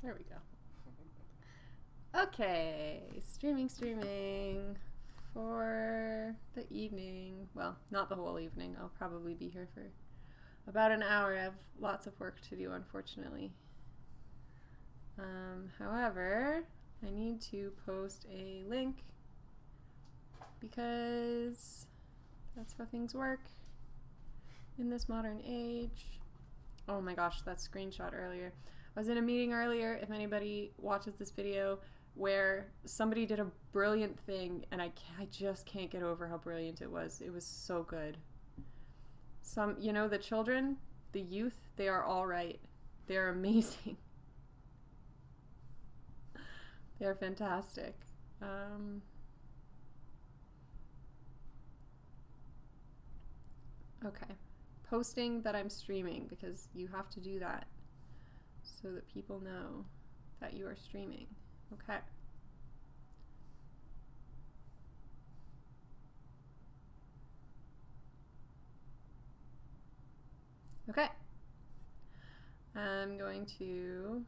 There we go. Okay, streaming for the evening. Well, not the whole evening. I'll probably be here for about an hour. I have lots of work to do, unfortunately. However, I need to post a link because that's how things work in this modern age. Oh my gosh, that screenshot earlier. I was in a meeting earlier, if anybody watches this video, where somebody did a brilliant thing, and I just can't get over how brilliant it was. It was so good. The children, the youth, they are all right. They're amazing. They're fantastic. Okay. Posting that I'm streaming, because you have to do that so that people know that you are streaming. Okay. Okay. I'm going to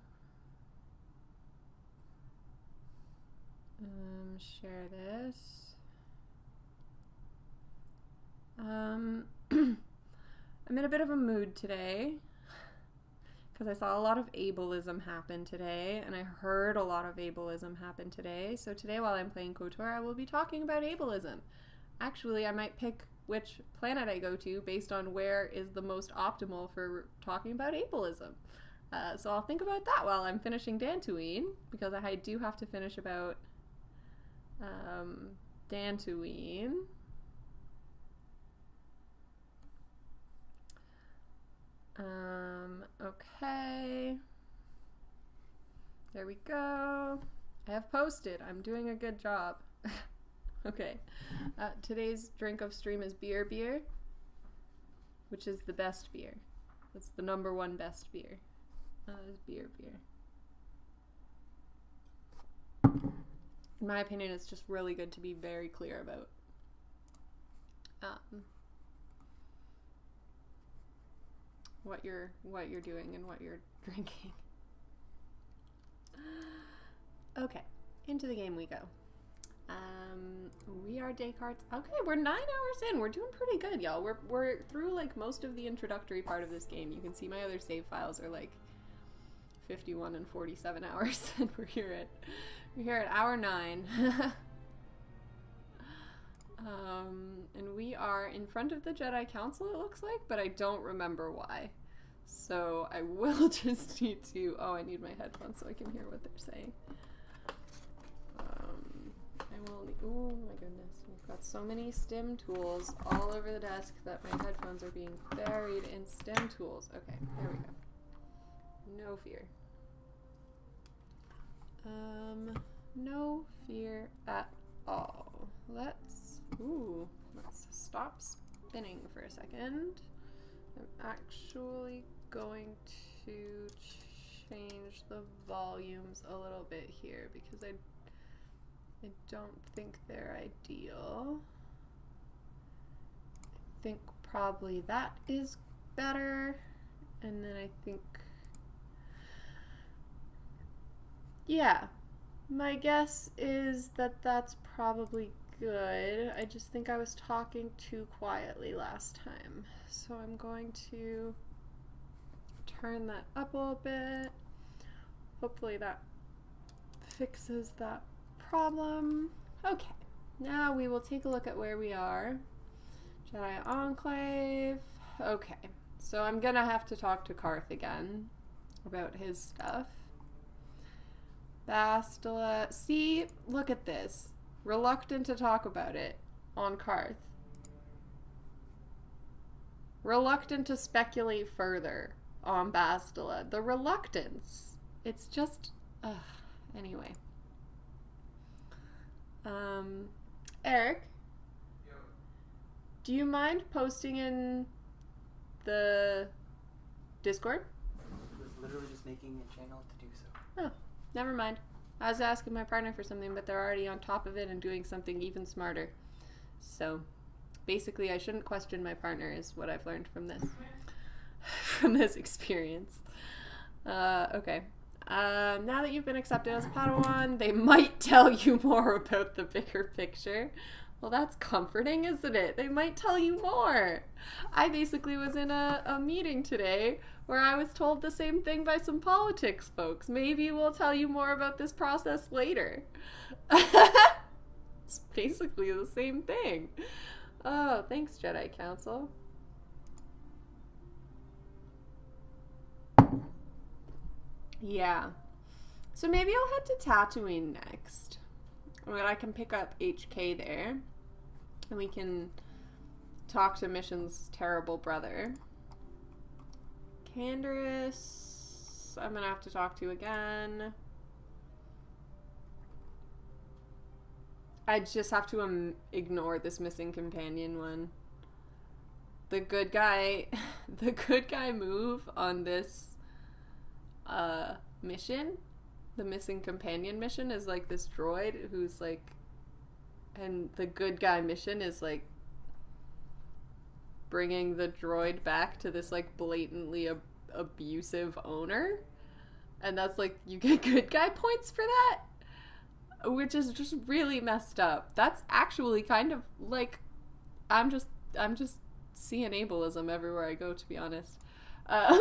share this. I'm in a bit of a mood today because I saw a lot of ableism happen today, and I heard a lot of ableism happen today. So today, while I'm playing KOTOR, I will be talking about ableism. Actually, I might pick which planet I go to based on where is the most optimal for talking about ableism. So I'll think about that while I'm finishing Dantooine, because I do have to finish about Dantooine. Okay. There we go. I have posted. I'm doing a good job. Okay. Today's drink of stream is beer, which is the best beer. That's the #1 best beer. Is beer. In my opinion, it's just really good to be very clear about. What you're doing and what you're drinking. Okay, into the game we go. We are Descartes. Okay, we're 9 hours in. We're doing pretty good, y'all. We're through like most of the introductory part of this game. You can see my other save files are like 51 and 47 hours, and we're here at hour 9. And we are in front of the Jedi Council, it looks like, but I don't remember why. So I will just need to... Oh, I need my headphones so I can hear what they're saying. I will... Oh my goodness. We've got so many stim tools all over the desk that my headphones are being buried in stim tools. Okay, there we go. No fear. No fear at all. Let's stop spinning for a second. I'm actually going to change the volumes a little bit here because I don't think they're ideal. I think probably that is better, and then I think, yeah, my guess is that that's probably good. I just think I was talking too quietly last time. So I'm going to turn that up a little bit. Hopefully that fixes that problem. Okay, now we will take a look at where we are. Jedi Enclave. Okay, so I'm gonna have to talk to Kath again about his stuff. Bastila. See, look at this. Reluctant to talk about it on Kath. Reluctant to speculate further on Bastila. The reluctance. It's just... anyway. Eric? Yo. Do you mind posting in the Discord? I was literally just making a channel to do so. Oh, never mind. I was asking my partner for something, but they're already on top of it and doing something even smarter. So, basically, I shouldn't question my partner is what I've learned from this. From this experience. Okay. Now that you've been accepted as a Padawan, they might tell you more about the bigger picture. Well, that's comforting, isn't it? They might tell you more. I basically was in a meeting today where I was told the same thing by some politics folks. Maybe we'll tell you more about this process later. It's basically the same thing. Oh, thanks, Jedi Council. Yeah. So maybe I'll head to Tatooine next. Well, I can pick up HK there. And we can talk to Mission's terrible brother. Canderous, I'm gonna have to talk to again. I just have to ignore this missing companion one. The good guy move on this mission, the missing companion mission, is like this droid who's like, and the good guy mission is like bringing the droid back to this like blatantly abusive owner, and that's like, you get good guy points for that, which is just really messed up. That's actually kind of like, I'm just seeing ableism everywhere I go, to be honest. I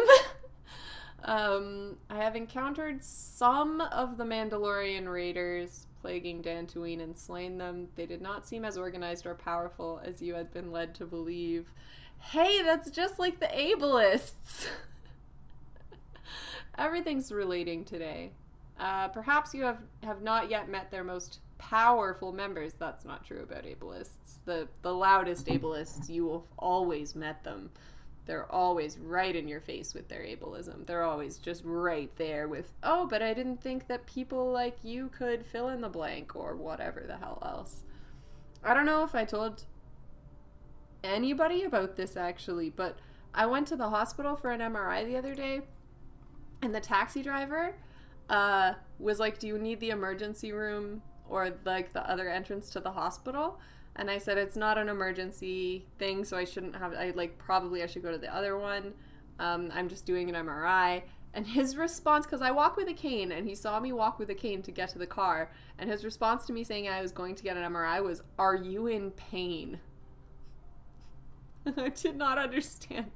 have encountered some of the Mandalorian raiders plaguing Dantooine and slain them. They did not seem as organized or powerful as you had been led to believe. Hey, that's just like the ableists. Everything's relating today. Perhaps you have not yet met their most powerful members. That's not true about ableists. The loudest ableists, you have always met them. They're always right in your face with their ableism. They're always just right there with, oh, but I didn't think that people like you could fill in the blank, or whatever the hell else. I don't know if I told anybody about this actually, but I went to the hospital for an MRI the other day, and the taxi driver was like, do you need the emergency room or like the other entrance to the hospital? And I said, it's not an emergency thing, so I shouldn't have, probably I should go to the other one. I'm just doing an MRI. And his response, because I walk with a cane, and he saw me walk with a cane to get to the car, and his response to me saying I was going to get an MRI was, are you in pain? I did not understand.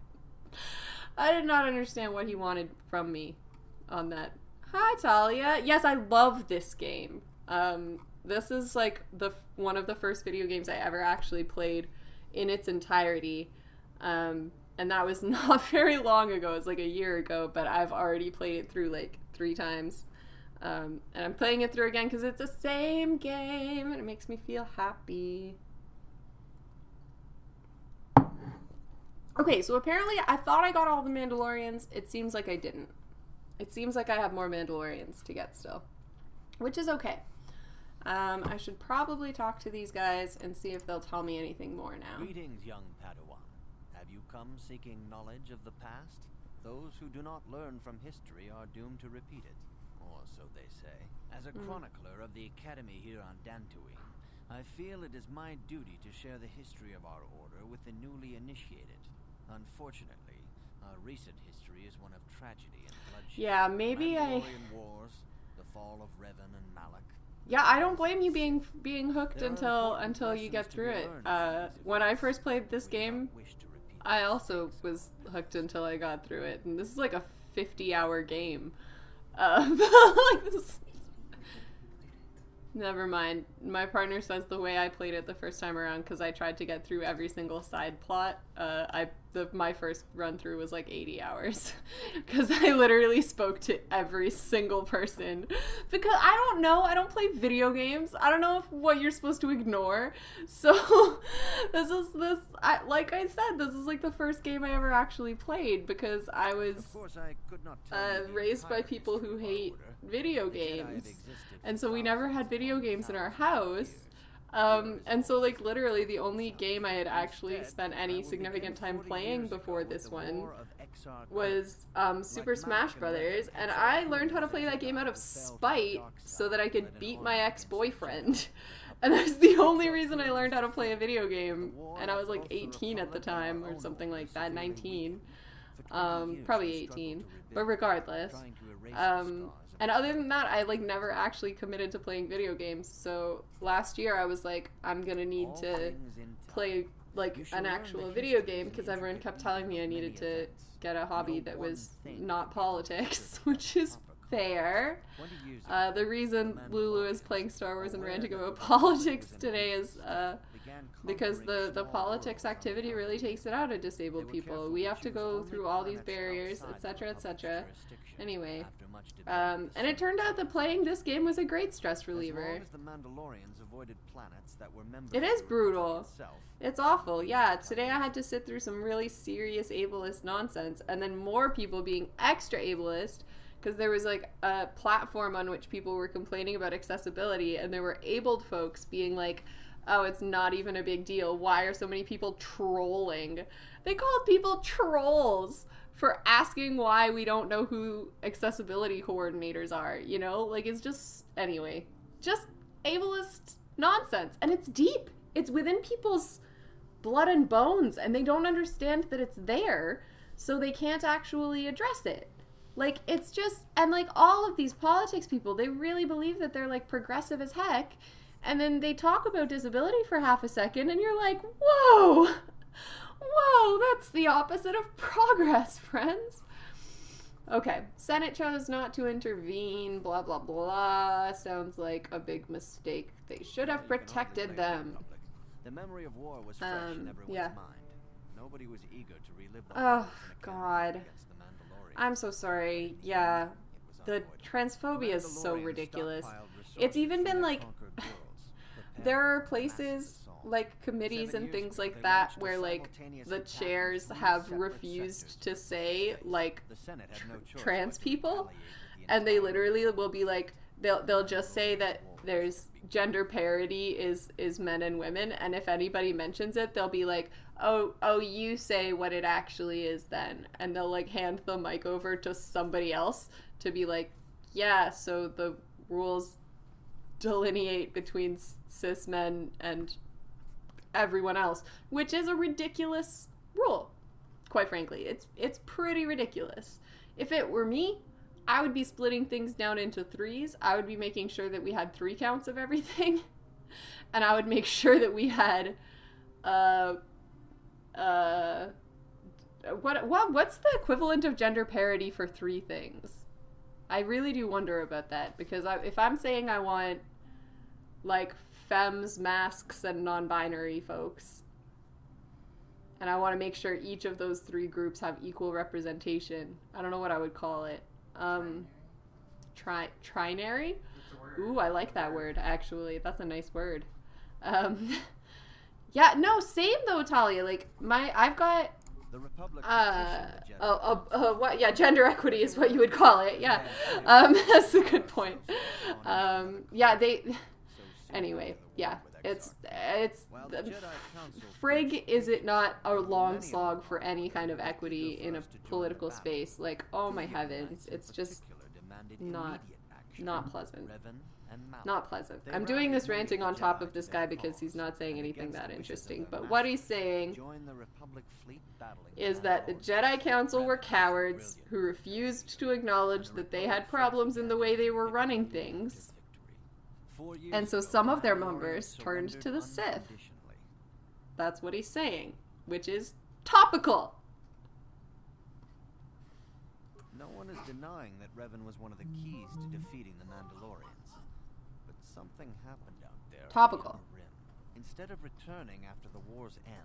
I did not understand what he wanted from me on that. Hi, Talia. Yes, I love this game. This is like one of the first video games I ever actually played in its entirety. And that was not very long ago. It was like a year ago, but I've already played it through like 3 times. And I'm playing it through again because it's the same game and it makes me feel happy. Okay, so apparently I thought I got all the Mandalorians. It seems like I didn't. It seems like I have more Mandalorians to get still, which is okay. I should probably talk to these guys and see if they'll tell me anything more now. Greetings, young Padawan. Have you come seeking knowledge of the past? Those who do not learn from history are doomed to repeat it, or so they say. As a chronicler of the Academy here on Dantooine, I feel it is my duty to share the history of our order with the newly initiated. Unfortunately, our recent history is one of tragedy and bloodshed. Yeah, maybe Mandalorian wars, the fall of Revan and Malak. Yeah, I don't blame you being hooked until you get through it. When I first played this game, I also was hooked until I got through it, and this is like a 50-hour game. Never mind. My partner says the way I played it the first time around, because I tried to get through every single side plot, my first run through was like 80 hours. Because I literally spoke to every single person. Because I don't know, I don't play video games. I don't know what you're supposed to ignore. So like I said, this is like the first game I ever actually played, because I was raised by people who hate video games. And so we never had video games in our house. And so like literally the only game I had actually spent any significant time playing before this one was Super Smash Brothers, and I learned how to play that game out of spite so that I could beat my ex-boyfriend. And that's the only reason I learned how to play a video game, and I was like 18 at the time or something like that, 19. Probably 18, but regardless. And other than that, I like never actually committed to playing video games. So last year I was like, I'm gonna need to play like an actual video game because everyone kept telling me I needed to get a hobby that was not politics, which is fair. The reason Lulu is playing Star Wars and ranting about politics today is because the politics activity really takes it out of disabled people. We have to go through all these barriers, etc., etc. Anyway, and it turned out that playing this game was a great stress reliever. It is brutal. It's awful. Yeah, today I had to sit through some really serious ableist nonsense, and then more people being extra ableist, because there was like a platform on which people were complaining about accessibility, and there were abled folks being like, oh, it's not even a big deal. Why are so many people trolling? They called people trolls for asking why we don't know who accessibility coordinators are, you know? Like, it's just, anyway, just ableist nonsense. And it's deep. It's within people's blood and bones, and they don't understand that it's there, so they can't actually address it. Like, it's just, and like all of these politics people, they really believe that they're like progressive as heck, and then they talk about disability for half a second, and you're like, whoa! Whoa, that's the opposite of progress, friends. Okay, Senate chose not to intervene, blah, blah, blah. Sounds like a big mistake. They should have protected them. The memory of war was fresh in everyone's mind. Nobody was eager to relive the oh, God. I'm so sorry. Yeah, the transphobia is so ridiculous. It's even been like, there are places like committees and things like that where like the chairs have refused to say like trans people, and they literally will be like, they'll just say that there's gender parity is men and women, and if anybody mentions it, they'll be like, oh, you say what it actually is then, and they'll like hand the mic over to somebody else to be like, yeah, so the rules delineate between cis men and everyone else, which is a ridiculous rule, quite frankly. It's pretty ridiculous. If it were me, I would be splitting things down into threes. I would be making sure that we had 3 counts of everything, and I would make sure that we had what's the equivalent of gender parity for 3 things? I really do wonder about that, because if I'm saying I want like femmes, masks, and non-binary folks, and I want to make sure each of those 3 groups have equal representation, I don't know what I would call it. Trinary? Ooh, I like that word, actually. That's a nice word. Yeah, no, same though, Talia. Like, I've got, The Republic what? Yeah, gender equity is what you would call it. Yeah, that's a good point. Yeah, anyway, yeah, it's frig, is it not a long slog for any kind of equity in a political space? Like, oh my heavens, it's just not pleasant. Not pleasant. I'm doing this ranting on top of this guy because he's not saying anything that interesting, but what he's saying is that the Jedi Council were cowards who refused to acknowledge that they had problems in the way they were running things, and so some of their members turned to the Sith. That's what he's saying, which is topical. No one is denying that Revan was one of the keys to defeating the Mandalorians. But something happened out there. Topical. On the rim. Instead of returning after the war's end,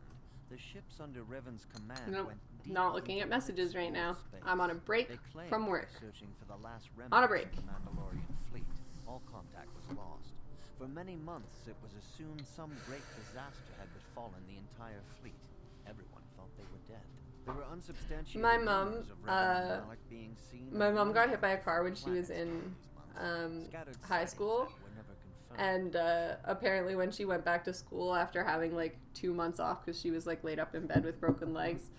the ships under Revan's command went deep not looking at messages right now. space. I'm on a break from work. Searching for the last On a remnants break. of the Mandalorian fleet. All contact was lost. For many months, it was assumed some great disaster had befallen the entire fleet. Everyone thought they were dead. There were unsubstantiated My mom, rumors of Revan and Malak being seen My on mom got hit by a planets car when she was in Scattered high sightings school, that were never confirmed. and apparently when she went back to school after having like 2 months off because she was like laid up in bed with broken legs,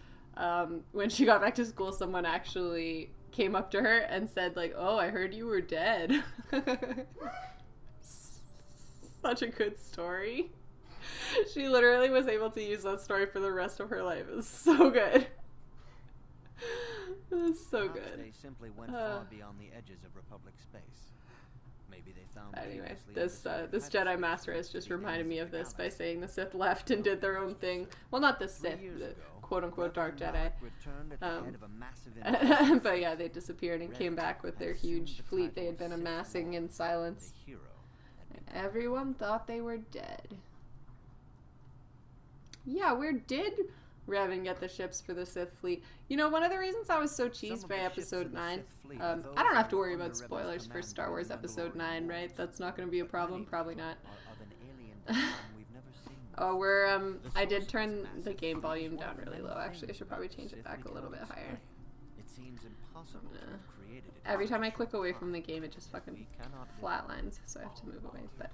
when she got back to school, someone actually came up to her and said like, oh, I heard you were dead. Such a good story. She literally was able to use that story for the rest of her life. It was so good. It was so Perhaps good. they simply went far beyond the edges of Republic space. Maybe they found Anyway, previously this underserved Jedi Master has hyperspace just to the reminded ends me of of the this by galaxy. saying the Sith left and did their own thing. Well, not the 3 Sith, years the ago, quote-unquote Dark Reverend Jedi. Malak returned at the head of a massive But yeah, they disappeared and came back with their huge fleet they had been amassing in silence. The hero had been Everyone thought they were dead. Yeah, where did Revan get the ships for the Sith fleet? You know, one of the reasons I was so cheesed by Episode 9, I don't have to worry about spoilers for Star Wars Episode 9, right? That's not going to be a problem? Probably not. Oh, I did turn the game volume down really low. Actually, I should probably change it back a little bit higher. It seems impossible to have created it. Every time I click away from the game, it just fucking flatlines, so I have to move away. But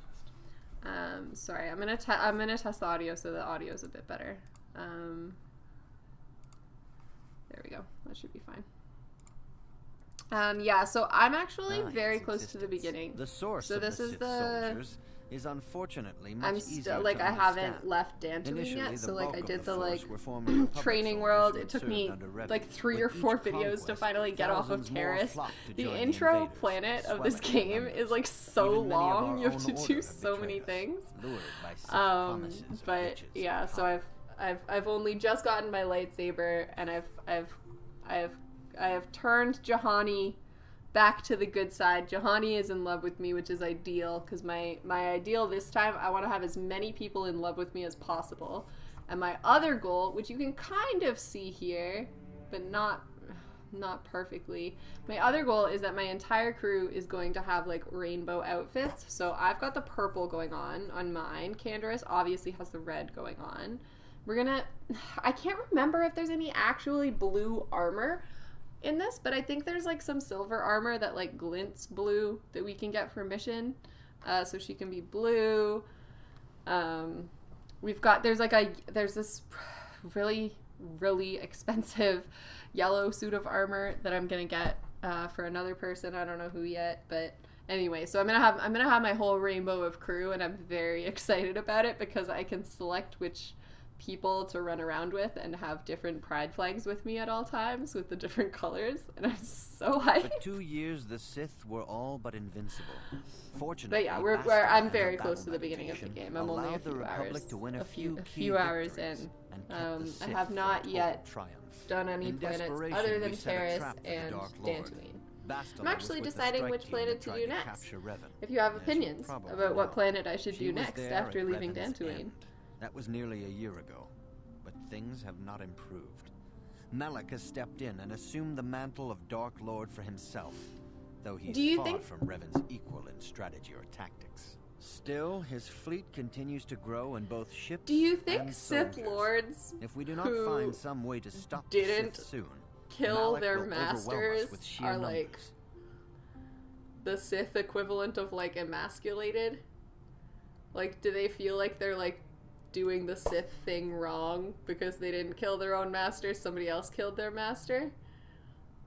sorry, I'm gonna test the audio so the audio is a bit better. There we go. That should be fine. Yeah, so I'm actually very close to the beginning. The source so of this the is Sith the. soldiers is unfortunately much I'm easier still to like I understand. haven't left Dantooine Initially, yet, the so like bulk I of did the force like were formed in Republic training soldiers world. who It had took served me under Revan. like 3 or With each 4 videos to conquest, finally get off of thousands more Terrace. flocked to The join intro invaders, planet of this swelling game numbers. is like so Even many of long. our You have own to order do have so many betrayed us, things. lured by Sith promises of But riches yeah, and so power. I've only just gotten my lightsaber, and I've turned Juhani back to the good side. Juhani is in love with me, which is ideal, because my ideal this time, I want to have as many people in love with me as possible. And my other goal, which you can kind of see here, but not perfectly, my other goal is that my entire crew is going to have like rainbow outfits. So I've got the purple going on mine. Candaris obviously has the red going on. I can't remember if there's any actually blue armor in this, but I think there's like some silver armor that like glints blue that we can get for mission, so she can be blue. There's this really expensive yellow suit of armor that I'm gonna get for another person. I don't know who yet, but anyway, so I'm gonna have my whole rainbow of crew, and I'm very excited about it because I can select which people to run around with and have different pride flags with me at all times with the different colors, and I'm so hyped. For 2 years, the Sith were all but invincible. Fortunately, But yeah, I'm very close to the beginning of the game. I'm only a few hours in. I have not yet done any planets other than Terrace and Dantooine. I'm actually deciding which planet to do next. If you have opinions about what planet I should do next after leaving Dantooine. That was nearly a year ago, but things have not improved. Malak has stepped in and assumed the mantle of Dark Lord for himself, though he's far from Revan's equal in strategy or tactics. Still, his fleet continues to grow in both ships Do you think and Sith soldiers. Lords If we do not find some way to stop the didn't Sith soon, kill Malak their will overwhelm us masters with sheer are numbers. like the Sith equivalent of like emasculated? Like, do they feel like they're like doing the Sith thing wrong because they didn't kill their own master, somebody else killed their master?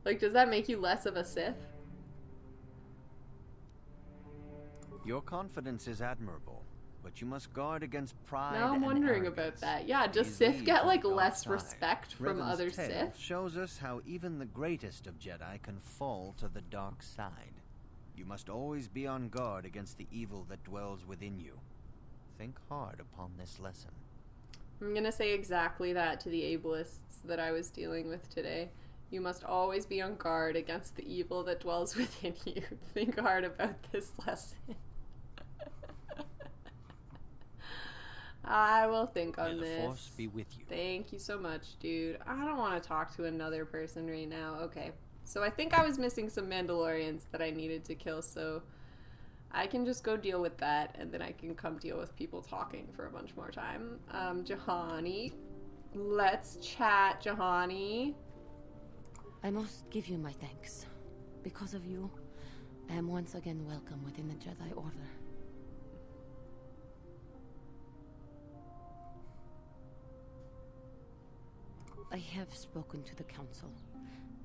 Like, does that make you less of a Sith? Your confidence is admirable, but you must guard against pride. Now I'm and wondering arrogance. about that. Yeah, does These Sith lead get to like the dark less side. respect from Revan's other tale Sith? shows us how even the greatest of Jedi can fall to the dark side. You must always be on guard against the evil that dwells within you. Think hard upon this lesson. I'm gonna say exactly that to the ableists that I was dealing with today. You must always be on guard against the evil that dwells within you. Think hard about this lesson. I will think on May this. the Force be with you. Thank you so much, dude. I don't want to talk to another person right now. Okay. So I think I was missing some Mandalorians that I needed to kill, so I can just go deal with that, and then I can come deal with people talking for a bunch more time. Juhani. Let's chat, Juhani. I must give you my thanks. Because of you, I am once again welcome within the Jedi Order. I have spoken to the Council,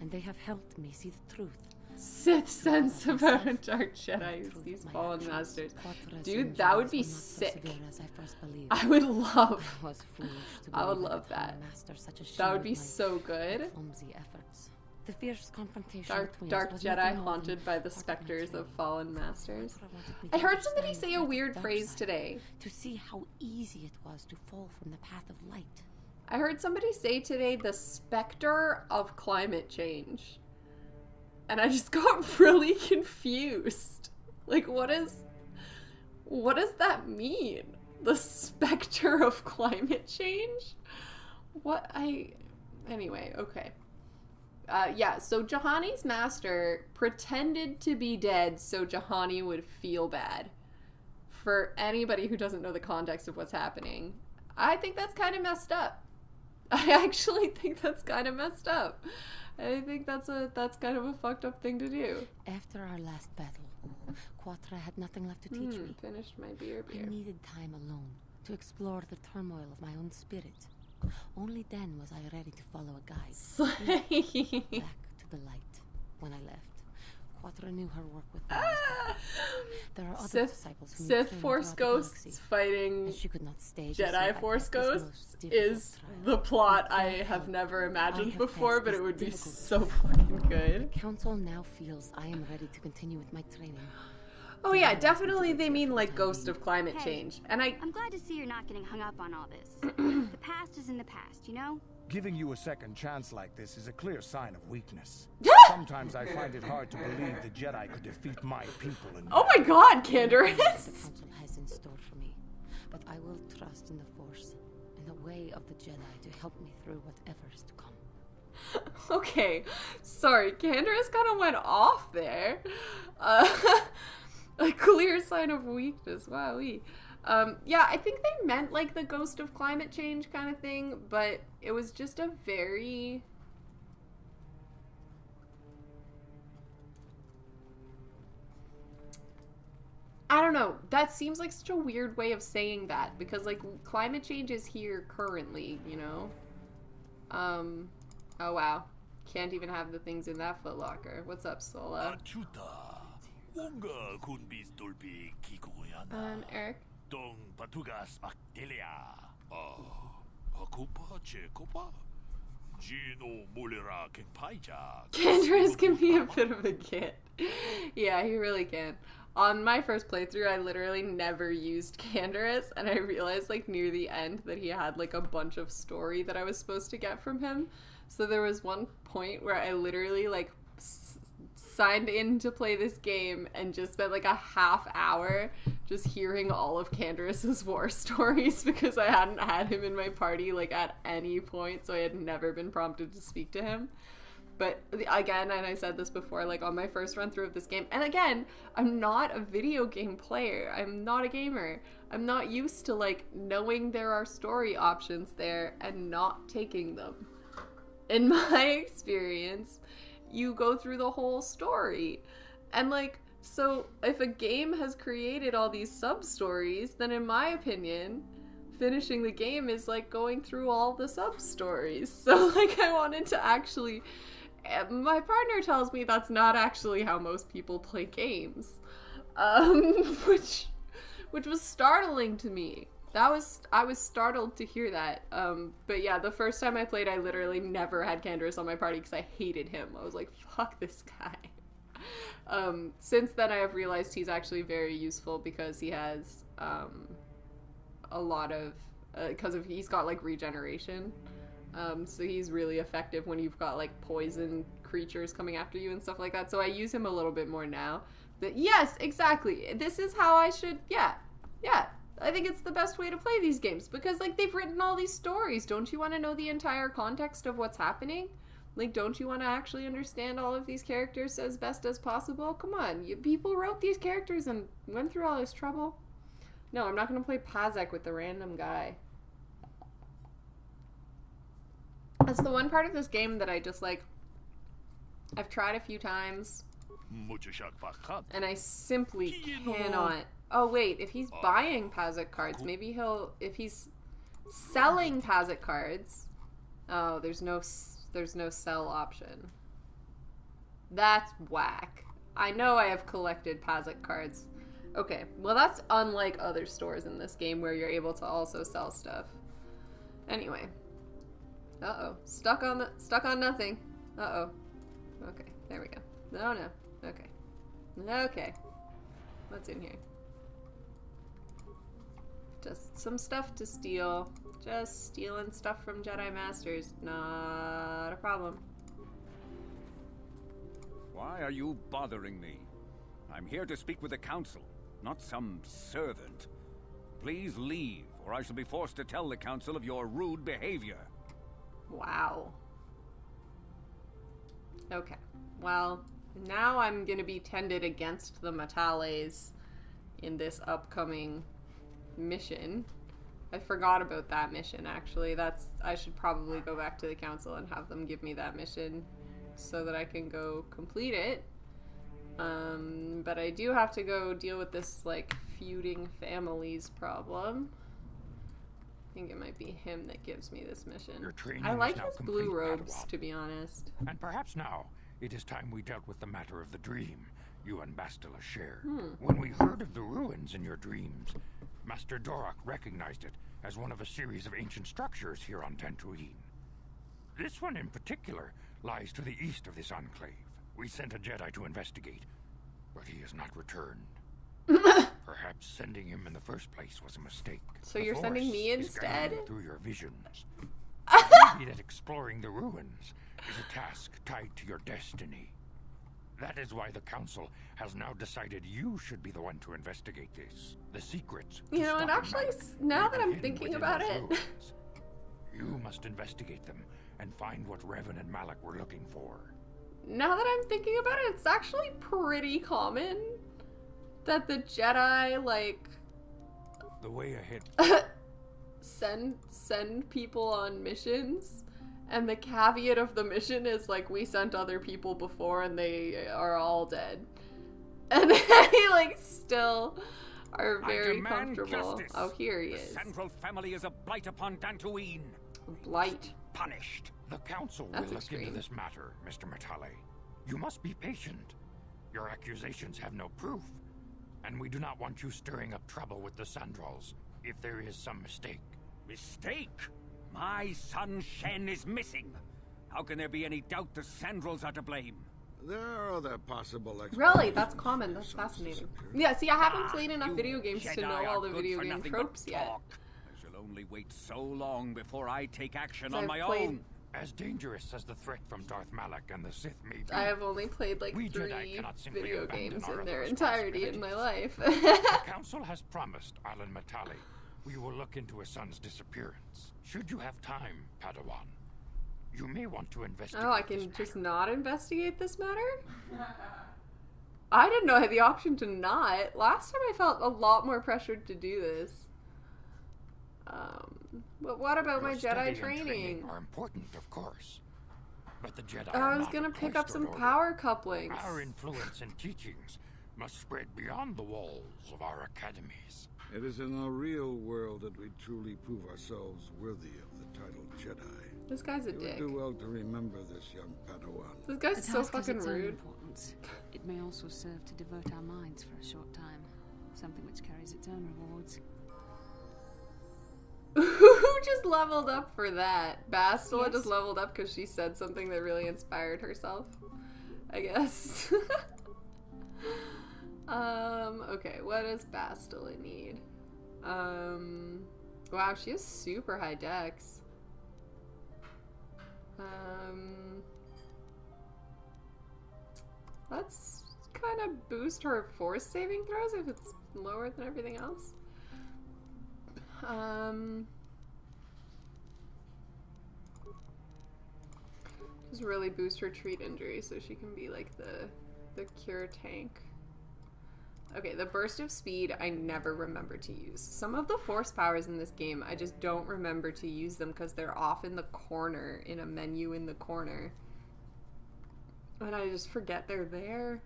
and they have helped me see the truth. Sith sense about a dark Jedi who sees fallen masters. Dude, that would be sick. I would love that. That would be so good. The fierce confrontation between Dark us was Jedi nothing more haunted than by the part of my specters of training. fallen masters. Kotor wanted me I to heard somebody understand say a the weird dark phrase side, today. to see how easy it was to fall from the path of light. I heard somebody say today the specter of climate change. And I just got really confused. Like, what does that mean? The specter of climate change? Anyway, okay. Yeah, so Juhani's master pretended to be dead so Juhani would feel bad. For anybody who doesn't know the context of what's happening, I think that's kind of messed up. I actually think that's kind of messed up. I think that's kind of a fucked up thing to do. After our last battle, KOTOR had nothing left to teach me. Finished my beer. I needed time alone to explore the turmoil of my own spirit. Only then was I ready to follow a guide. Back to the light. When I left, KOTOR knew her work with me. There are other disciples who Sith Force ghosts fighting she could not stay Jedi Force ghosts is the plot I have never imagined before, but it would be so fucking good. The council now feels I am ready to continue with my training. Oh yeah, definitely they mean like Ghost of Climate Change. And I'm glad to see you're not getting hung up on all this. The past is in the past, you know? Giving you a second chance like this is a clear sign of weakness. Sometimes I find it hard to believe the Jedi could defeat my people and oh my god, The Candace! council has in store for me, but I will trust in the Force and the way of the Jedi to help me through whatever is to come. Okay, sorry, Candace kind of went off there. A clear sign of weakness, wowee. Yeah, I think they meant like the Ghost of Climate Change kind of thing, but it was just a very... I don't know, that seems like such a weird way of saying that, because like climate change is here currently, you know? Oh wow. Can't even have the things in that footlocker. What's up, Sola? Eric? Candace can be a bit of a kid. Yeah, he really can. On my first playthrough, I literally never used Candace, and I realized like near the end that he had like a bunch of story that I was supposed to get from him. So there was one point where I literally like signed in to play this game and just spent like a half hour just hearing all of Candace's war stories because I hadn't had him in my party like at any point, so I had never been prompted to speak to him. But again, and I said this before, like on my first run through of this game, and again, I'm not a video game player. I'm not a gamer. I'm not used to like knowing there are story options there and not taking them. In my experience, you go through the whole story. And like, so if a game has created all these sub-stories, then in my opinion, finishing the game is like going through all the sub-stories. So like I wanted to actually... My partner tells me that's not actually how most people play games. Which was startling to me. I was startled to hear that. But yeah, the first time I played, I literally never had Candace on my party because I hated him. I was like, fuck this guy. Since then, I have realized he's actually very useful because he has a lot of... he's got like regeneration. So he's really effective when you've got like poison creatures coming after you and stuff like that. So I use him a little bit more now. But yes, exactly. This is how I should... Yeah. I think it's the best way to play these games because like they've written all these stories. Don't you want to know the entire context of what's happening? Like, don't you want to actually understand all of these characters as best as possible? Come on, people wrote these characters and went through all this trouble. No, I'm not going to play Pazek with the random guy. That's the one part of this game that I just like... I've tried a few times. And I simply cannot... Oh wait, if he's buying Pazek cards, maybe he'll... If he's selling Pazek cards... Oh, there's no sell option. That's whack. I know I have collected Pazek cards. Okay, well that's unlike other stores in this game where you're able to also sell stuff. Anyway. Uh-oh. Stuck on nothing. Uh-oh. Okay, there we go. No, no. Okay. Okay. What's in here? Just some stuff to steal. Just stealing stuff from Jedi Masters. Not a problem. Why are you bothering me? I'm here to speak with the council, not some servant. Please leave, or I shall be forced to tell the council of your rude behavior. Wow. Okay. Well, now I'm gonna be tended against the Matales in this upcoming mission. I forgot about that mission, actually. I should probably go back to the council and have them give me that mission so that I can go complete it. But I do have to go deal with this, like, feuding families problem. I think it might be him that gives me this mission. Your training I like is now his complete, blue robes, Padawan. to be honest. And perhaps now, it is time we dealt with the matter of the dream you and Bastila shared. When we heard of the ruins in your dreams, Master Dorak recognized it as one of a series of ancient structures here on Dantooine. This one in particular lies to the east of this enclave. We sent a Jedi to investigate, but he has not returned. Perhaps sending him in the first place was a mistake. So The you're sending Force me is guiding instead? you through your visions. Maybe that exploring the ruins is a task tied to your destiny. That is why the council has now decided you should be the one to investigate this. The secrets. You know, and stopping actually, Malik now may that be I'm hidden thinking within about those it, ruins. You must investigate them and find what Revan and Malik were looking for. now that I'm thinking about it, it's actually pretty common that the Jedi, like, The way ahead. send people on missions, and the caveat of the mission is, like, we sent other people before and they are all dead. And they, like, still are very comfortable. Justice. Oh, here he The is. Central family is a blight upon Dantooine. Blight. Punished. The council That's will look extreme. into this matter, Mr. Matale. You must be patient. Your accusations have no proof, and we do not want you stirring up trouble with the Sandrals if there is some mistake. Mistake? My son Shen is missing. How can there be any doubt the Sandrals are to blame? There are other possible Really? That's explanations common. for That's this fascinating. disappearance. Yeah, see, I haven't played enough You video games to Jedi know are all the good video for game nothing but tropes yet. talk. I shall only wait so long before I take action So on I've my played- own. As dangerous as the threat from Darth Malak and the Sith may be, I have only played, like, We Jedi 3 cannot simply video abandon games our in their other entirety in my life. the council has promised Alan Matale we will look into his son's disappearance. Should you have time, Padawan, you may want to investigate. Oh, I this can just matter. not investigate this matter? I didn't know I had the option to not. Last time I felt a lot more pressured to do this. But what about Your my study Jedi and training? are important, of course. But the Jedi I are was not gonna a pick up some cloistered order. power couplings. Our influence and teachings must spread beyond the walls of our academies. It is in the real world that we truly prove ourselves worthy of the title Jedi. This guy's a You would dick. do well to remember this, young Padawan. This guy's The so task has fucking its own rude. importance. It may also serve to devote our minds for a short time, something which carries its own rewards. Who just leveled up for that? Bastila Yes. just leveled up because she said something that really inspired herself, I guess. Okay, what does Bastila need? Wow, she has super high dex. Let's kind of boost her force saving throws if it's lower than everything else. Just really boost her treat injury so she can be like the cure tank. Okay, the burst of speed I never remember to use. Some of the force powers in this game I just don't remember to use them because they're off in the corner, in a menu in the corner. And I just forget they're there.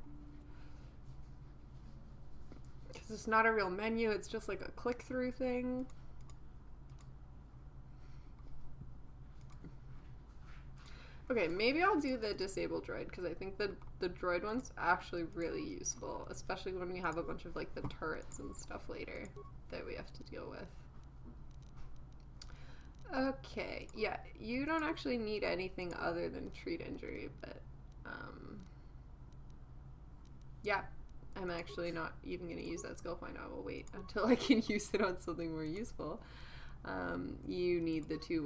Because it's not a real menu, it's just like a click-through thing. Okay, maybe I'll do the disabled droid, because I think the droid one's actually really useful, especially when we have a bunch of, like, the turrets and stuff later that we have to deal with. Okay, yeah, you don't actually need anything other than treat injury, but Yeah, I'm actually not even going to use that skill point. I will wait until I can use it on something more useful. You need the two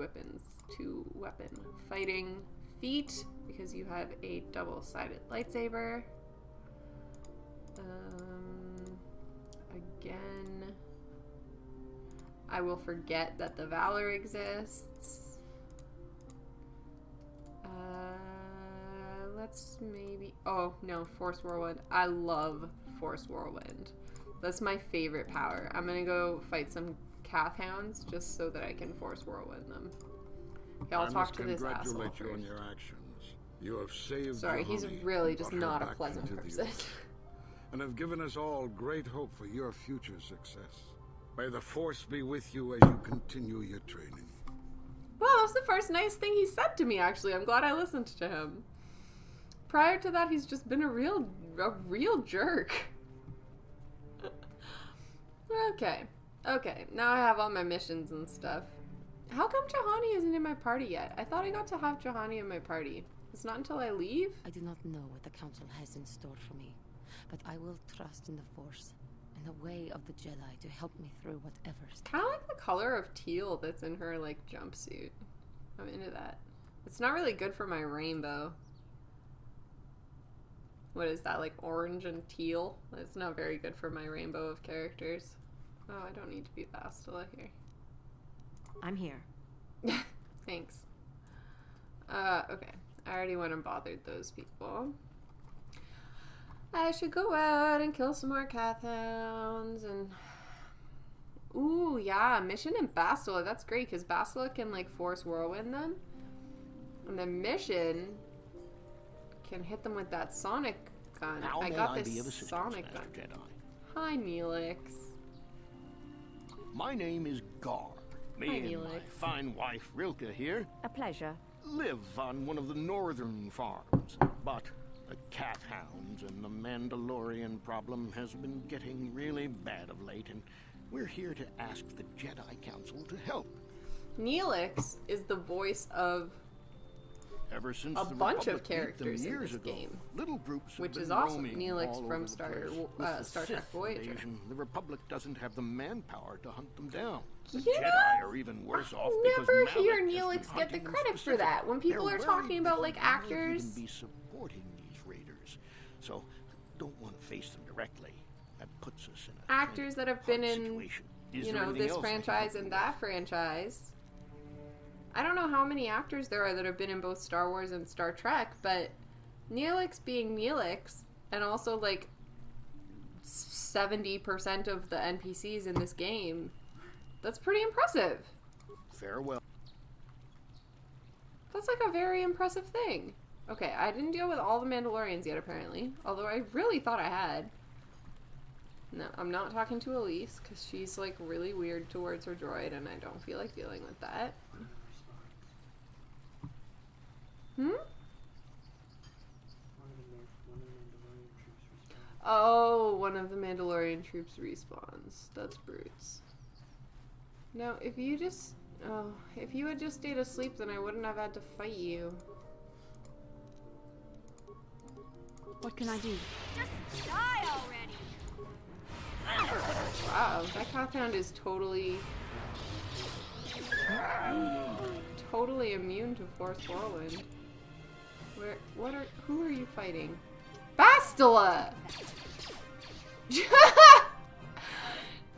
weapon fighting feat because you have a double-sided lightsaber. Again, I will forget that the Valor exists. Let's maybe... Oh, no, Force Whirlwind. I love Force Whirlwind. That's my favorite power. I'm gonna go fight some kath hounds just so that I can Force Whirlwind them. Okay, I'll talk to this asshole first. I must congratulate you on your actions. You have saved Sorry, Juhani, he's really just brought her not a back pleasant into the person. Earth, and have given us all great hope for your future success. May the Force be with you as you continue your training. Well, that was the first nice thing he said to me, actually. I'm glad I listened to him. Prior to that, he's just been a real jerk. Okay. Now I have all my missions and stuff. How come Juhani isn't in my party yet? I thought I got to have Juhani in my party. It's not until I leave? I do not know what the Council has in store for me, but I will trust in the Force and the way of the Jedi to help me through whatever's... Kind of like the color of teal that's in her, like, jumpsuit. I'm into that. It's not really good for my rainbow. What is that, like orange and teal? It's not very good for my rainbow of characters. Oh, I don't need to be Bastila here. I'm here. Thanks. Okay. I already went and bothered those people. I should go out and kill some more kath hounds and... Ooh, yeah, mission in Bastila. That's great, because Bastila can, like, Force Whirlwind them. And the mission can hit them with that sonic gun. I got this sonic gun. Jedi? Hi, Neelix. My name is Gar. Me and my fine wife, Rilke, here, A pleasure. live on one of the northern farms. But the kath hounds and the Mandalorian problem has been getting really bad of late, and we're here to ask the Jedi Council to help. Neelix is the voice of Ever since a the bunch of Republic beat them characters in years this ago, game, little groups have which been is awesome. roaming Neelix all from over the Star place. With the Trek Sith Voyager. invasion, the Republic doesn't have the manpower to hunt them down. The You Jedi know, are even worse off I because never Malik hear has Neelix been get the hunting credit for specific. that. When people They're are talking worried about, that like, he might actors. even be supporting these raiders, so don't want to face them directly. That puts us in a Actors that have been in, situation. Is you there know, anything this else I can franchise help you and with? that franchise. I don't know how many actors there are that have been in both Star Wars and Star Trek, but Neelix being Neelix, and also like 70% of the NPCs in this game, that's pretty impressive. Farewell. That's like a very impressive thing. Okay, I didn't deal with all the Mandalorians yet, apparently. Although I really thought I had. No, I'm not talking to Elise, because she's, like, really weird towards her droid, and I don't feel like dealing with that. Hmm? Oh, one of the Mandalorian troops respawns. That's brutes. No, if you just... Oh, if you had just stayed asleep, then I wouldn't have had to fight you. What can I do? Just die already! Wow, that kath hound is totally immune to Force Whirlwind. Who are you fighting? Bastila!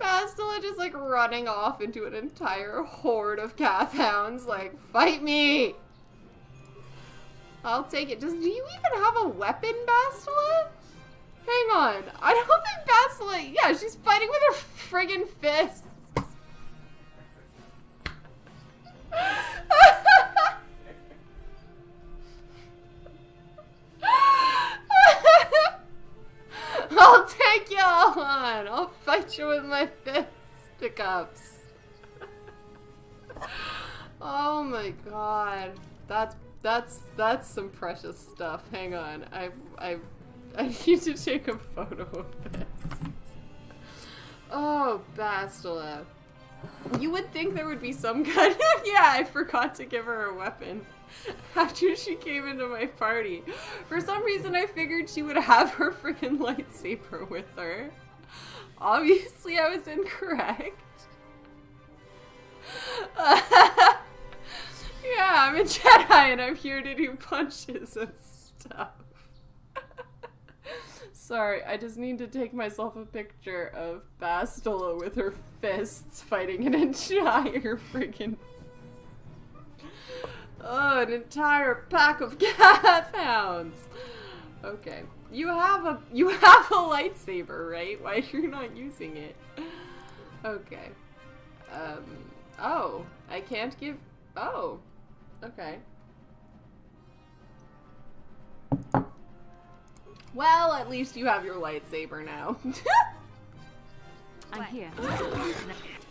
Bastila just like running off into an entire horde of kath hounds, like, fight me! I'll take it. Do you even have a weapon, Bastila? Hang on. I don't think Bastila... Yeah, she's fighting with her friggin' fists. I'll take you all on. I'll fight you with my fisticuffs. Oh my god. That's some precious stuff. Hang on. I need to take a photo of this. Oh, Bastila. You would think there would be some kind of... Yeah, I forgot to give her a weapon. After she came into my party. For some reason, I figured she would have her freaking lightsaber with her. Obviously, I was incorrect. Yeah, I'm a Jedi and I'm here to do punches and stuff. Sorry, I just need to take myself a picture of Bastila with her fists fighting an entire freaking... Oh, an entire pack of kath hounds. Okay. You have a lightsaber, right? Why you're not using it? Okay. Oh, I can't give... Oh, okay. Well, at least you have your lightsaber now. I'm here.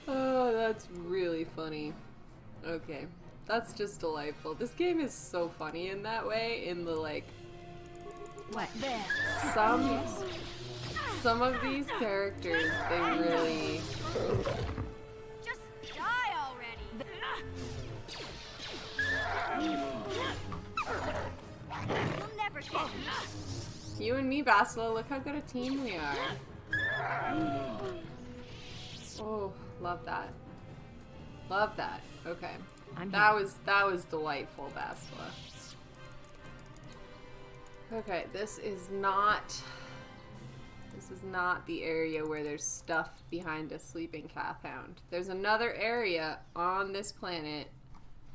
Oh, that's really funny. Okay. That's just delightful. This game is so funny in that way, in the, like... What? There. Some of these characters, they really... Just die already! You'll never get me. You and me, Bastila, look how good a team we are. Oh, love that. Love that. Okay. That was delightful, Bastila. Okay, this is not the area where there's stuff behind a sleeping kath hound. There's another area on this planet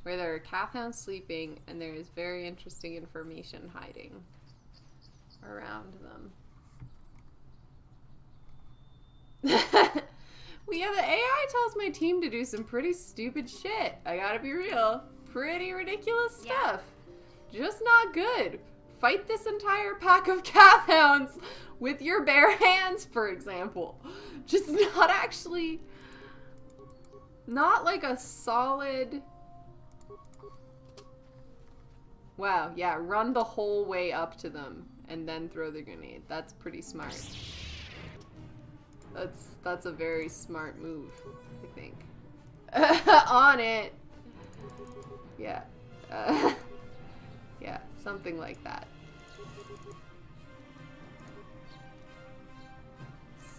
where there are kath hounds sleeping and there is very interesting information hiding around them. Yeah, the AI tells my team to do some pretty stupid shit. I gotta be real. Pretty ridiculous stuff. Just not good. Fight this entire pack of kath hounds with your bare hands, for example. Just not actually... Not like a solid... Wow, yeah, run the whole way up to them and then throw the grenade. That's pretty smart. That's a very smart move, I think. On it! Yeah. Yeah, something like that.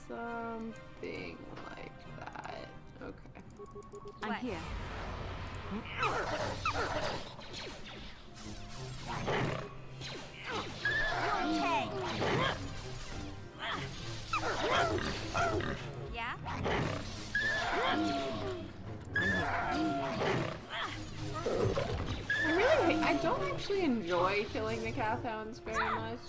Something like that. Okay. I'm here. Okay. Yeah? I don't actually enjoy killing the kath hounds very much.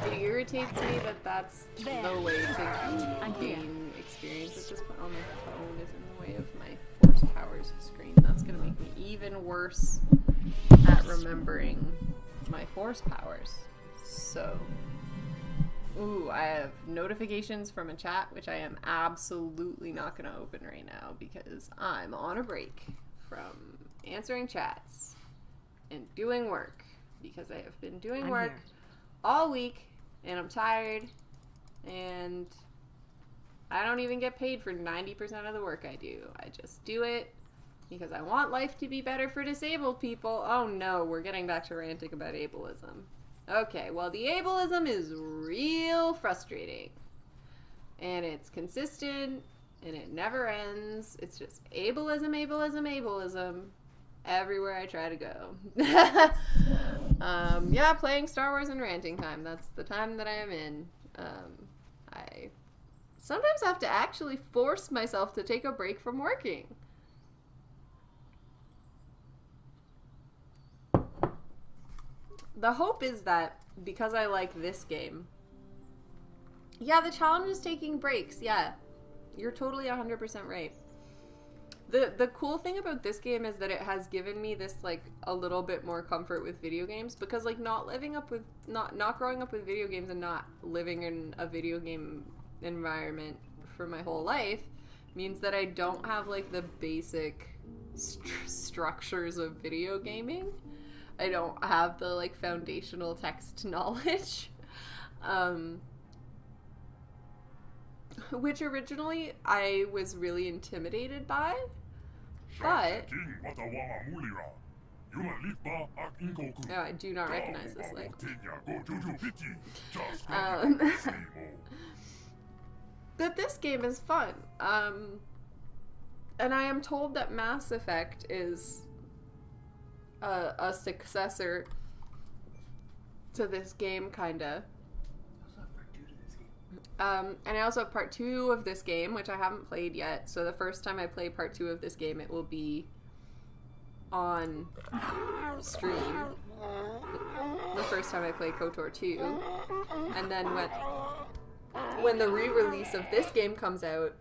It irritates me that that's the way to gain experience at this point. Oh, my phone is in the way of my force powers screen. That's gonna make me even worse at remembering my force powers. So, ooh, I have notifications from a chat, which I am absolutely not gonna open right now because I'm on a break from answering chats and doing work because I have been doing work all week and I'm tired and I don't even get paid for 90% of the work I do. I just do it because I want life to be better for disabled people. Oh no, we're getting back to ranting about ableism. Okay, well the ableism is real frustrating and it's consistent and it never ends. It's just ableism, ableism, ableism everywhere I try to go. Yeah, playing Star Wars and ranting time. That's the time that I am in. I sometimes have to actually force myself to take a break from working. The hope is that because I like this game, yeah, the challenge is taking breaks. Yeah, you're totally 100% right. The cool thing about this game is that it has given me this, like, a little bit more comfort with video games because, like, not growing up with video games and not living in a video game environment for my whole life means that I don't have, like, the basic structures of video gaming. I don't have the, like, foundational text knowledge. Which originally I was really intimidated by, but Oh, I do not recognize this leg. But this game is fun. And I am told that Mass Effect is a successor to this game, kinda. And I also have part 2 of this game, which I haven't played yet. So the first time I play part 2 of this game, it will be on stream. The first time I play KOTOR 2. And then when the re-release of this game comes out,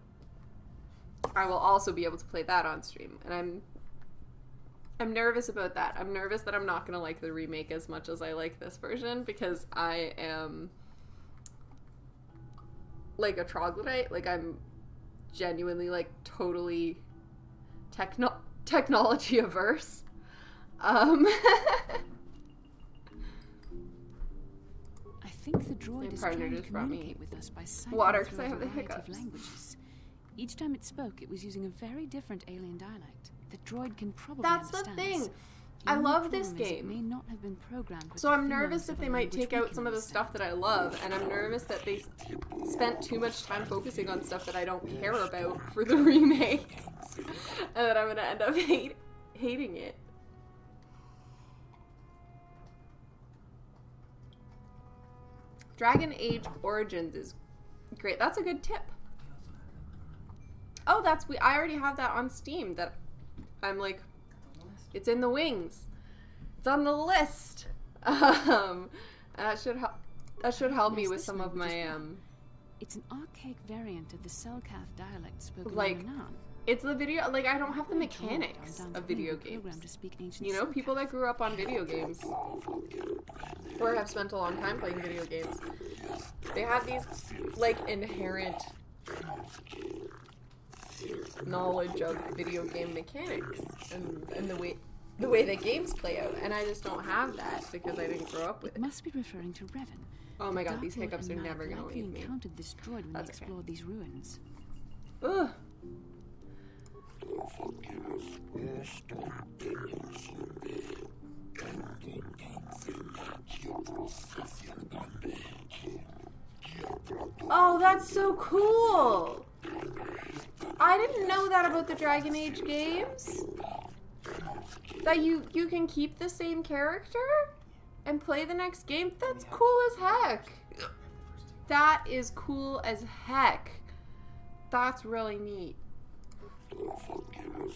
I will also be able to play that on stream. And I'm nervous about that. I'm nervous that I'm not going to like the remake as much as I like this version, because I am like a troglodyte. Like, I'm genuinely like totally technology averse. I think the droid is trying to communicate with us by water, because I have the hiccups. Languages. Each time it spoke, it was using a very different alien dialect. The droid can probably That's the thing. I love this game. May not have been programmed with so I'm nervous that they might take out some of the stuff that I love, and I'm nervous that they spent too much time focusing on stuff that I don't care about for the remake, and that I'm gonna end up hating it. Dragon Age Origins is great. That's a good tip. Oh, I already have that on Steam. That I'm like, it's in the wings. It's on the list. That should help. That should help me with some of my It's an archaic variant of the Selkath dialect spoken like, in Anan. It's the video. Like, I don't have the mechanics of video games. You know, people that grew up on video games or have spent a long time playing video games, they have these like inherent knowledge of video game mechanics and the way the games play out, and I just don't have that because I didn't grow up with it. Must be referring to Revan. Oh my god, these hiccups are never gonna leave me. Encountered this droid when they explored these ruins. Ugh. Oh, that's so cool! I didn't know that about the Dragon Age games. That you can keep the same character and play the next game. That's cool as heck. That is cool as heck. That's really neat.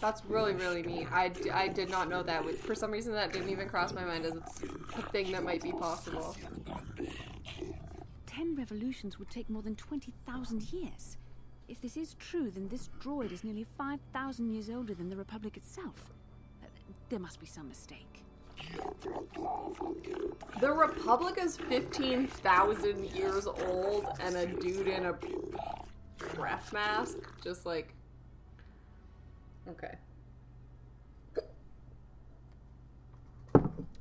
That's really, really neat. I did not know that. For some reason, that didn't even cross my mind as a thing that might be possible. 10 revolutions would take more than 20,000 years. If this is true, then this droid is nearly 5,000 years older than the Republic itself. There must be some mistake. The Republic is 15,000 years old, and a dude in a breath mask, just like... Okay.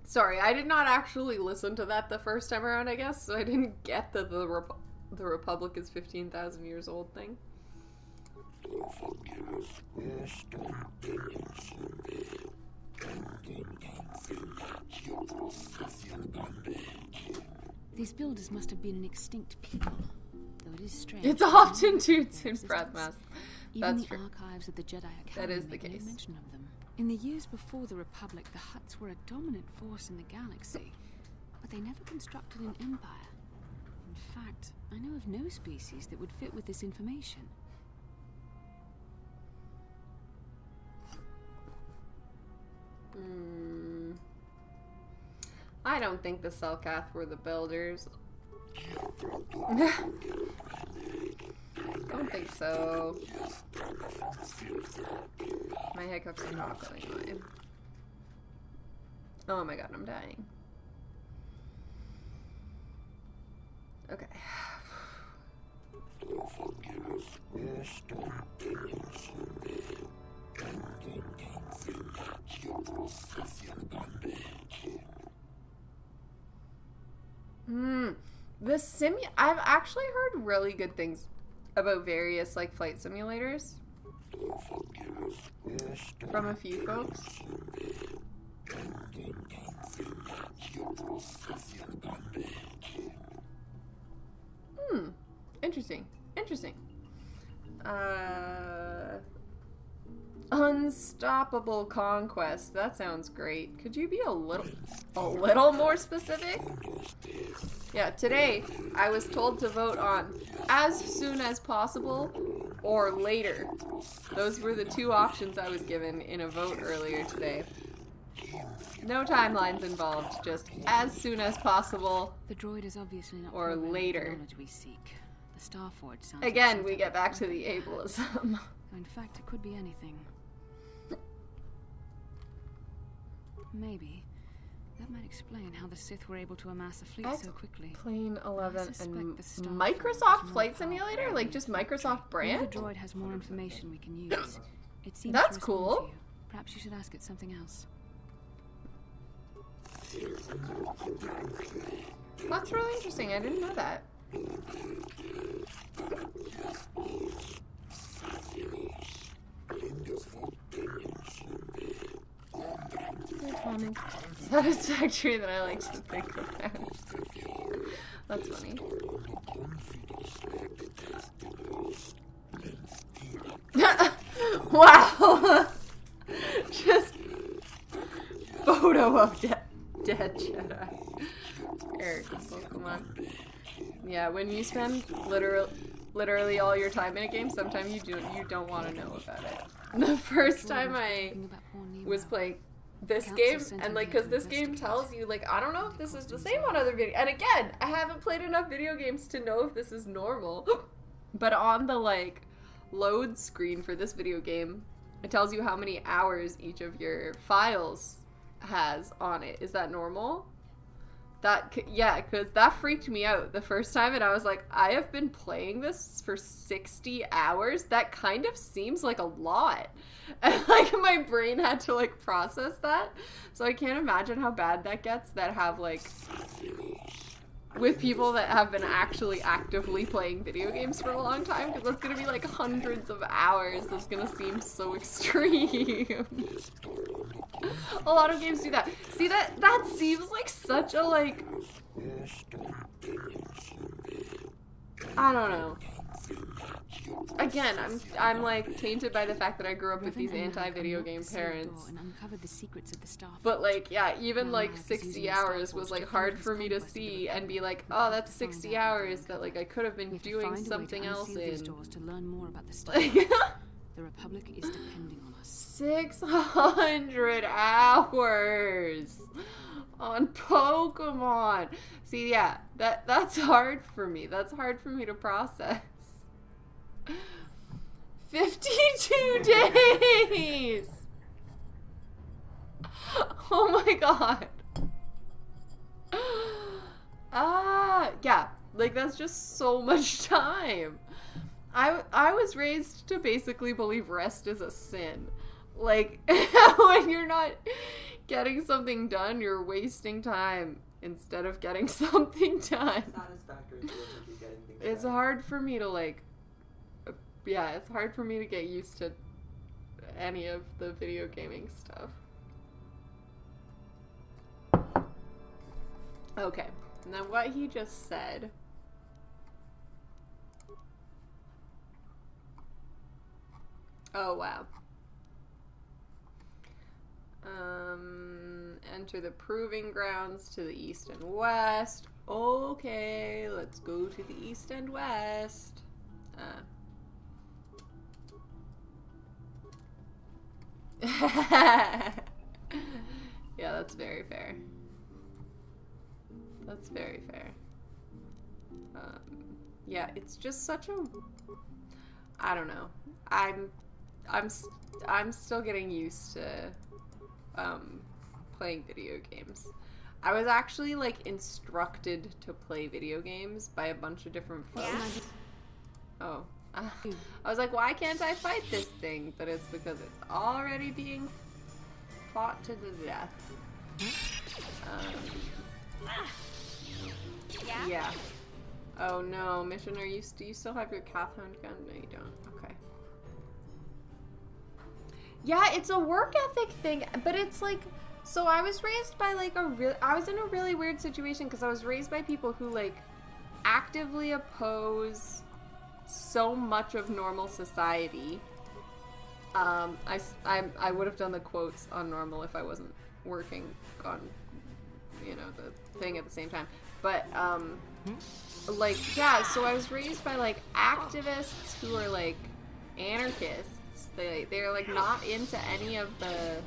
Sorry, I did not actually listen to that the first time around, I guess, so I didn't get the Republic is 15,000 years old thing. These builders must have been an extinct people, though it is strange. It's often dudes in breath masks. Even That's the true. archives of the Jedi Academy that is the make case. no mention of them. In the years before the Republic, the Hutts were a dominant force in the galaxy, but they never constructed an empire. In fact, I know of no species that would fit with this information. I don't think the Selkath were the builders. Don't think so. My hiccups are not going away. Oh my god, I'm dying. Okay. I've actually heard really good things about various like flight simulators from a few folks. Interesting. Interesting. Unstoppable conquest. That sounds great. Could you be a little more specific? Yeah, today I was told to vote on as soon as possible or later. Those were the two options I was given in a vote earlier today. No timelines involved, just as soon as possible. The droid is obviously not or later. The knowledge we seek. The Starforge sounds Again, like we get back to the ableism. In fact, it could be anything. Maybe. That might explain how the Sith were able to amass a fleet so quickly. Plane 11 and Microsoft Flight Simulator? Like just Microsoft brand? Maybe the droid has more information we can use. It seems That's to respond cool. to you. Perhaps you should ask it something else. That's really interesting. I didn't know that. Satisfactory that I like to think of that. That's funny. Wow! Just photo of dead Jedi. Eric, Pokemon. Yeah, when you spend literally all your time in a game, sometimes you don't want to know about it. The first time I was playing this game, and like, cause this game tells you, like, I don't know if this is the same on other video, and again, I haven't played enough video games to know if this is normal, but on the, like, load screen for this video game, it tells you how many hours each of your files has on it. Is that normal? Yeah, because that freaked me out the first time, and I was like, I have been playing this for 60 hours? That kind of seems like a lot. And, like, my brain had to, like, process that. So I can't imagine how bad that gets that have, like, with people that have been actually actively playing video games for a long time, because that's gonna be, like, hundreds of hours. That's gonna seem so extreme. A lot of games do that. See, that seems like such a, like, I don't know. Again, I'm like tainted by the fact that I grew up with these anti-video game parents. But like, yeah, even like 60 hours was like hard for me to see and be like, oh, that's 60 hours that like I could have been doing something else in. To learn more about the The Republic is depending on us. 600 hours on Pokemon. See, yeah, that's hard for me. That's hard for me to process. 52 days. Oh my god. Yeah, like that's just so much time. I was raised to basically believe rest is a sin. Like, when you're not getting something done, you're wasting time instead of getting something done. It's hard for me to, like, yeah, it's hard for me to get used to any of the video gaming stuff. Okay, now what he just said. Oh, wow. Enter the proving grounds to the east and west. Okay, let's go to the east and west. Yeah, that's very fair. That's very fair. Yeah, it's just such a... I don't know. I'm still getting used to playing video games. I was actually like instructed to play video games by a bunch of different folks. Yeah. Oh. I was like, why can't I fight this thing? But it's because it's already being fought to the death. Yeah. Oh no, Mission, do you still have your kath hound gun? No, you don't. Okay. Yeah, it's a work ethic thing, but it's like, So I was raised by like I was in a really weird situation because I was raised by people who like actively oppose so much of normal society. I would have done the quotes on normal if I wasn't working on, you know, the thing at the same time. But, like, yeah, so I was raised by, like, activists who are, like, anarchists. They're, like, not into any of the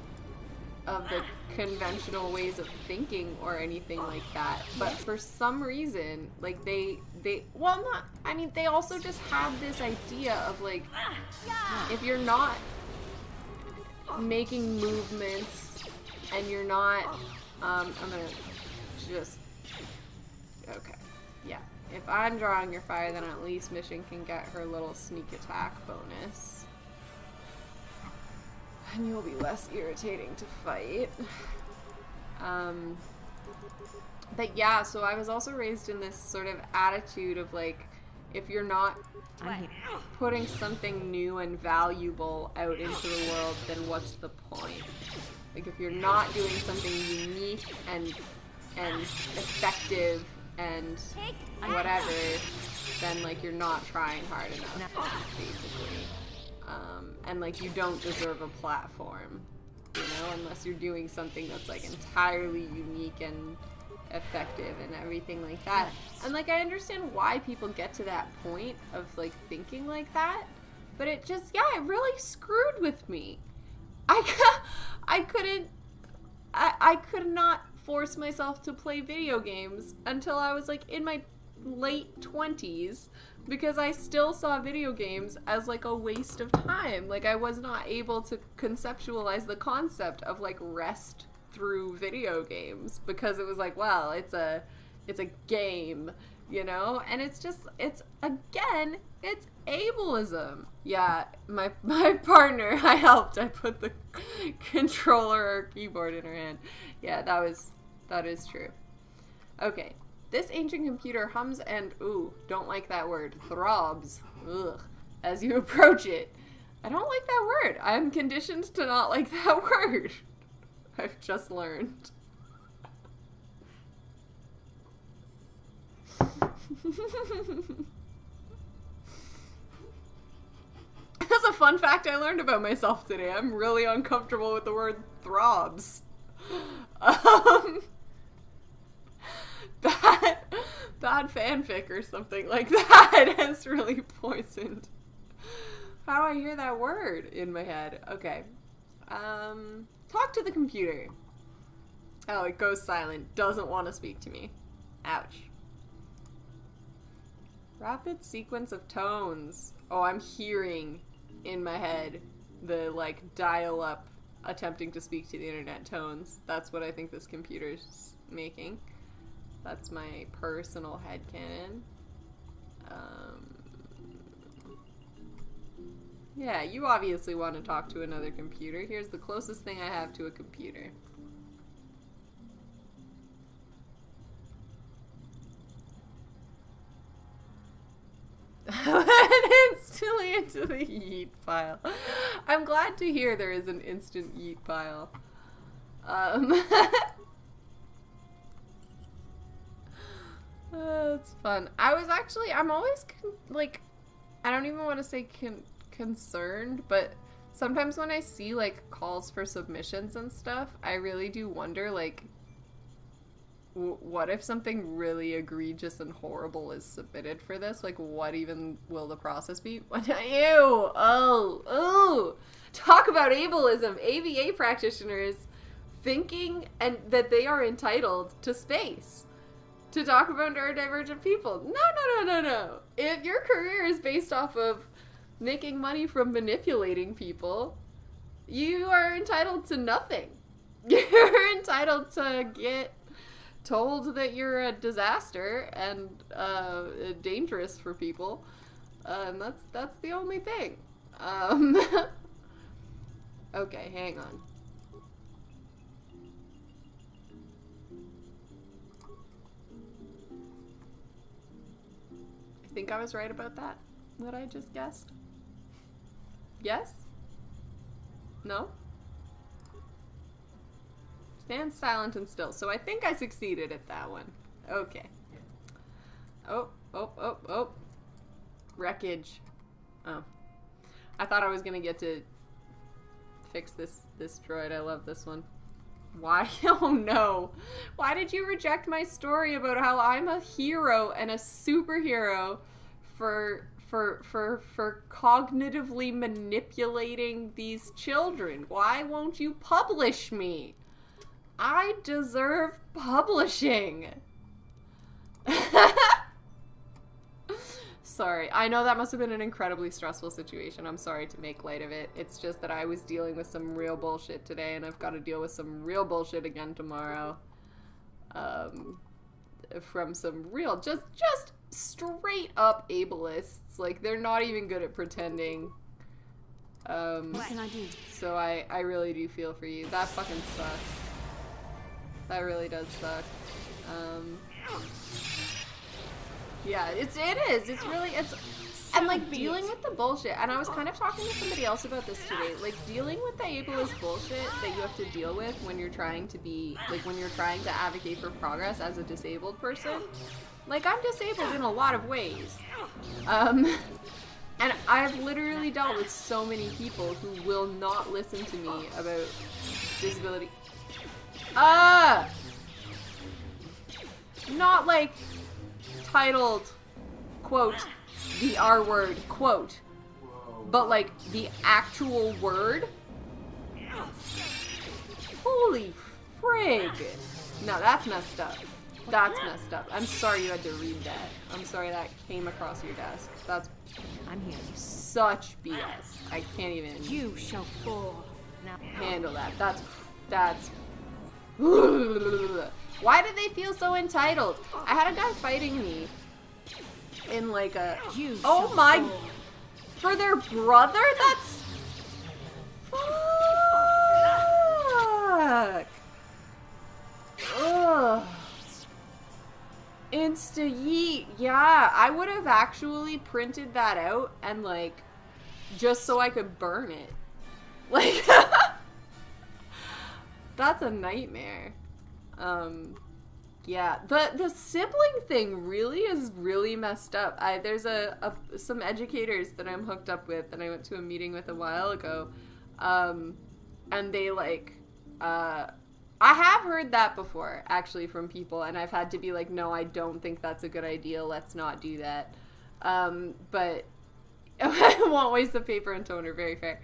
conventional ways of thinking or anything like that. But for some reason, like, they also just have this idea of, like, if you're not making movements and you're not, I'm gonna just, okay, yeah. If I'm drawing your fire, then at least Mission can get her little sneak attack bonus. And you'll be less irritating to fight. But yeah, so I was also raised in this sort of attitude of like, if you're not putting something new and valuable out into the world, then what's the point? Like, if you're not doing something unique and effective and whatever, then like you're not trying hard enough, basically. And like you don't deserve a platform, you know, unless you're doing something that's like entirely unique and effective and everything like that. And like I understand why people get to that point of like thinking like that, but it just, yeah, it really screwed with me. I could not force myself to play video games until I was like in my late 20s because I still saw video games as like a waste of time. Like I was not able to conceptualize the concept of like rest through video games because it was like, well, it's a game, you know? And it's just, it's ableism. Yeah, my partner, I helped. I put the controller or keyboard in her hand. Yeah, that is true. Okay. This ancient computer hums and, ooh, don't like that word, throbs, ugh, as you approach it. I don't like that word. I'm conditioned to not like that word. I've just learned. That's a fun fact I learned about myself today. I'm really uncomfortable with the word throbs. Bad fanfic or something like that has really poisoned how I hear that word in my head. Okay. Talk to the computer. Oh, it goes silent. Doesn't want to speak to me. Ouch. Rapid sequence of tones. Oh, I'm hearing in my head the, like, dial-up attempting to speak to the internet tones. That's what I think this computer's making. That's my personal headcanon. Yeah, you obviously want to talk to another computer. Here's the closest thing I have to a computer. Instantly into the yeet pile. I'm glad to hear there is an instant yeet pile. It's fun. I'm always, like, I don't even want to say concerned, but sometimes when I see, like, calls for submissions and stuff, I really do wonder, like, what if something really egregious and horrible is submitted for this? Like, what even will the process be? Ew! Oh! Talk about ableism! ABA practitioners thinking and that they are entitled to space to talk about neurodivergent people. No. If your career is based off of making money from manipulating people, you are entitled to nothing. You're entitled to get told that you're a disaster and dangerous for people. And that's the only thing. Okay, hang on. I think I was right about that. What I just guessed? Yes? No? Stand silent and still. So I think I succeeded at that one. Okay. Oh. Wreckage. Oh. I thought I was gonna get to fix this droid. I love this one. Why? Oh no. Why did you reject my story about how I'm a hero and a superhero for cognitively manipulating these children? Why won't you publish me? I deserve publishing. Sorry. I know that must have been an incredibly stressful situation. I'm sorry to make light of it. It's just that I was dealing with some real bullshit today, and I've got to deal with some real bullshit again tomorrow. From some real, just straight up ableists. Like, they're not even good at pretending. What can I do? So I really do feel for you. That fucking sucks. That really does suck. Yeah, it is. It's really, and like dealing with the bullshit. And I was kind of talking to somebody else about this today. Like dealing with the ableist bullshit that you have to deal with when you're trying to be, like when you're trying to advocate for progress as a disabled person. Like I'm disabled in a lot of ways. And I've literally dealt with so many people who will not listen to me about disability. Not like titled, quote, the R word, quote, but like the actual word. Holy frig. No, that's messed up. That's messed up. I'm sorry you had to read that. I'm sorry that came across your desk. That's I'm here. Such BS. I can't even You shall fall. Now handle that. That's Why did they feel so entitled? I had a guy fighting me in like a oh my fall. For their brother? That's fuck. Ugh. Insta yeet. Yeah, I would have actually printed that out and like just so I could burn it. Like that's a nightmare. Yeah, the sibling thing really is really messed up. There's some educators that I'm hooked up with that I went to a meeting with a while ago, and they like, I have heard that before actually from people, and I've had to be like, no, I don't think that's a good idea. Let's not do that. But I won't waste the paper and toner. Very fair,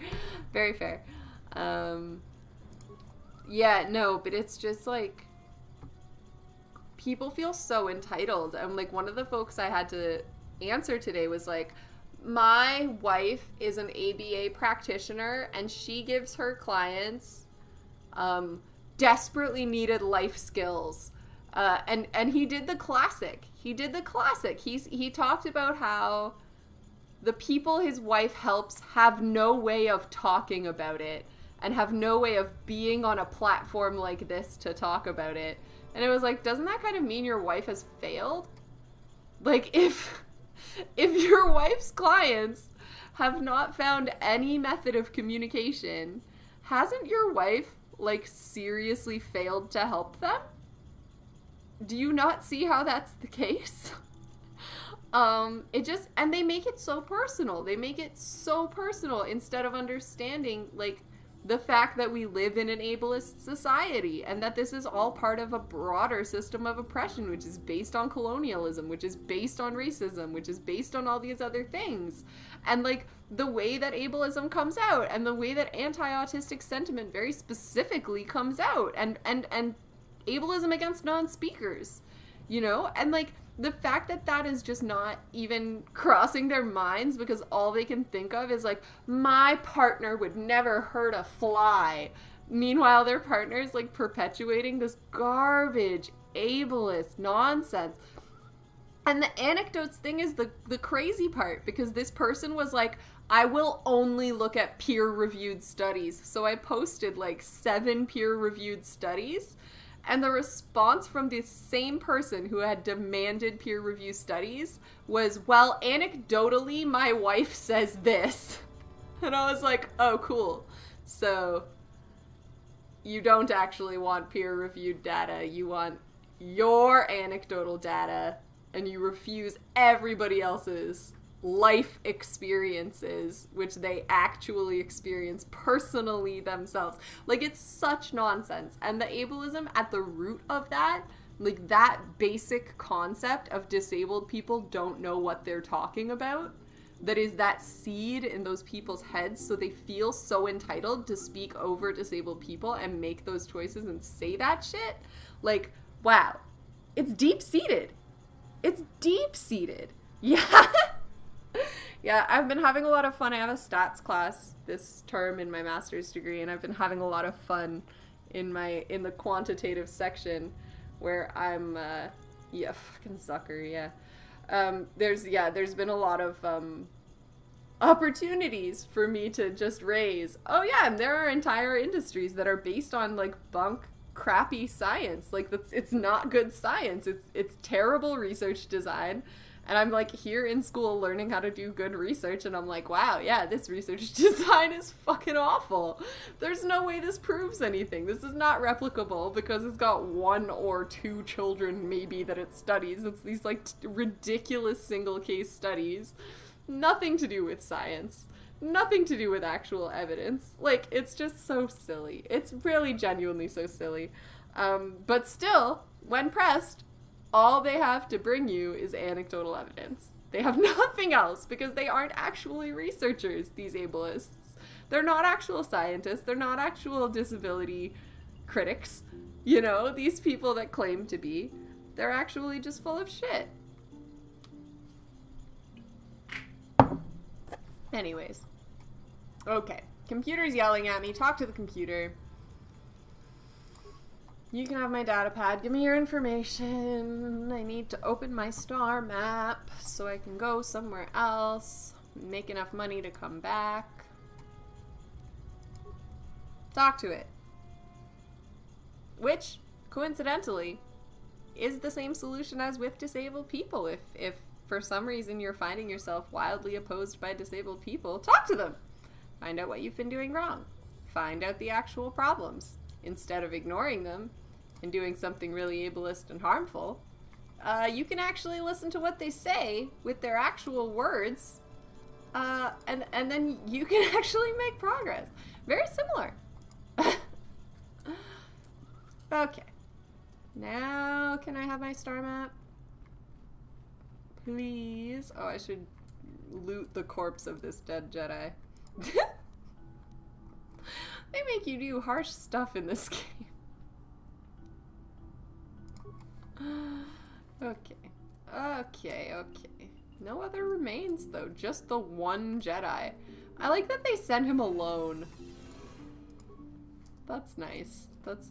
very fair. Yeah, no, but it's just like. People feel so entitled. And like one of the folks I had to answer today was like, my wife is an ABA practitioner and she gives her clients desperately needed life skills. And he did the classic. He talked about how the people his wife helps have no way of talking about it and have no way of being on a platform like this to talk about it. And it was like, doesn't that kind of mean your wife has failed? Like, if your wife's clients have not found any method of communication, hasn't your wife, like, seriously failed to help them? Do you not see how that's the case? And they make it so personal. Instead of understanding, like, the fact that we live in an ableist society and that this is all part of a broader system of oppression, which is based on colonialism, which is based on racism, which is based on all these other things. And like the way that ableism comes out and the way that anti-autistic sentiment very specifically comes out and ableism against non-speakers, you know? And like the fact that that is just not even crossing their minds because all they can think of is like, my partner would never hurt a fly. Meanwhile, their partner is like perpetuating this garbage, ableist nonsense. And the anecdotes thing is the crazy part because this person was like, I will only look at peer-reviewed studies. So I posted like 7 peer-reviewed studies. And the response from the same person who had demanded peer review studies was, well, anecdotally, my wife says this. And I was like, oh, cool. So, you don't actually want peer-reviewed data. You want your anecdotal data, and you refuse everybody else's life experiences, which they actually experience personally themselves. Like, it's such nonsense. And the ableism at the root of that, like, that basic concept of disabled people don't know what they're talking about, that is that seed in those people's heads, so they feel so entitled to speak over disabled people and make those choices and say that shit. Like, wow. It's deep-seated. It's deep-seated. Yeah. Yeah, I've been having a lot of fun. I have a stats class this term in my master's degree, and I've been having a lot of fun in the quantitative section where I'm, fucking sucker, yeah. There's been a lot of opportunities for me to just raise, and there are entire industries that are based on, like, bunk, crappy science. Like, it's not good science. It's terrible research design. And I'm, like, here in school learning how to do good research, and I'm like, wow, yeah, this research design is fucking awful. There's no way this proves anything. This is not replicable because it's got 1 or 2 children, maybe, that it studies. It's these, like, ridiculous single-case studies. Nothing to do with science. Nothing to do with actual evidence. Like, it's just so silly. It's really genuinely so silly. But still, when pressed, all they have to bring you is anecdotal evidence. They have nothing else because they aren't actually researchers, these ableists. They're not actual scientists. They're not actual disability critics. You know, these people that claim to be, they're actually just full of shit. Anyways. Okay. Computer's yelling at me. Talk to the computer. You can have my data pad. Give me your information. I need to open my star map so I can go somewhere else. Make enough money to come back. Talk to it. Which, coincidentally, is the same solution as with disabled people. If for some reason you're finding yourself wildly opposed by disabled people, talk to them. Find out what you've been doing wrong. Find out the actual problems. Instead of ignoring them and doing something really ableist and harmful, you can actually listen to what they say with their actual words, and then you can actually make progress. Very similar. Okay. Now, can I have my star map? Please. Oh, I should loot the corpse of this dead Jedi. They make you do harsh stuff in this game. Okay. No other remains, though. Just the one Jedi. I like that they sent him alone. That's nice.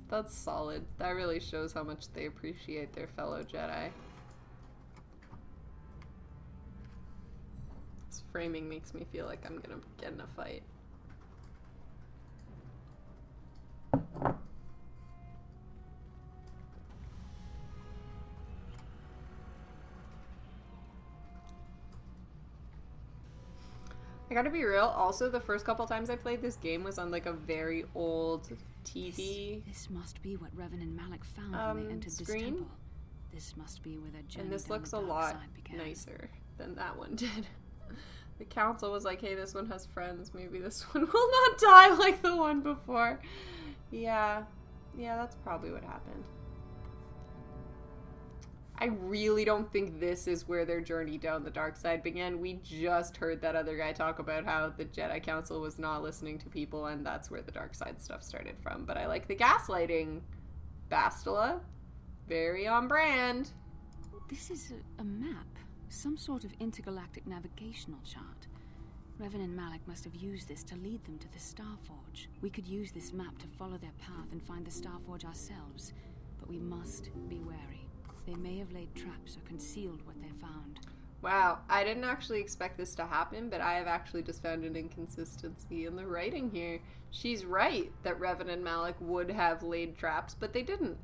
That's solid. That really shows how much they appreciate their fellow Jedi. This framing makes me feel like I'm gonna get in a fight. I gotta be real, also the first couple times I played this game was on like a very old TV. This must be what Revan and Malik found when they entered screen. This temple. This must be where their journey And this down looks the a dark lot side began. nicer than that one did. The council was like, hey, this one has friends, maybe this one will not die like the one before. Yeah, that's probably what happened. I really don't think this is where their journey down the dark side began. We just heard that other guy talk about how the Jedi Council was not listening to people, and that's where the dark side stuff started from. But I like the gaslighting. Bastila. Very on brand. This is a map. Some sort of intergalactic navigational chart. Revan and Malik must have used this to lead them to the Starforge. We could use this map to follow their path and find the Starforge ourselves. But we must be wary. They may have laid traps or concealed what they found. Wow, I didn't actually expect this to happen, but I have actually just found an inconsistency in the writing here. She's right that Revan and Malik would have laid traps, but they didn't.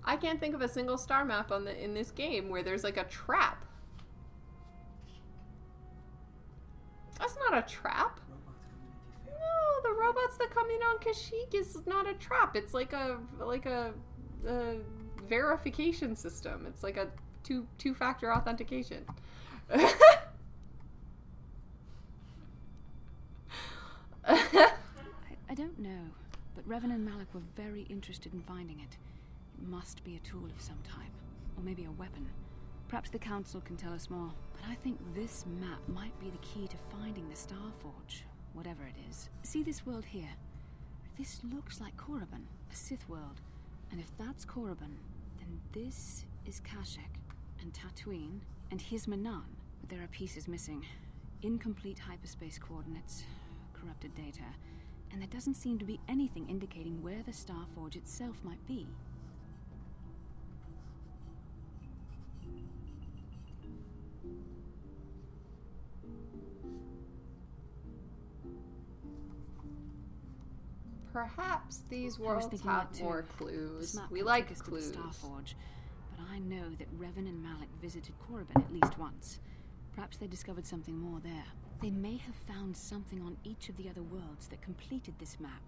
I can't think of a single star map in this game where there's like a trap. That's not a trap. No, the robots that come in on Kashyyyk is not a trap. It's like a verification system. It's like a two-factor authentication. I don't know, but Revan and Malik were very interested in finding it. It must be a tool of some type, or maybe a weapon. Perhaps the Council can tell us more, but I think this map might be the key to finding the Starforge, whatever it is. See this world here? This looks like Korriban, a Sith world. And if that's Korriban, then this is Kashyyyk, and Dantooine, and here's Manan. But there are pieces missing. Incomplete hyperspace coordinates, corrupted data, and there doesn't seem to be anything indicating where the Starforge itself might be. Perhaps these worlds have more clues. We like clues. Starforge, but I know that Revan and Malik visited Korriban at least once. Perhaps they discovered something more there. They may have found something on each of the other worlds that completed this map.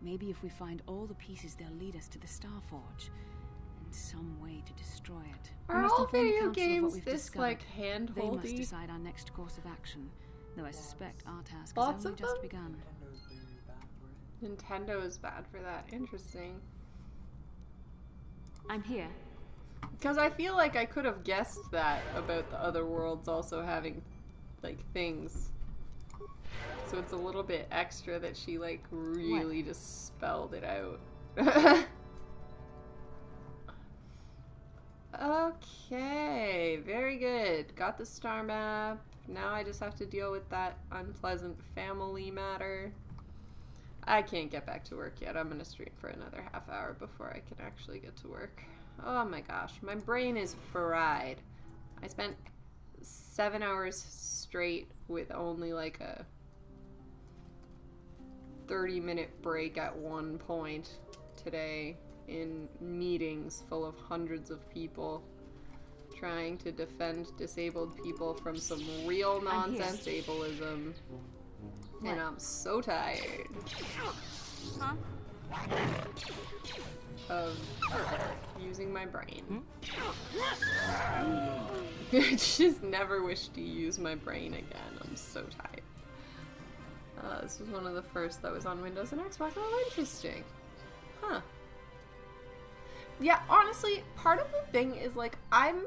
Maybe if we find all the pieces, they'll lead us to the Starforge, and some way to destroy it. Are all video games this like hand-holdy? They must decide our next course of action. Though I suspect our task has only just begun. Nintendo is bad for that. Interesting. I'm here. Because I feel like I could have guessed that about the other worlds also having, like, things. So it's a little bit extra that she, like, really just spelled it out. Okay, very good. Got the star map. Now I just have to deal with that unpleasant family matter. I can't get back to work yet. I'm gonna stream for another half hour before I can actually get to work. Oh my gosh, my brain is fried. I spent 7 hours straight with only like a 30-minute break at one point today in meetings full of hundreds of people trying to defend disabled people from some real nonsense ableism. And I'm so tired of using my brain. I just never wish to use my brain again. I'm so tired. This was one of the first that was on Windows and Xbox. Oh, interesting. Huh. Yeah, honestly, part of the thing is, like, I'm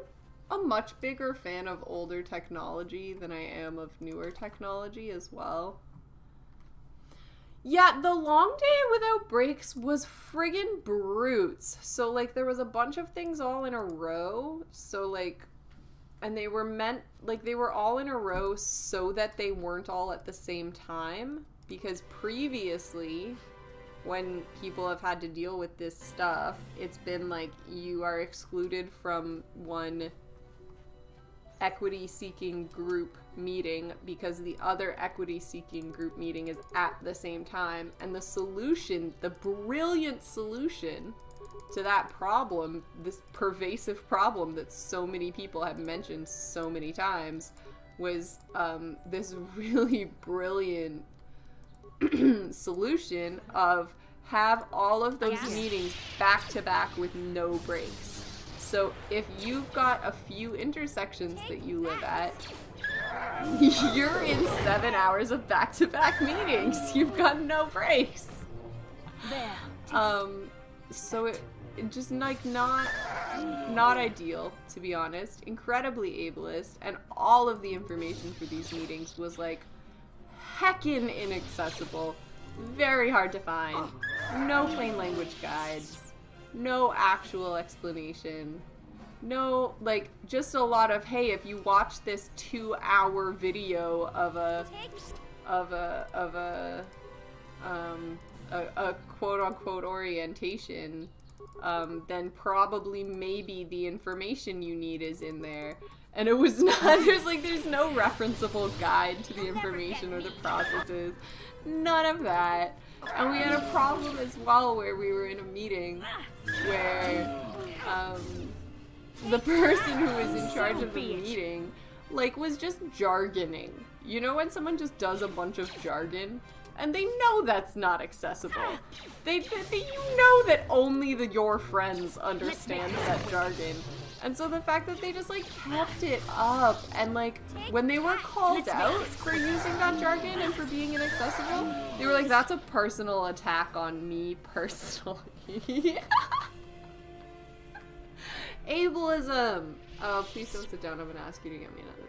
a much bigger fan of older technology than I am of newer technology as well. Yeah, the long day without breaks was friggin' brutes. So, like, there was a bunch of things all in a row. So, like, and they were meant, like, they were all in a row so that they weren't all at the same time. Because previously, when people have had to deal with this stuff, it's been like, you are excluded from one equity-seeking group meeting because the other equity-seeking group meeting is at the same time, and the solution, the brilliant solution to that problem, this pervasive problem that so many people have mentioned so many times, was this really brilliant solution of have all of those meetings back to back with no breaks. So if you've got a few intersections that you live at, you're in 7 hours of back-to-back meetings. You've got no breaks. So it just like not ideal, to be honest. Incredibly ableist, and all of the information for these meetings was like heckin' inaccessible, very hard to find, no plain language guides, no actual explanation, no, like, just a lot of, hey, if you watch this 2-hour video of a quote-unquote orientation, then probably maybe the information you need is in there. And it was not, there's no referenceable guide to the information or the processes. None of that. And we had a problem as well where we were in a meeting where the person who was in charge of the meeting, like, was just jargoning. You know when someone just does a bunch of jargon? And they know that's not accessible. You know that only your friends understand that jargon. And so the fact that they just, like, kept it up, and, like, when they were called out for using that jargon and for being inaccessible, they were like, that's a personal attack on me personally. Ableism! Oh, please don't sit down. I'm gonna ask you to get me another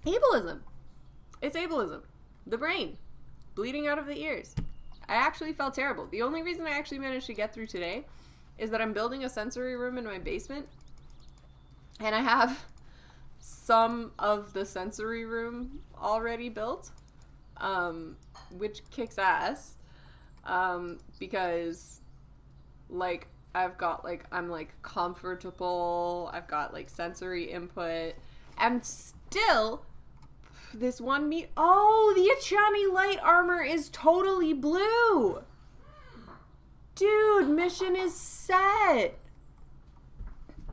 beverage. Ableism! It's ableism. The brain. Bleeding out of the ears. I actually felt terrible. The only reason I actually managed to get through today is that I'm building a sensory room in my basement, and I have some of the sensory room already built, which kicks ass, because, like, I've got, like, I'm, like, comfortable, I've got, like, sensory input, and still... This one oh, the Juhani light armor is totally blue. Dude, mission is set.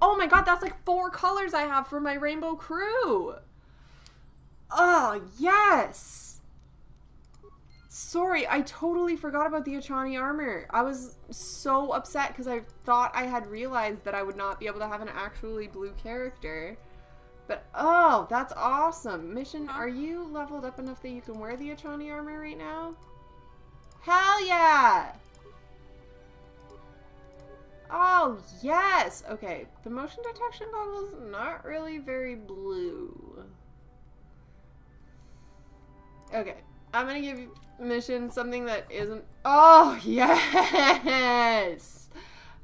Oh my god, that's like 4 colors I have for my rainbow crew. Oh, yes. Sorry, I totally forgot about the Juhani armor. I was so upset because I thought I had realized that I would not be able to have an actually blue character. But, oh, that's awesome. Mission, are you leveled up enough that you can wear the Juhani armor right now? Hell yeah! Oh, yes! Okay, the motion detection goggles, not really very blue. Okay, I'm gonna give Mission something that isn't... Oh, yes!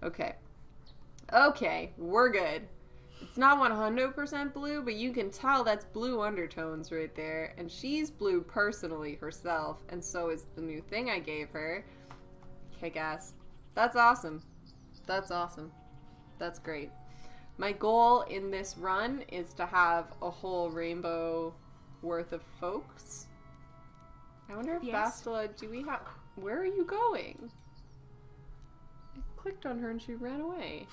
Okay. Okay, we're good. It's not 100% blue, but you can tell that's blue undertones right there. And she's blue personally herself, and so is the new thing I gave her. Kick ass. That's awesome. That's awesome. That's great. My goal in this run is to have a whole rainbow worth of folks. I wonder if Bastila, do we have... Where are you going? I clicked on her and she ran away.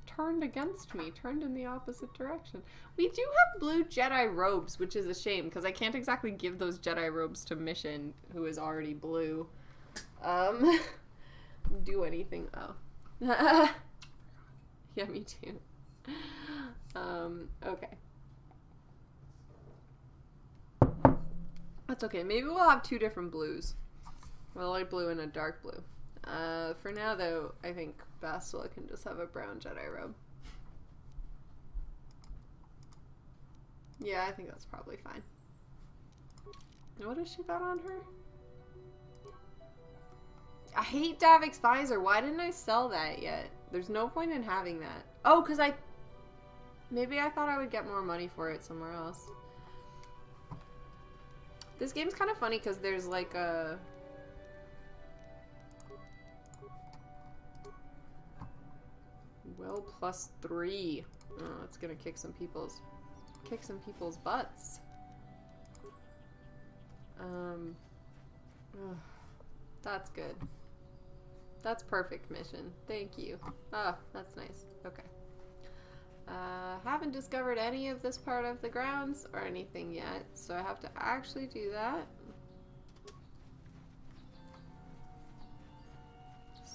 Turned against me, turned in the opposite direction. We do have blue Jedi robes, which is a shame, because I can't exactly give those Jedi robes to Mission, who is already blue. Do anything. Oh. Yeah, me too. Okay. That's okay. Maybe we'll have 2 different blues. A light blue and a dark blue. For now, though, I think Bastila can just have a brown Jedi robe. Yeah, I think that's probably fine. What has she got on her? I hate Davik's visor. Why didn't I sell that yet? There's no point in having that. Oh, because maybe I thought I would get more money for it somewhere else. This game's kind of funny because there's like a... Will +3. Oh, it's gonna kick some people's butts. That's good. That's perfect, Mission. Thank you. Oh, that's nice. Okay. Haven't discovered any of this part of the grounds or anything yet, so I have to actually do that.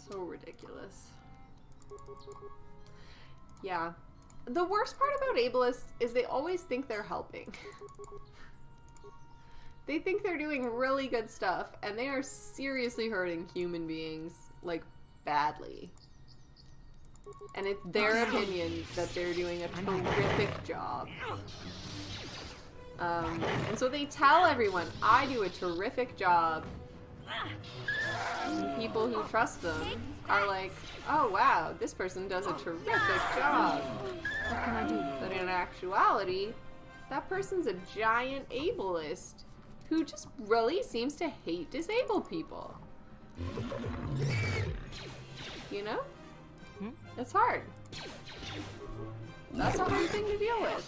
So ridiculous. Yeah. The worst part about ableists is they always think they're helping. They think they're doing really good stuff, and they are seriously hurting human beings, like, badly. And it's their opinion that they're doing a terrific job. And so they tell everyone, I do a terrific job. And people who trust them are like, oh wow, this person does a terrific job. What can I do? But in actuality, that person's a giant ableist who just really seems to hate disabled people. You know? It's hard. That's a hard thing to deal with.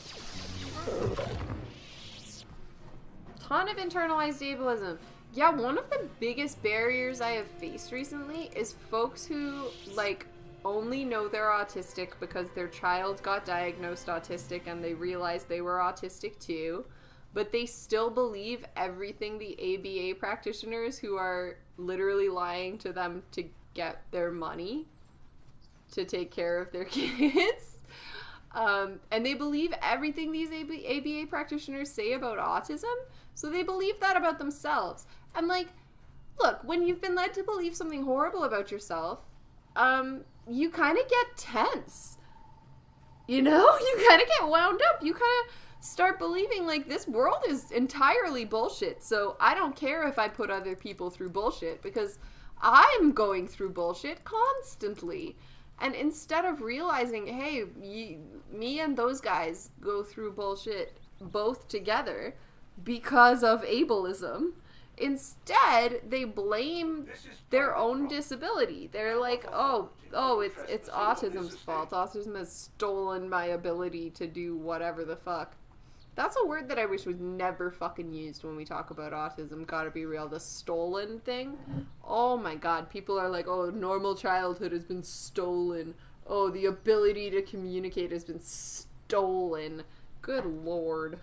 Ton of internalized ableism. Yeah, one of the biggest barriers I have faced recently is folks who, like, only know they're autistic because their child got diagnosed autistic and they realized they were autistic too, but they still believe everything the ABA practitioners who are literally lying to them to get their money to take care of their kids. And they believe everything these ABA practitioners say about autism, so they believe that about themselves. I'm like, look, when you've been led to believe something horrible about yourself, you kind of get tense. You know? You kind of get wound up. You kind of start believing, like, this world is entirely bullshit, so I don't care if I put other people through bullshit, because I'm going through bullshit constantly. And instead of realizing, hey, me and those guys go through bullshit both together because of ableism, instead they blame their own disability. They're like, oh, it's autism's fault. Autism has stolen my ability to do whatever the fuck. That's a word that I wish was never fucking used when we talk about autism. Gotta be real. The stolen thing. Oh my god. People are like, oh, normal childhood has been stolen. Oh, the ability to communicate has been stolen. Good lord.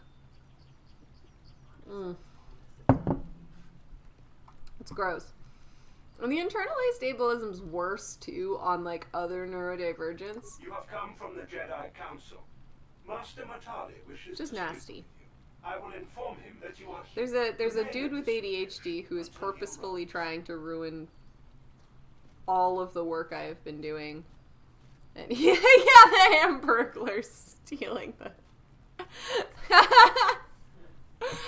It's gross. And the internalized ableism's worse, too, on, like, other neurodivergence. You have come from the Jedi Council. Master Matali wishes just nasty. I will inform him that you are There's a dude with ADHD who is purposefully trying to ruin all of the work I have been doing. And yeah, the Hamburglar's stealing the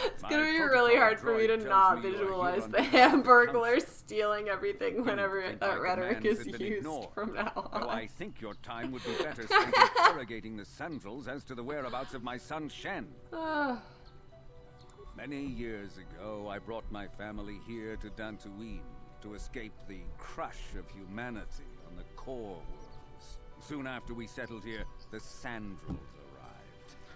It's gonna be really hard for me to not visualize the Hamburglar stealing everything whenever that rhetoric is used from now on. Though I think your time would be better spent interrogating the Sandrels as to the whereabouts of my son Shen. Many years ago, I brought my family here to Dantooine to escape the crush of humanity on the core worlds. Soon after we settled here, the Sandrels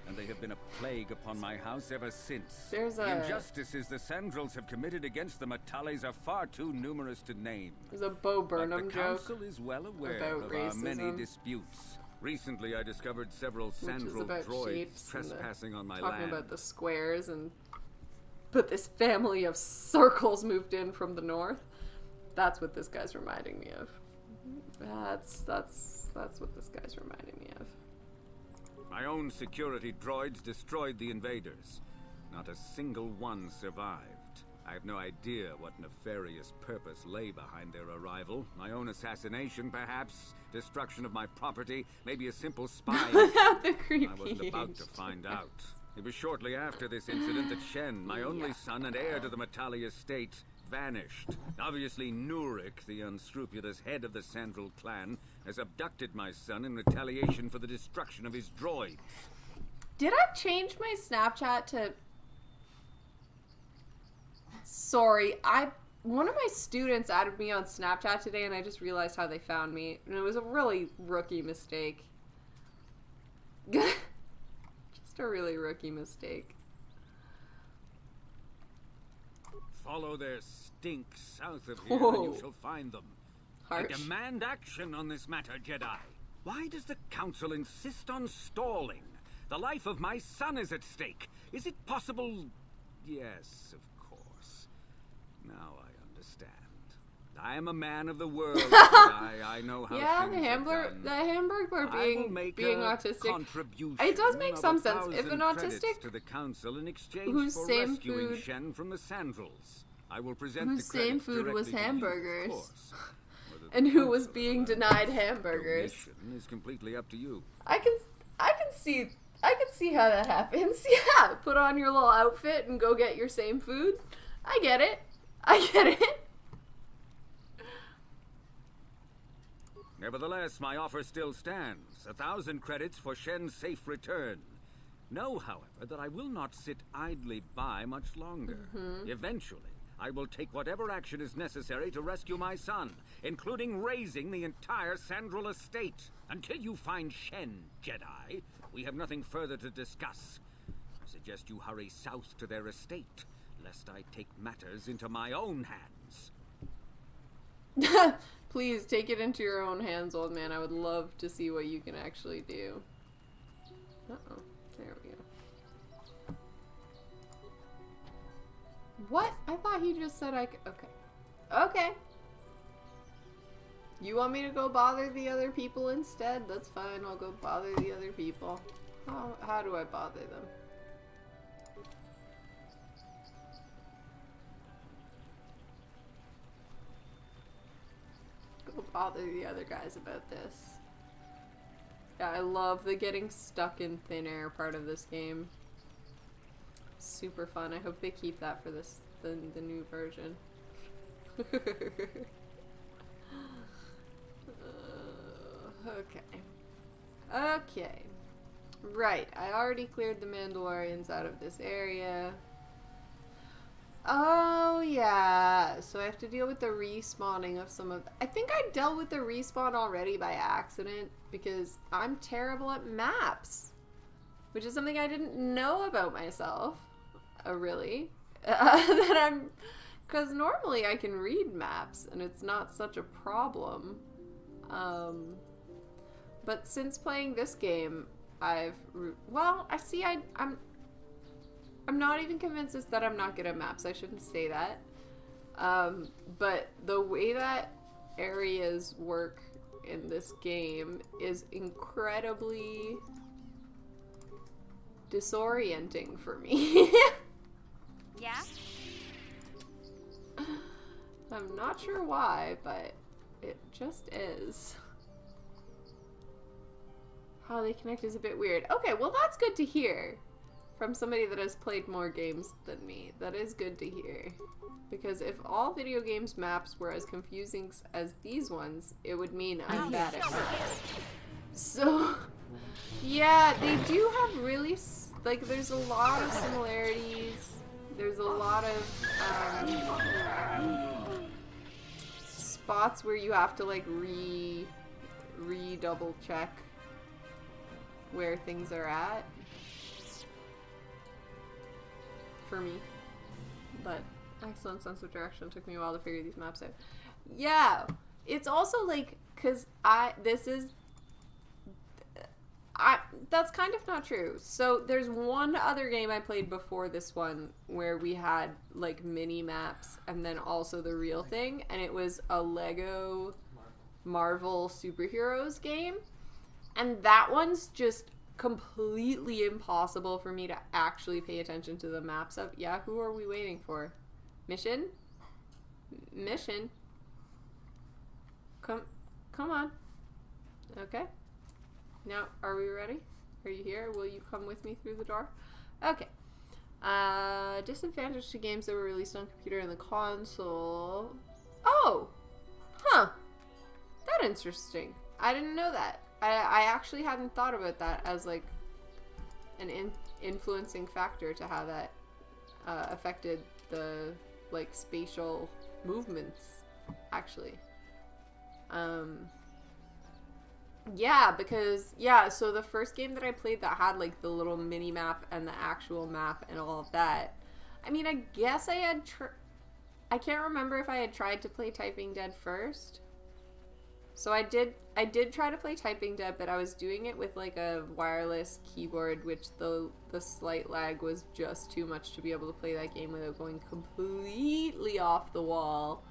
and they have been a plague upon my house ever since. The injustices the Sandrels have committed against the Matales are far too numerous to name. There's a Bo Burnham joke. The council is well aware of our many disputes. Recently, I discovered several Sandrel droids trespassing on my land. Talking about the squares, but this family of circles moved in from the north. That's what this guy's reminding me of. That's what this guy's reminding me of. My own security droids destroyed the invaders. Not a single one survived. I have no idea what nefarious purpose lay behind their arrival. My own assassination, perhaps? Destruction of my property? Maybe a simple spy? The creepy I wasn't about to find out. It was shortly after this incident that Shen, my only son and heir to the Matali estate, vanished. Obviously, Nurik, the unscrupulous head of the Sandrel clan, has abducted my son in retaliation for the destruction of his droids. Did I change my Snapchat to... Sorry, one of my students added me on Snapchat today and I just realized how they found me. And it was a really rookie mistake. Just a really rookie mistake. Follow their stink south of here and you shall find them. Harsh. I demand action on this matter, Jedi. Why does the Council insist on stalling? The life of my son is at stake. Is it possible? Yes, of course. Now I understand. I am a man of the world, Jedi. I know how things are done. The Hamburglar being autistic. It does make some sense. If an autistic to the Council in exchange whose for same rescuing food Shen from the Sandrels. I will present whose the same food was directly hamburgers. To you, of course. And who was being denied hamburgers. Is completely up to you. I can see how that happens. Yeah, put on your little outfit and go get your same food. I get it. Nevertheless, my offer still stands. 1,000 credits for Shen's safe return. Know, however, that I will not sit idly by much longer. Eventually, I will take whatever action is necessary to rescue my son, including raising the entire Sandrel estate. Until you find Shen, Jedi, we have nothing further to discuss. I suggest you hurry south to their estate, lest I take matters into my own hands. please take it into your own hands, old man. I would love to see what you can actually do. Uh-oh. There we go. What? I thought he just said I could. Okay. Okay. You want me to go bother the other people instead? That's fine. I'll go bother the other people. How do I bother them? Go bother the other guys about this. Yeah, I love the getting stuck in thin air part of this game. Super fun. I hope they keep that for this the new version. Okay. Okay. Right. I already cleared the Mandalorians out of this area. Oh, yeah. So I have to deal with the respawning of some of... I think I dealt with the respawn already by accident because I'm terrible at maps, which is something I didn't know about myself, really. That I'm... Because normally I can read maps and it's not such a problem. But since playing this game, well, I see I'm not even convinced it's that I'm not good at maps. I shouldn't say that. But the way that areas work in this game is incredibly disorienting for me. Yeah? I'm not sure why, but it just is. How they connect is a bit weird. Okay, well that's good to hear. From somebody that has played more games than me. That is good to hear. Because if all video games maps were as confusing as these ones, it would mean I'm bad at maps. So, yeah, they do have really, like, there's a lot of similarities. There's a lot of spots where you have to, like, double check where things are at. For me. But excellent sense of direction. Took me a while to figure these maps out. Yeah. It's also like, cause that's kind of not true. So there's one other game I played before this one where we had like mini maps and then also the real thing, and it was a Lego Marvel superheroes game, and that one's just completely impossible for me to actually pay attention to the maps of. Yeah, who are we waiting for? Mission? Mission. Come on. Okay. Now, are we ready? Are you here? Will you come with me through the door? Okay. Disadvantage to games that were released on computer and the console. Oh! Huh. That's interesting. I didn't know that. I actually hadn't thought about that as like an influencing factor to how that affected the like spatial movements, actually. Yeah, because so the first game that I played that had like the little mini map and the actual map and all of that, I mean, I guess I had I can't remember if I had tried to play Typing Dead first. So I did try to play Typing Dead, but I was doing it with like a wireless keyboard, which the slight lag was just too much to be able to play that game without going completely off the wall.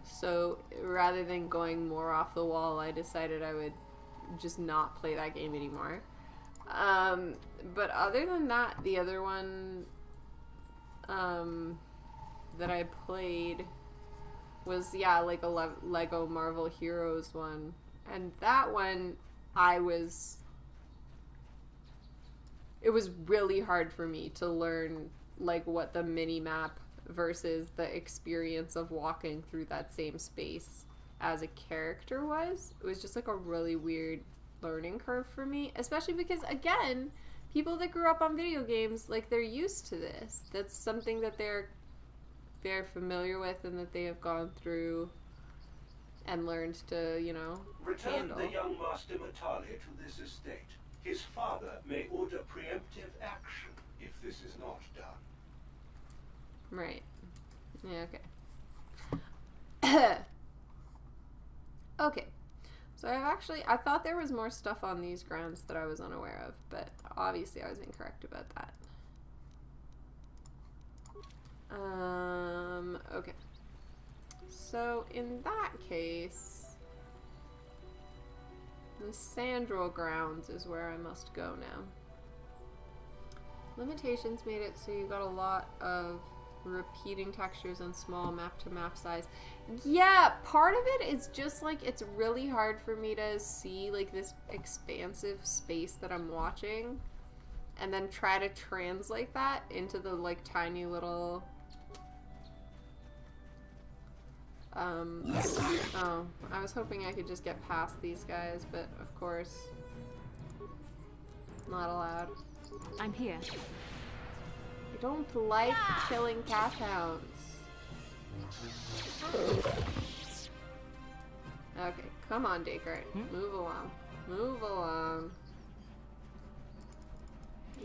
So rather than going more off the wall, I decided I would just not play that game anymore. But other than that, the other one that I played was, like a Lego Marvel Heroes one. And that one, it was really hard for me to learn, like, what the mini-map versus the experience of walking through that same space as a character was. It was just, like, a really weird learning curve for me. Especially because, again, people that grew up on video games, like, they're used to this. That's something that they're familiar with and that they have gone through and learned to, Return handle. the young Master Matali to this estate. His father may order preemptive action if this is not done. Right. Yeah, okay. Okay. So I thought there was more stuff on these grounds that I was unaware of, but obviously I was incorrect about that. Okay. So in that case, the Sandral grounds is where I must go now. Limitations made it so you got a lot of repeating textures and small map to map size. Yeah, part of it is just like it's really hard for me to see like this expansive space that I'm watching and then try to translate that into the like tiny little oh, I was hoping I could just get past these guys, but of course not allowed. I'm here. I don't like killing kath hounds. Okay, come on, Descartes. Move along. Move along.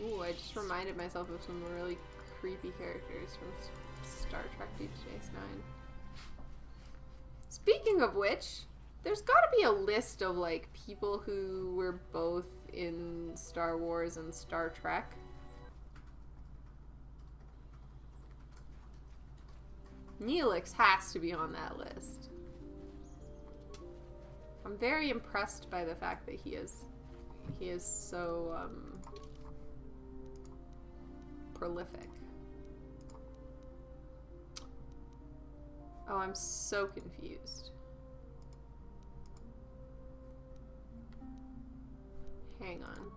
Ooh, I just reminded myself of some really creepy characters from Star Trek Deep Space Nine. Speaking of which, there's gotta be a list of, like, people who were both in Star Wars and Star Trek. Neelix has to be on that list. I'm very impressed by the fact that he is so prolific. Oh, I'm so confused. Hang on.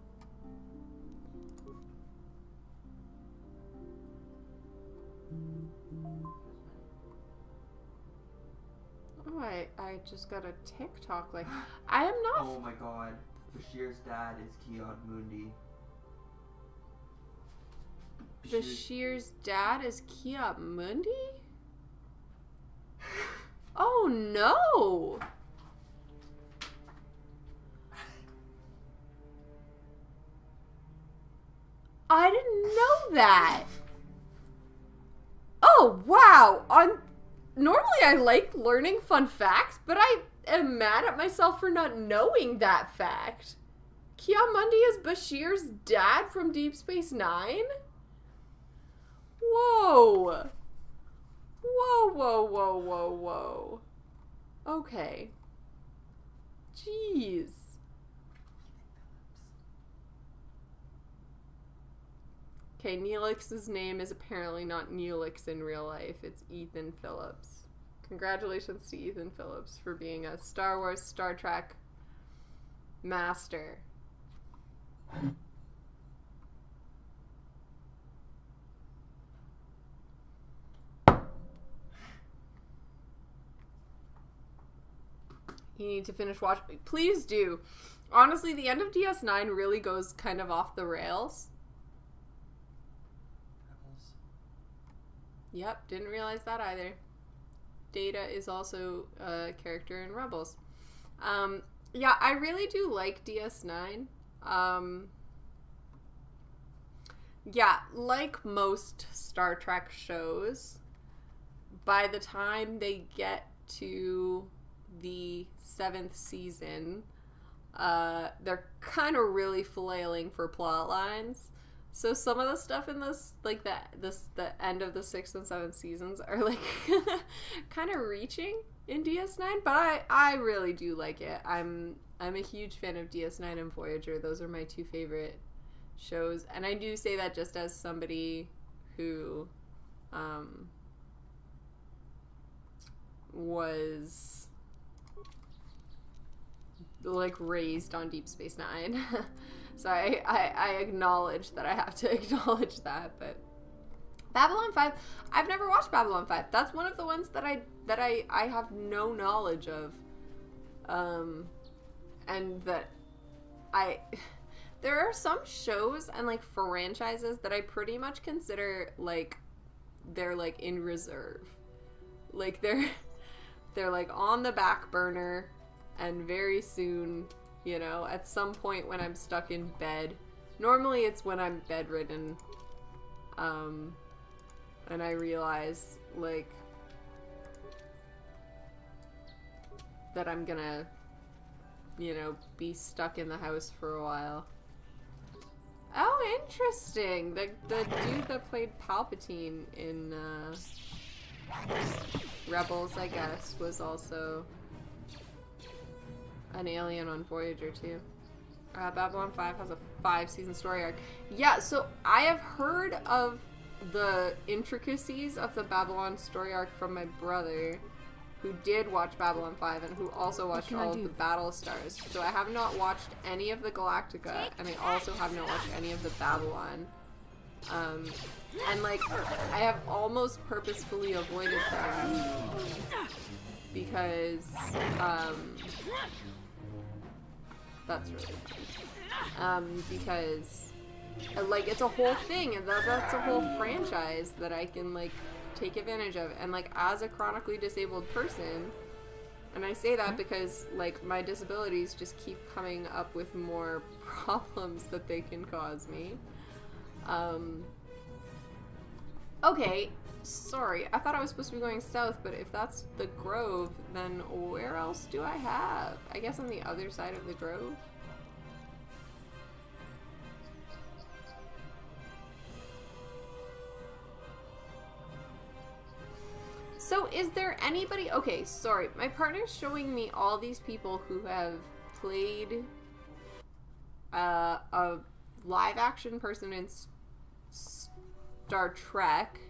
Oh, I just got a TikTok, like, I am not. Oh my god. Bashir's dad is Kiad Mundi. Bashir's dad is Kiad Mundi? Oh no! I didn't know that! Oh, wow! Normally I like learning fun facts, but I am mad at myself for not knowing that fact. Kiamundi is Bashir's dad from Deep Space Nine? Whoa! Whoa, whoa, whoa, whoa, whoa. Okay. Jeez. Okay, Neelix's name is apparently not Neelix in real life. It's Ethan Phillips. Congratulations to Ethan Phillips for being a Star Wars, Star Trek master. You need to finish watching. Please do. Honestly, the end of DS9 really goes kind of off the rails. Yep, didn't realize that either. Data is also a character in Rebels. Yeah, I really do like DS9. Yeah, like most Star Trek shows, by the time they get to the 7th season, they're kind of really flailing for plot lines. So some of the stuff in this, like the end of the 6th and 7th seasons are like kind of reaching in DS9, but I really do like it. I'm a huge fan of DS9 and Voyager. Those are my two favorite shows, and I do say that just as somebody who was like raised on Deep Space Nine. So I acknowledge that I have to acknowledge that, but Babylon 5, I've never watched Babylon 5. That's one of the ones that I have no knowledge of. And that there are some shows and like franchises that I pretty much consider like they're like in reserve. Like they're like on the back burner, and very soon, you know, at some point when I'm stuck in bed, normally it's when I'm bedridden, and I realize, like, that I'm gonna, you know, be stuck in the house for a while. Oh, interesting. The dude that played Palpatine in Rebels, I guess, was also an alien on Voyager too. Babylon 5 has a 5-season story arc. Yeah, so I have heard of the intricacies of the Babylon story arc from my brother, who did watch Babylon 5 and who also watched all of the Battle Stars. So I have not watched any of the Galactica, and I also have not watched any of the Babylon. And like, I have almost purposefully avoided them because, that's really fun. Because, like, it's a whole thing, and that's a whole franchise that I can, like, take advantage of. And, like, as a chronically disabled person, and I say that because, like, my disabilities just keep coming up with more problems that they can cause me. Okay, sorry, I thought I was supposed to be going south, but if that's the Grove, then where else do I have? I guess on the other side of the Grove? So is there anybody... Okay, sorry, my partner's showing me all these people who have played a live-action person in Star Trek,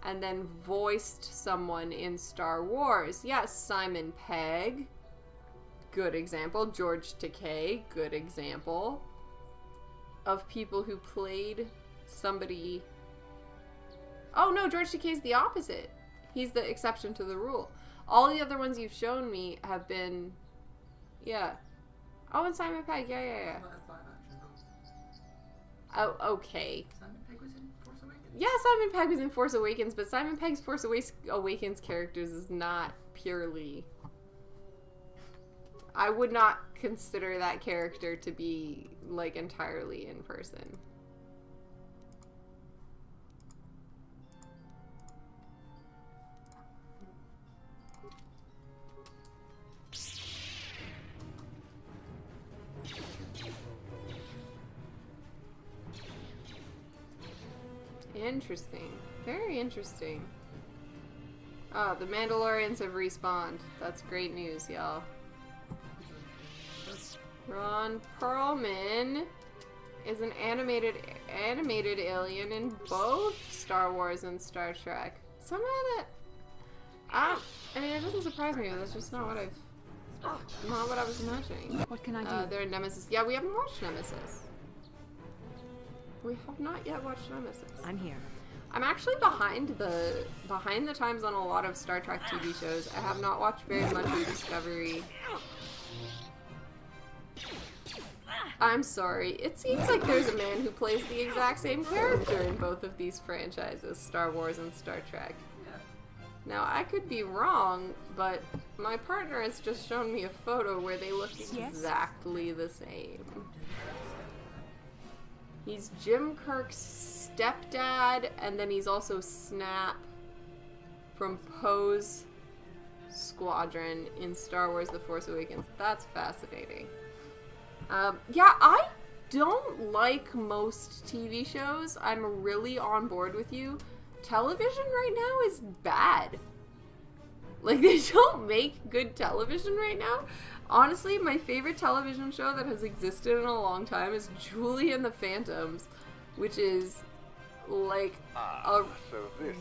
and then voiced someone in Star Wars. Yes, Simon Pegg, good example. George Takei, good example of people who played somebody. Oh no, George Takei's the opposite. He's the exception to the rule. All the other ones you've shown me have been, yeah. Oh, and Simon Pegg, yeah. Oh, okay. Simon Pegg was in Force Awakens? Yeah, Simon Pegg was in Force Awakens, but Simon Pegg's Force Awakens characters is not purely... I would not consider that character to be, like, entirely in person. Interesting. Very interesting. Oh, the Mandalorians have respawned. That's great news, y'all. Ron Perlman is an animated alien in both Star Wars and Star Trek. Somehow that... I mean, it doesn't surprise me, but that's just not what I was imagining. What can I do? They're in Nemesis. Yeah, we haven't watched Nemesis. We have not yet watched Nemesis. I'm here. I'm actually behind the times on a lot of Star Trek TV shows. I have not watched very much of Discovery. I'm sorry. It seems like there's a man who plays the exact same character in both of these franchises, Star Wars and Star Trek. Now, I could be wrong, but my partner has just shown me a photo where they look exactly the same. He's Jim Kirk's stepdad, and then he's also Snap from Poe's squadron in Star Wars The Force Awakens. That's fascinating. Yeah, I don't like most TV shows. I'm really on board with you. Television right now is bad. Like, they don't make good television right now. Honestly, my favorite television show that has existed in a long time is Julie and the Phantoms, which is like a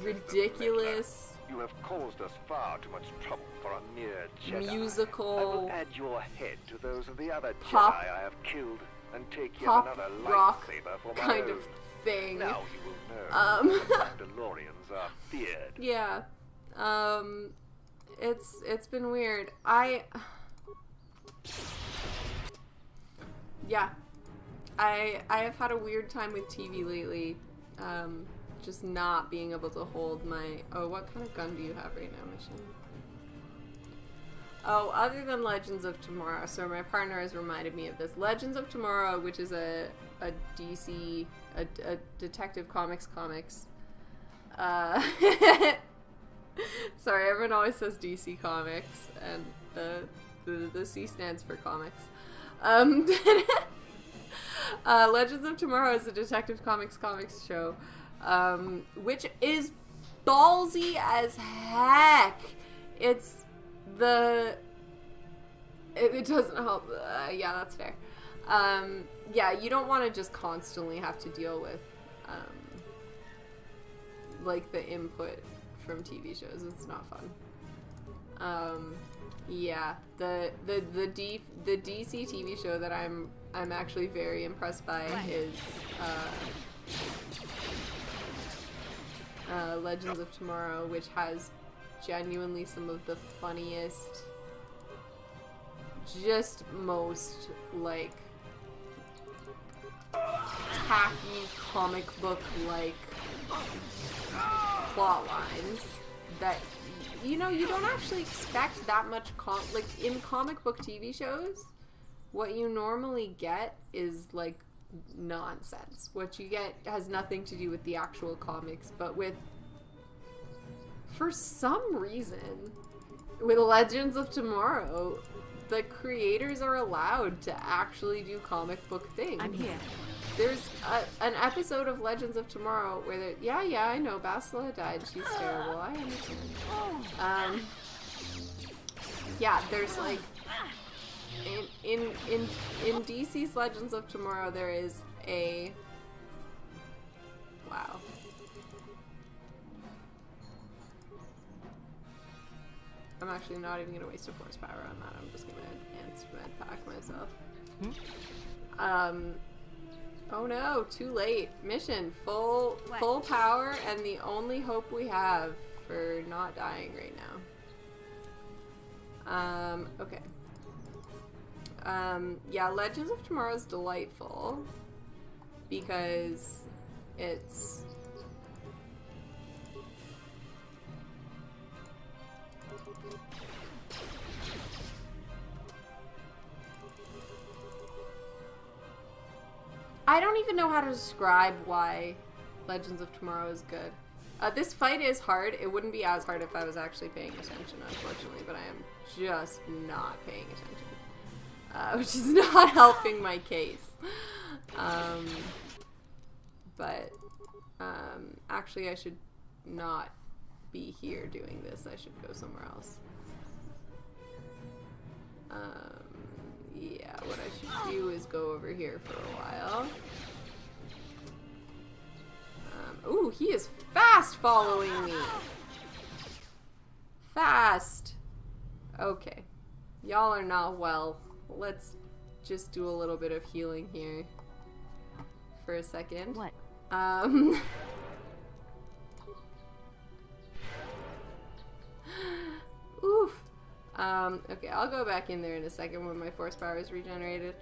ridiculous... You have caused us far too much trouble for a mere Jedi. Musical. I will add your head to those of the other pop, Jedi I have killed and take yet pop another rock lightsaber for my kind own. of thing. Now you will know that mandolorians are feared. Yeah. It's been weird. Yeah. I have had a weird time with TV lately. Just not being able to hold my... Oh, what kind of gun do you have right now, Mission? Oh, other than Legends of Tomorrow. So my partner has reminded me of this. Legends of Tomorrow, which is a DC... a Detective Comics. Sorry, everyone always says DC Comics, and The C stands for comics. Legends of Tomorrow is a Detective Comics show, which is ballsy as heck. It's the... It doesn't help. Yeah, that's fair. Yeah, you don't want to just constantly have to deal with, like, the input from TV shows. It's not fun. Yeah, the DC TV show that I'm actually very impressed by is Legends of Tomorrow, which has genuinely some of the funniest, just most, like, tacky comic book like plot lines that, you know, you don't actually expect that much like in comic book TV shows. What you normally get is like nonsense. What you get has nothing to do with the actual comics, but for some reason with Legends of Tomorrow, the creators are allowed to actually do comic book things. I'm here. There's an episode of Legends of Tomorrow where they're, yeah, I know, Bastila died. She's terrible. I understand. Yeah, there's like, in DC's Legends of Tomorrow, there is a, wow. I'm actually not even going to waste a force power on that. I'm just going to instrument pack myself. Oh no, too late. Mission, full power, and the only hope we have for not dying right now. Okay. Yeah, Legends of Tomorrow is delightful because it's... I don't even know how to describe why Legends of Tomorrow is good. This fight is hard. It wouldn't be as hard if I was actually paying attention, unfortunately, but I am just not paying attention. Which is not helping my case. Actually, I should not be here doing this. I should go somewhere else. Yeah, what I should do is go over here for a while. Ooh, he is fast following me. Fast. Okay. Y'all are not well. Let's just do a little bit of healing here for a second. What? Oof. Okay, I'll go back in there in a second when my force power is regenerated.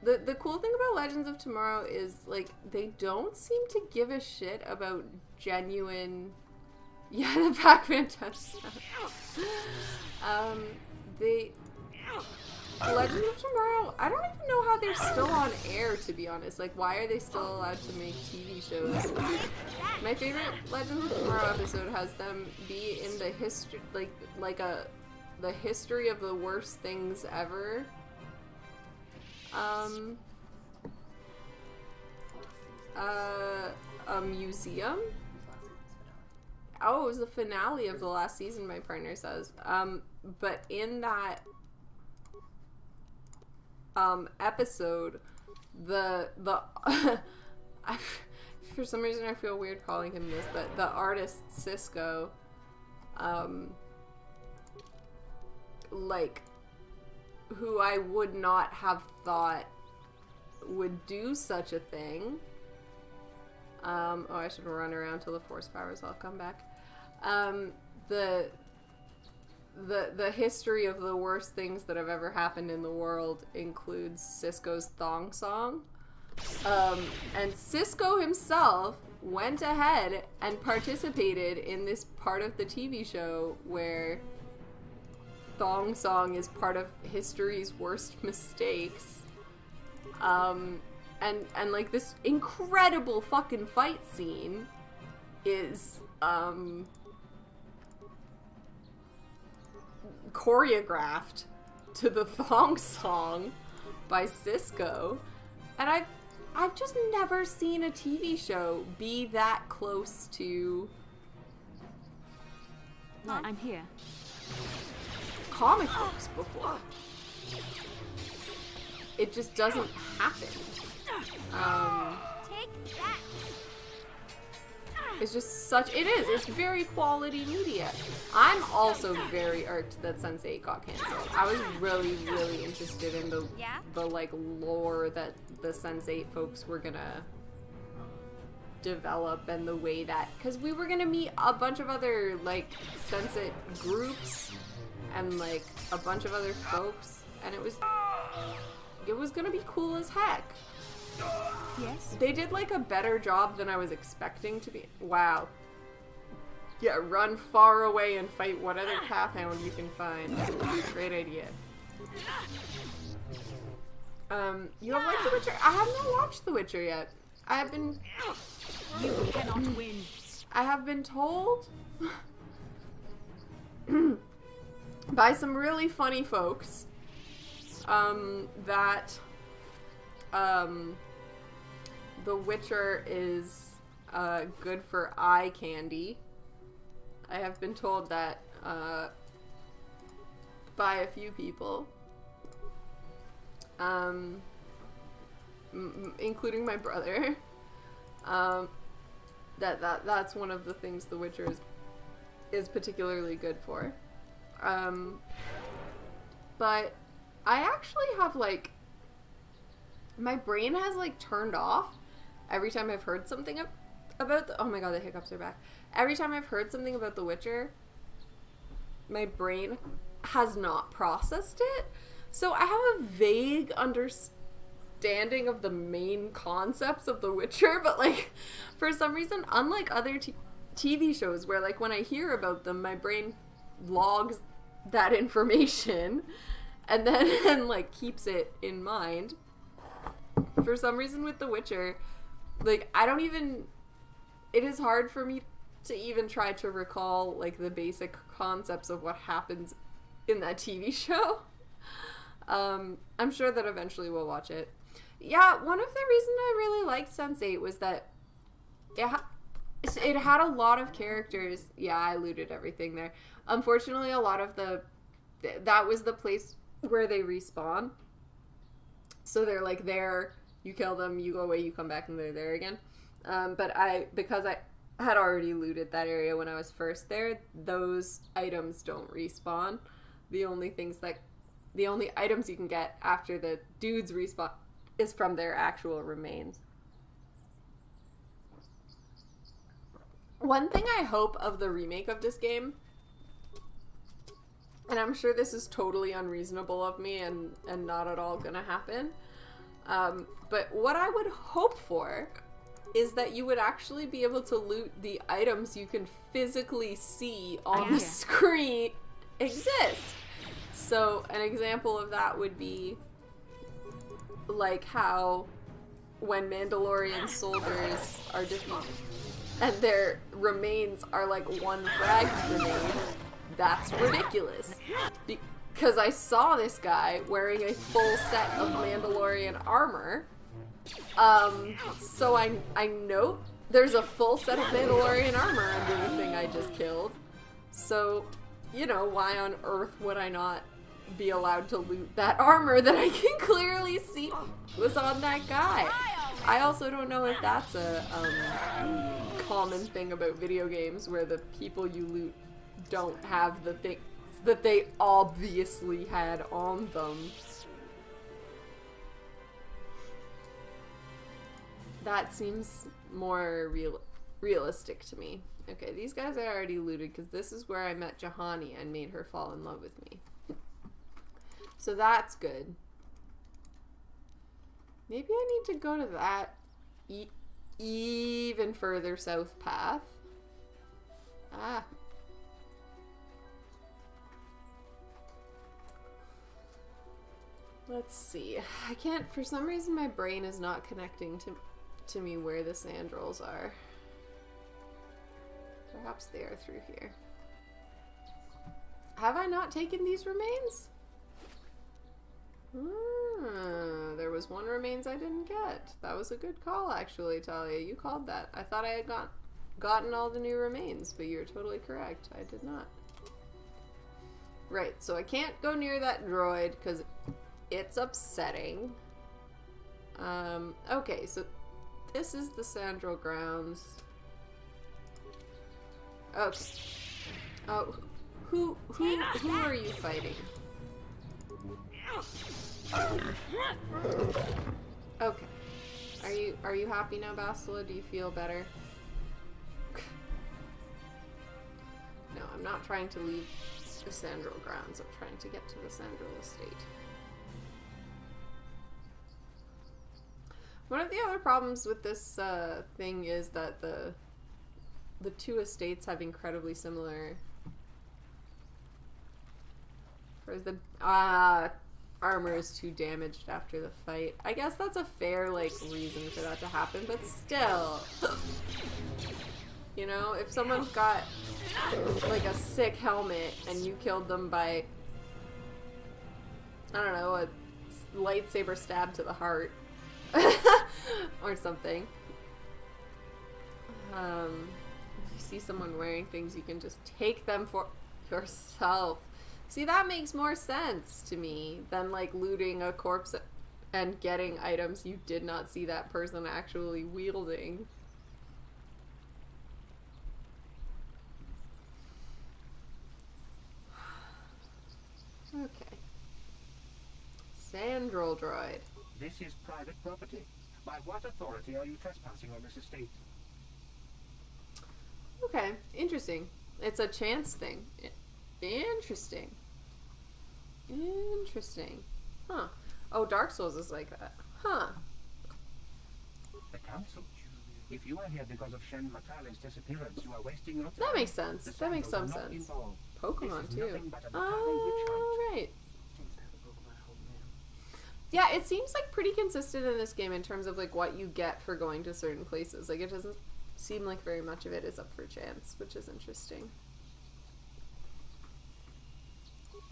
The cool thing about Legends of Tomorrow is, like, they don't seem to give a shit about genuine... Yeah, the Pac-Man touchdown. Legends of Tomorrow, I don't even know how they're still on air, to be honest. Like, why are they still allowed to make TV shows? My favorite Legends of Tomorrow episode has them be in the history, the history of the worst things ever. A museum? Oh, it was the finale of the last season, my partner says. But in that episode, for some reason I feel weird calling him this, but the artist Cisco, like, who I would not have thought would do such a thing. Oh, I should run around till the force powers all come back. The history of the worst things that have ever happened in the world includes Cisco's thong song. And Cisco himself went ahead and participated in this part of the TV show where thong song is part of history's worst mistakes. And like this incredible fucking fight scene is choreographed to the thong song by Cisco, and I've just never seen a TV show be that close to I'm here. comic books before. It just doesn't happen. Take that. It's just such, it's very quality media. I'm also very irked that Sense8 got canceled. I was really, really interested in the like lore that the Sense8 folks were gonna develop, and the way that, because we were gonna meet a bunch of other like Sense8 groups and like a bunch of other folks, and it was gonna be cool as heck. Yes. They did like a better job than I was expecting to be. Wow. Yeah, run far away and fight what other kath hound you can find. Great idea. You have liked The Witcher? I have not watched The Witcher yet. I have been... You cannot win. I have been told by some really funny folks that The Witcher is good for eye candy. I have been told that by a few people, including my brother, that's one of the things The Witcher is particularly good for. But I actually have like, my brain has like turned off every time I've heard something about oh my god, the hiccups are back. Every time I've heard something about The Witcher, my brain has not processed it. So I have a vague understanding of the main concepts of The Witcher, but like for some reason, unlike other TV shows where like when I hear about them, my brain logs that information and then like keeps it in mind. For some reason with The Witcher, like it is hard for me to even try to recall like the basic concepts of what happens in that TV show. I'm sure that eventually we'll watch it. Yeah, one of the reasons I really liked Sense8 was that it had a lot of characters. Yeah, I looted everything there. Unfortunately, a lot of that was the place where they respawn. So they're like there, you kill them, you go away, you come back, and they're there again. But because I had already looted that area when I was first there, those items don't respawn. The only items you can get after the dudes respawn is from their actual remains. One thing I hope of the remake of this game, and I'm sure this is totally unreasonable of me and not at all gonna happen, but what I would hope for is that you would actually be able to loot the items you can physically see on the screen exist. So an example of that would be like how when Mandalorian soldiers are defeated and their remains are like one frag grenade, that's ridiculous. Because I saw this guy wearing a full set of Mandalorian armor. So I know there's a full set of Mandalorian armor under the thing I just killed. So, you know, why on earth would I not be allowed to loot that armor that I can clearly see was on that guy? I also don't know if that's a common thing about video games where the people you loot don't have the things that they obviously had on them. That seems more realistic to me. Okay, these guys I already looted because this is where I met Juhani and made her fall in love with me. So that's good. Maybe I need to go to that even further south path. Ah. Let's see. I can't, for some reason my brain is not connecting to me where the sandrolls are. Perhaps they are through here. Have I not taken these remains? There was one remains I didn't get. That was a good call, actually, Talia. You called that. I thought I had gotten all the new remains, but you're totally correct. I did not. Right, so I can't go near that droid because it's upsetting. Okay, so this is the Sandral grounds. Okay. Oh, who are you fighting? Okay. Are you happy now, Bastila? Do you feel better? No, I'm not trying to leave the Sandral grounds. I'm trying to get to the Sandral estate. One of the other problems with this thing is that the two estates have incredibly similar. Whereas the armor is too damaged after the fight. I guess that's a fair reason for that to happen, but still, you know, if someone's got a sick helmet and you killed them by, I don't know, a lightsaber stab to the heart or something. If you see someone wearing things, you can just take them for yourself. See, that makes more sense to me than looting a corpse and getting items you did not see that person actually wielding. Okay. Sandral droid. This is private property. By what authority are you trespassing on this estate? Okay, interesting. It's a chance thing. Interesting. Interesting. Huh. Oh, Dark Souls is like that. Huh. The council. If you are here because of Shen Matale's disappearance, you are wasting your time. That makes sense. That makes some sense. Pokemon too. Oh, right. Yeah, it seems pretty consistent in this game in terms of what you get for going to certain places. It doesn't seem like very much of it is up for chance, which is interesting.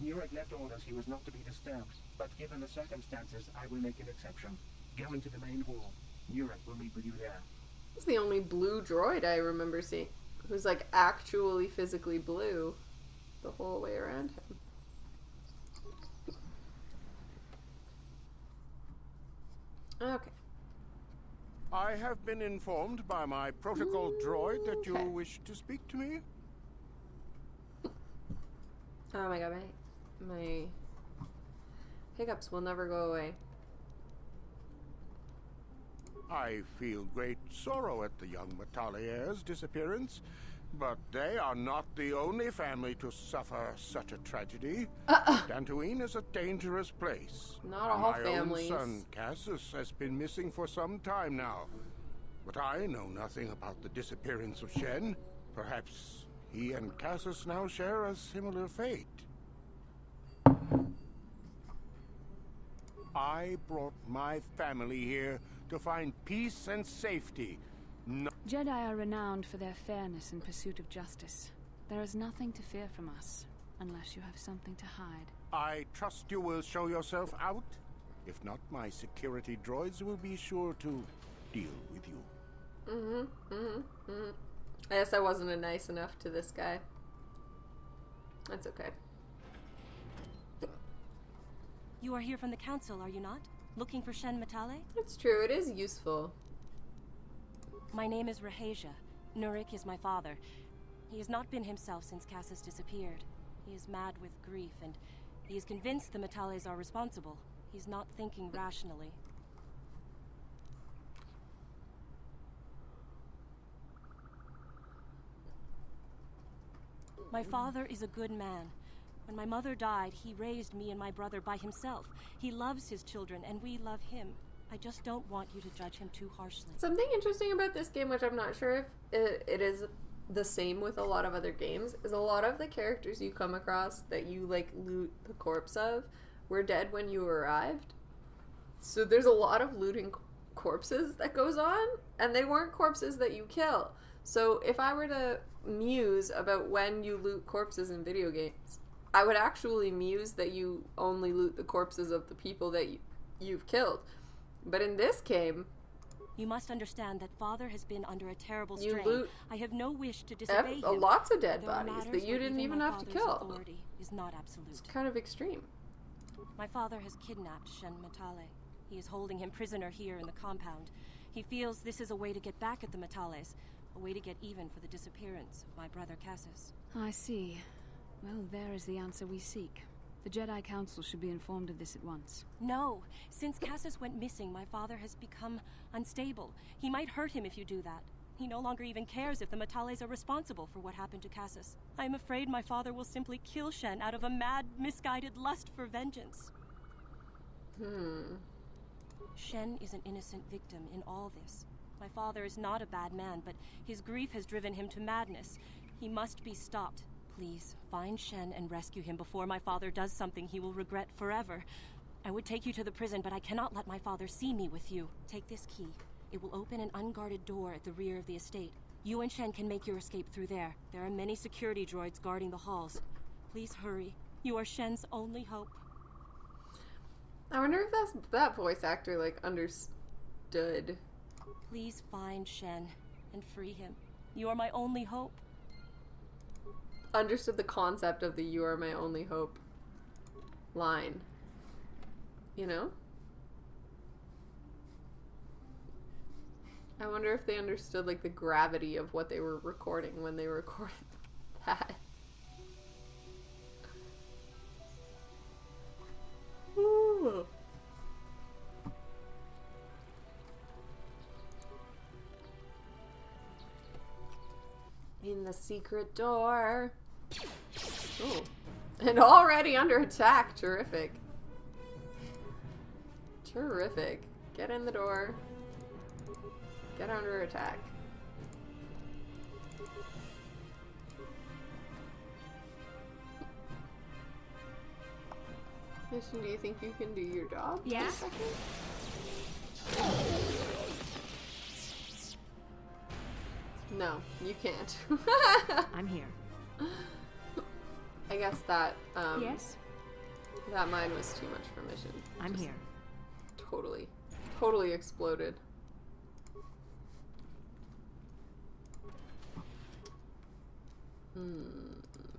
Nurek left orders he was not to be disturbed, but given the circumstances, I will make an exception. Go into the main hall. Nurek will meet with you there. He's the only blue droid I remember seeing who's actually physically blue the whole way around him. Okay. I have been informed by my protocol droid that you wish to speak to me. Oh my god, my hiccups will never go away. I feel great sorrow at the young Matalier's disappearance, but they are not the only family to suffer such a tragedy. Dantooine is a dangerous place. Not all families. My own son, Cassius, has been missing for some time now. But I know nothing about the disappearance of Shen. Perhaps he and Cassius now share a similar fate. I brought my family here to find peace and safety. Jedi are renowned for their fairness in pursuit of justice. There is nothing to fear from us, unless you have something to hide. I trust you will show yourself out. If not, my security droids will be sure to deal with you. I guess I wasn't nice enough to this guy. That's okay. You are here from the council, are you not? Looking for Shen Matale? It's true, it is useful. My name is Rahasia. Nurek is my father. He has not been himself since Cassius disappeared. He is mad with grief, and he is convinced the Matales are responsible. He's not thinking rationally. My father is a good man. When my mother died, he raised me and my brother by himself. He loves his children, and we love him. I just don't want you to judge him too harshly. Something interesting about this game, which I'm not sure if it is the same with a lot of other games, is a lot of the characters you come across that you loot the corpse of were dead when you arrived. So there's a lot of looting corpses that goes on, and they weren't corpses that you kill. So if I were to muse about when you loot corpses in video games, I would actually muse that you only loot the corpses of the people that you've killed. But in this game, you must understand that Father has been under a terrible you strain. loot I have no wish to disobey him. lots of dead bodies that you didn't even have to kill. Is not absolute. It's kind of extreme. My father has kidnapped Shen Matale. He is holding him prisoner here in the compound. He feels this is a way to get back at the Matales, a way to get even for the disappearance of my brother Cassus. I see. Well, there is the answer we seek. The Jedi Council should be informed of this at once. No. Since Cassus went missing, my father has become unstable. He might hurt him if you do that. He no longer even cares if the Matales are responsible for what happened to Cassus. I am afraid my father will simply kill Shen out of a mad, misguided lust for vengeance. Shen is an innocent victim in all this. My father is not a bad man, but his grief has driven him to madness. He must be stopped. Please, find Shen and rescue him before my father does something he will regret forever. I would take you to the prison, but I cannot let my father see me with you. Take this key. It will open an unguarded door at the rear of the estate. You and Shen can make your escape through there. There are many security droids guarding the halls. Please hurry. You are Shen's only hope. I wonder if that voice actor, like, understood. Please find Shen and free him. You are my only hope. Understood the concept of the "you are my only hope" line. You know? I wonder if they understood, like, the gravity of what they were recording when they recorded that. Ooh. In the secret door. Ooh. And already under attack. Terrific. Terrific. Get in the door. Get under attack. Mission, do you think you can do your job? Yeah. No, you can't. I'm here. I guess that, yes? That mine was too much for mission. I'm Just here. Totally exploded.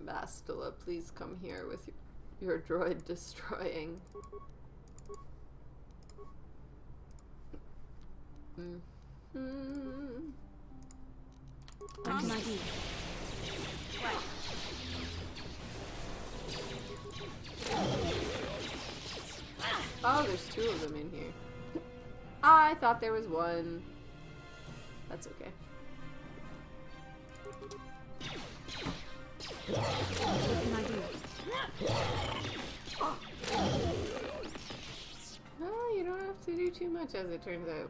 Bastila, please come here with your droid destroying. What can I do? What? Oh, there's two of them in here. I thought there was one. That's okay. What can I do? Oh, you don't have to do too much, as it turns out.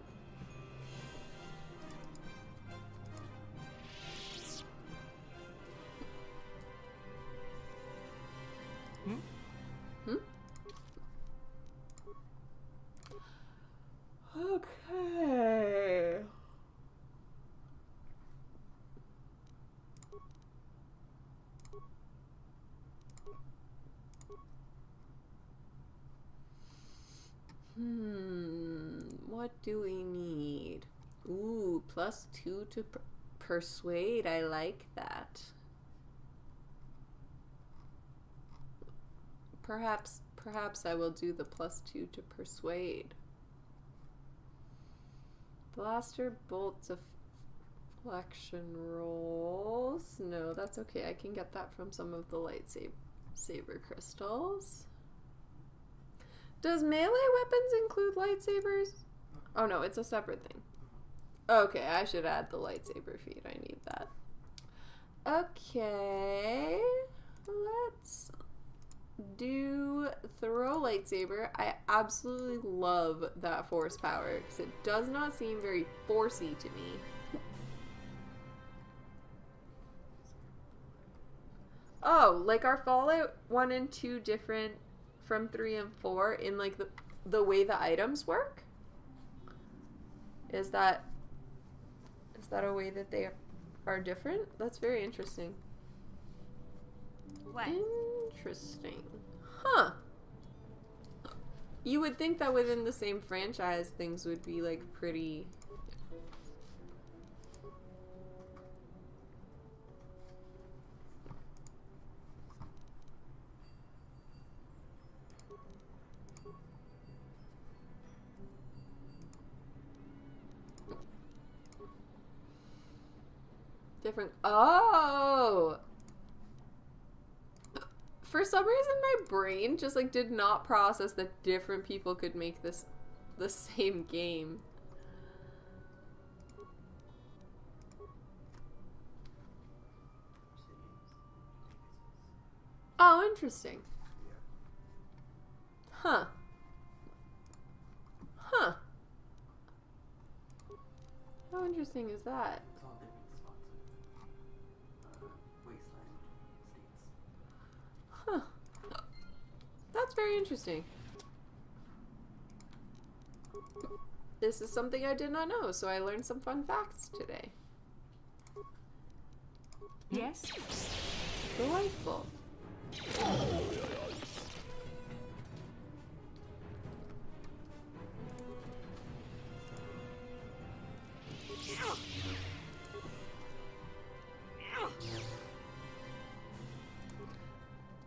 Okay. What do we need? Ooh, +2 to persuade. I like that. Perhaps I will do the +2 to persuade. Blaster bolt deflection rolls. No, that's okay. I can get that from some of the lightsaber crystals. Does melee weapons include lightsabers? Oh no, it's a separate thing. Okay, I should add the lightsaber feed. I need that. Okay, let's do throw lightsaber. I absolutely love that force power because it does not seem very forcey to me. Oh, like are Fallout 1 and 2 different from 3 and 4 in like the way the items work? Is that a way that they are different? That's very interesting. What? Interesting. Huh. You would think that within the same franchise, things would be, like, pretty... different. Oh! For some reason, my brain just, like, did not process that different people could make this the same game. Oh, interesting. Huh. Huh. How interesting is that? It's all different spots of wasteland states. Huh. That's very interesting. This is something I did not know, so I learned some fun facts today. Yes? Delightful.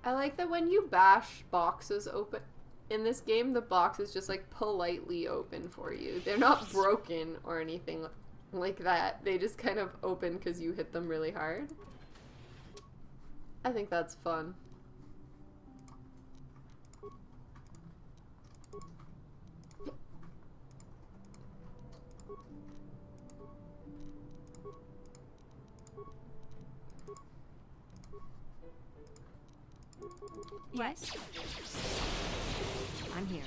I like that when you bash boxes open in this game, the box is just like politely open for you. They're not broken or anything like that. They just kind of open because you hit them really hard. I think that's fun. Yes? I'm here.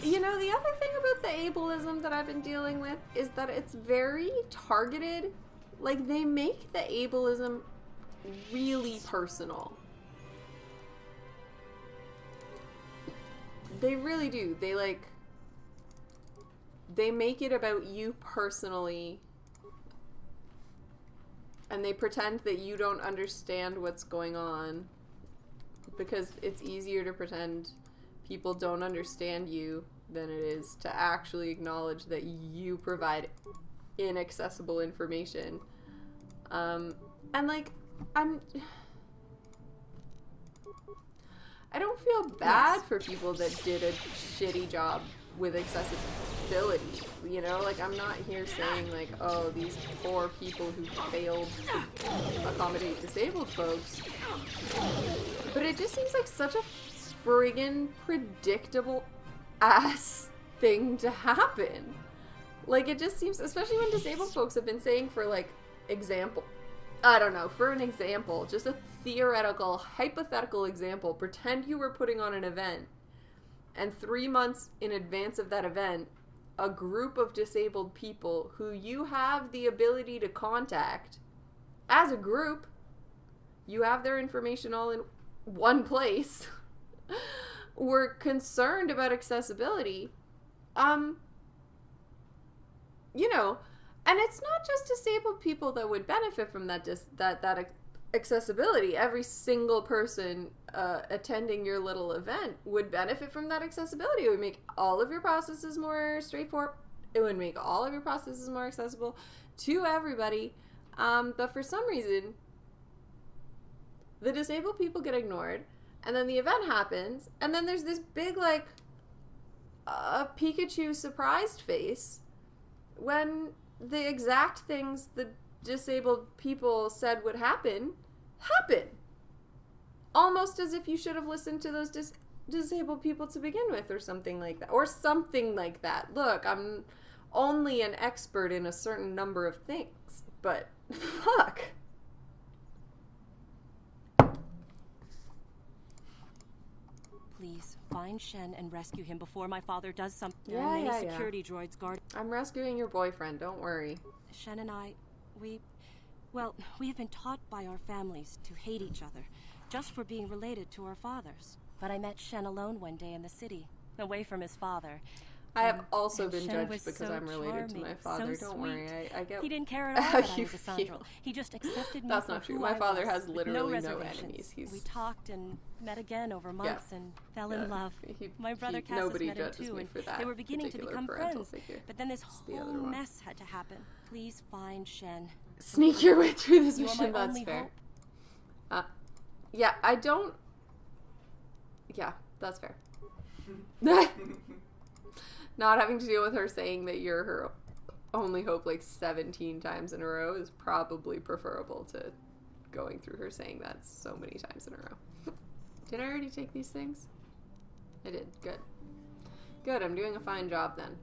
You know, the other thing about the ableism that I've been dealing with is that it's very targeted. Like, they make the ableism really personal. They really do. They, like, they make it about you personally, and they pretend that you don't understand what's going on, because it's easier to pretend people don't understand you than it is to actually acknowledge that you provide inaccessible information. And, like, I don't feel bad for people that did a shitty job with accessibility, you know? Like, I'm not here saying, like, oh, these poor people who failed to accommodate disabled folks. But it just seems like such a friggin' predictable ass thing to happen. Like, it just seems, especially when disabled folks have been saying for, like, example, I don't know, for an example, just a theoretical, hypothetical example, pretend you were putting on an event, and 3 months in advance of that event, a group of disabled people who you have the ability to contact as a group, you have their information all in one place, were concerned about accessibility. You know, and it's not just disabled people that would benefit from that accessibility. Every single person attending your little event would benefit from that accessibility. It would make all of your processes more straightforward. It would make all of your processes more accessible to everybody. But for some reason, the disabled people get ignored, and then the event happens, and then there's this big, like, Pikachu surprised face when the exact things the disabled people said would happen. Almost as if you should have listened to those disabled people to begin with, or something like that. Or something like that. Look, I'm only an expert in a certain number of things, but fuck. Please, find Shen and rescue him before my father does something. Yeah, There are many security droids guard. I'm rescuing your boyfriend, don't worry. Shen and I, we have been taught by our families to hate each other, just for being related to our fathers. But I met Shen alone one day in the city, away from his father. I have also been Shen judged was because so I'm related to my charming, father. so Don't worry, sweet. I get. He didn't care at all how that I you was a feel. Sandral. He just accepted me That's for not true. who My I father was, has with literally no no reservations. enemies. We talked and met again over months and fell in love. My brother Cassius nobody met him judges too, me and for that they were beginning to particular become parental friends. figure. But then this the other whole one. mess had to happen. Please find Shen. Sneak your way through this You are mission. my That's only fair. hope. Yeah, I don't. Yeah, that's fair. Not having to deal with her saying that you're her only hope like 17 times in a row is probably preferable to going through her saying that so many times in a row. Did I already take these things? I did. Good. Good, I'm doing a fine job then.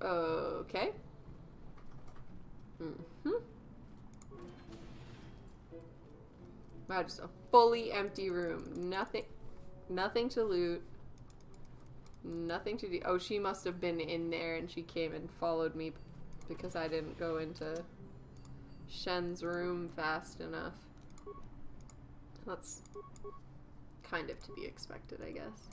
Okay. Wow, just a fully empty room. Nothing to loot. Nothing to do. Oh, she must have been in there and she came and followed me because I didn't go into Shen's room fast enough. That's kind of to be expected, I guess.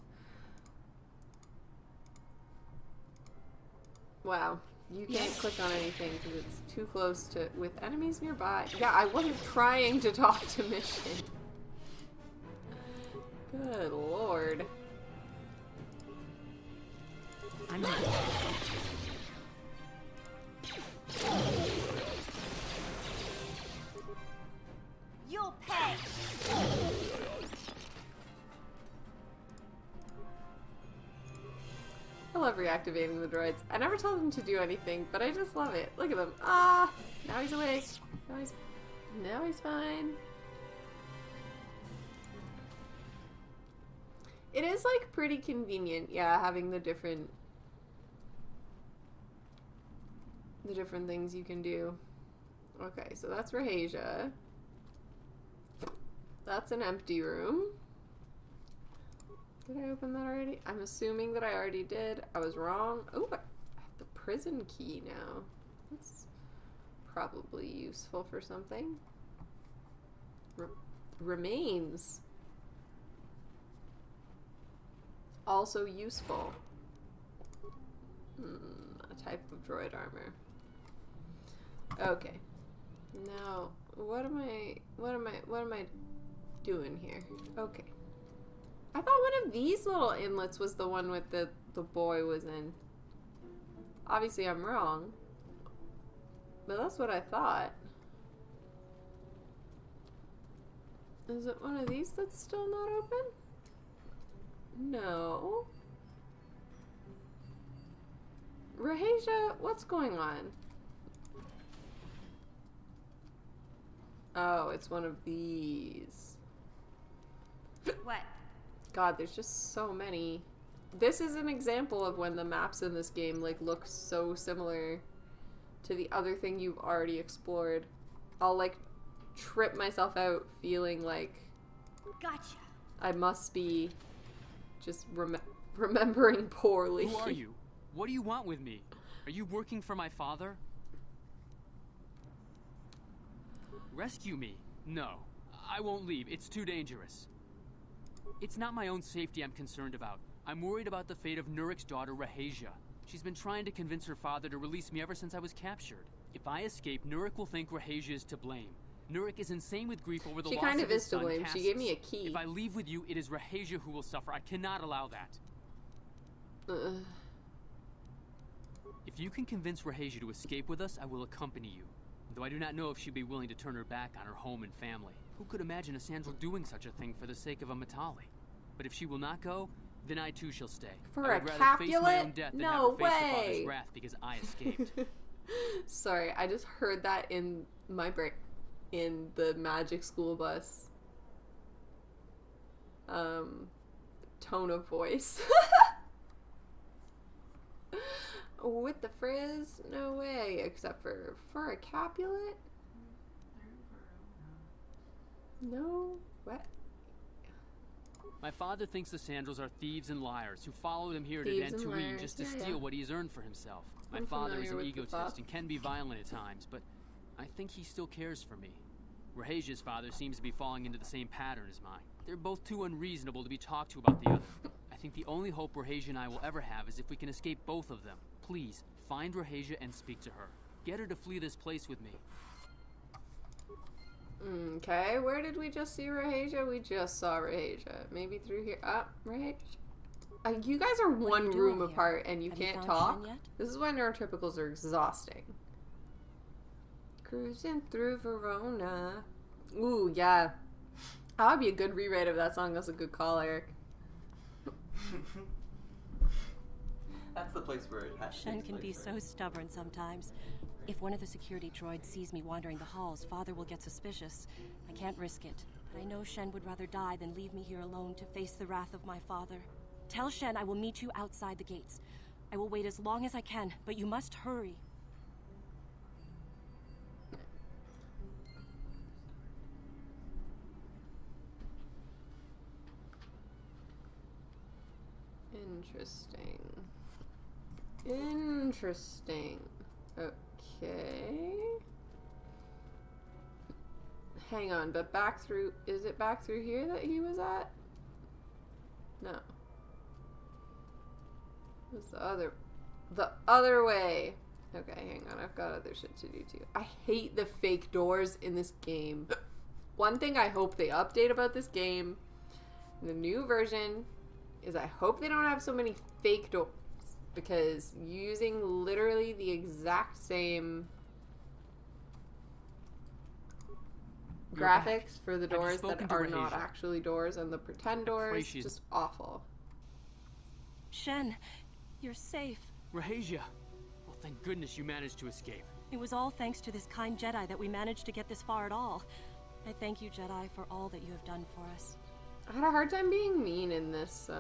Wow. You can't click on anything because it's too close to... with enemies nearby. Yeah, I wasn't trying to talk to Mission. Good lord. I'm here. You'll pay. I love reactivating the droids. I never tell them to do anything, but I just love it. Look at them. Ah! Now he's awake. Now he's fine. It is, like, pretty convenient, yeah, having the different things you can do. Okay, so that's Rahasia. That's an empty room. Did I open that already? I'm assuming that I already did. I was wrong. Oh, I have the prison key now. That's probably useful for something. Remains. Also useful. A type of droid armor. Okay. Now, what am I doing here? Okay. I thought one of these little inlets was the one with the boy was in. Obviously I'm wrong. But that's what I thought. Is it one of these that's still not open? No. Rahasia, what's going on? Oh, it's one of these. What? God, there's just so many. This is an example of when the maps in this game like look so similar to the other thing you've already explored. I'll like trip myself out feeling like Gotcha. I must be just remembering poorly. Who are you? What do you want with me? Are you working for my father? Rescue me. No. I won't leave. It's too dangerous. It's not my own safety I'm concerned about. I'm worried about the fate of Nurik's daughter, Rahasia. She's been trying to convince her father to release me ever since I was captured. If I escape, Nurik will think Rahasia is to blame. Nurik is insane with grief over the loss of his son, She kind of is to blame. She gave me a key. If I leave with you, it is Rahasia who will suffer. I cannot allow that. If you can convince Rahasia to escape with us, I will accompany you. Though I do not know if she'd be willing to turn her back on her home and family. Who could imagine a Sandral doing such a thing for the sake of a Matali? But if she will not go, then I too shall stay. For I a would rather Capulet? face my own death than No have her face her way. father's wrath because I escaped. Sorry, I just heard that in my brain, in the magic school bus. Tone of voice. With the frizz? No way. Except for a Capulet? No? What? My father thinks the Sandrals are thieves and liars who followed him here Thieves to and Dantooine liars. just to Yeah, steal yeah. what he has earned for himself. My I'm father is familiar an with the egotist thought. and can be violent at times, but I think he still cares for me. Rahasia's father seems to be falling into the same pattern as mine. They're both too unreasonable to be talked to about the other. I think the only hope Rahasia and I will ever have is if we can escape both of them. Please, find Rahasia and speak to her. Get her to flee this place with me. Okay, where did we just see Rahasia? We just saw Rahasia. Maybe through here. Rahasia. You guys are one room apart and you can't talk? This is why neurotypicals are exhausting. Cruising through Verona. Ooh, yeah. That would be a good rewrite of that song. That's a good call, Eric. That's the place where it has Shen can be so stubborn sometimes. If one of the security droids sees me wandering the halls, Father will get suspicious. I can't risk it. But I know Shen would rather die than leave me here alone to face the wrath of my father. Tell Shen I will meet you outside the gates. I will wait as long as I can, but you must hurry. Interesting. Interesting. Okay. Hang on, but back through... Is it back through here that he was at? No. What's the other... The other way! Okay, hang on. I've got other shit to do too. I hate the fake doors in this game. One thing I hope they update about this game, in the new version, is I hope they don't have so many fake doors. Because using literally the exact same graphics for the doors that are not actually doors and the pretend doors is just awful. Shen, you're safe. Rahasia. Well, thank goodness you managed to escape. It was all thanks to this kind Jedi that we managed to get this far at all. I thank you, Jedi, for all that you have done for us. I had a hard time being mean in this,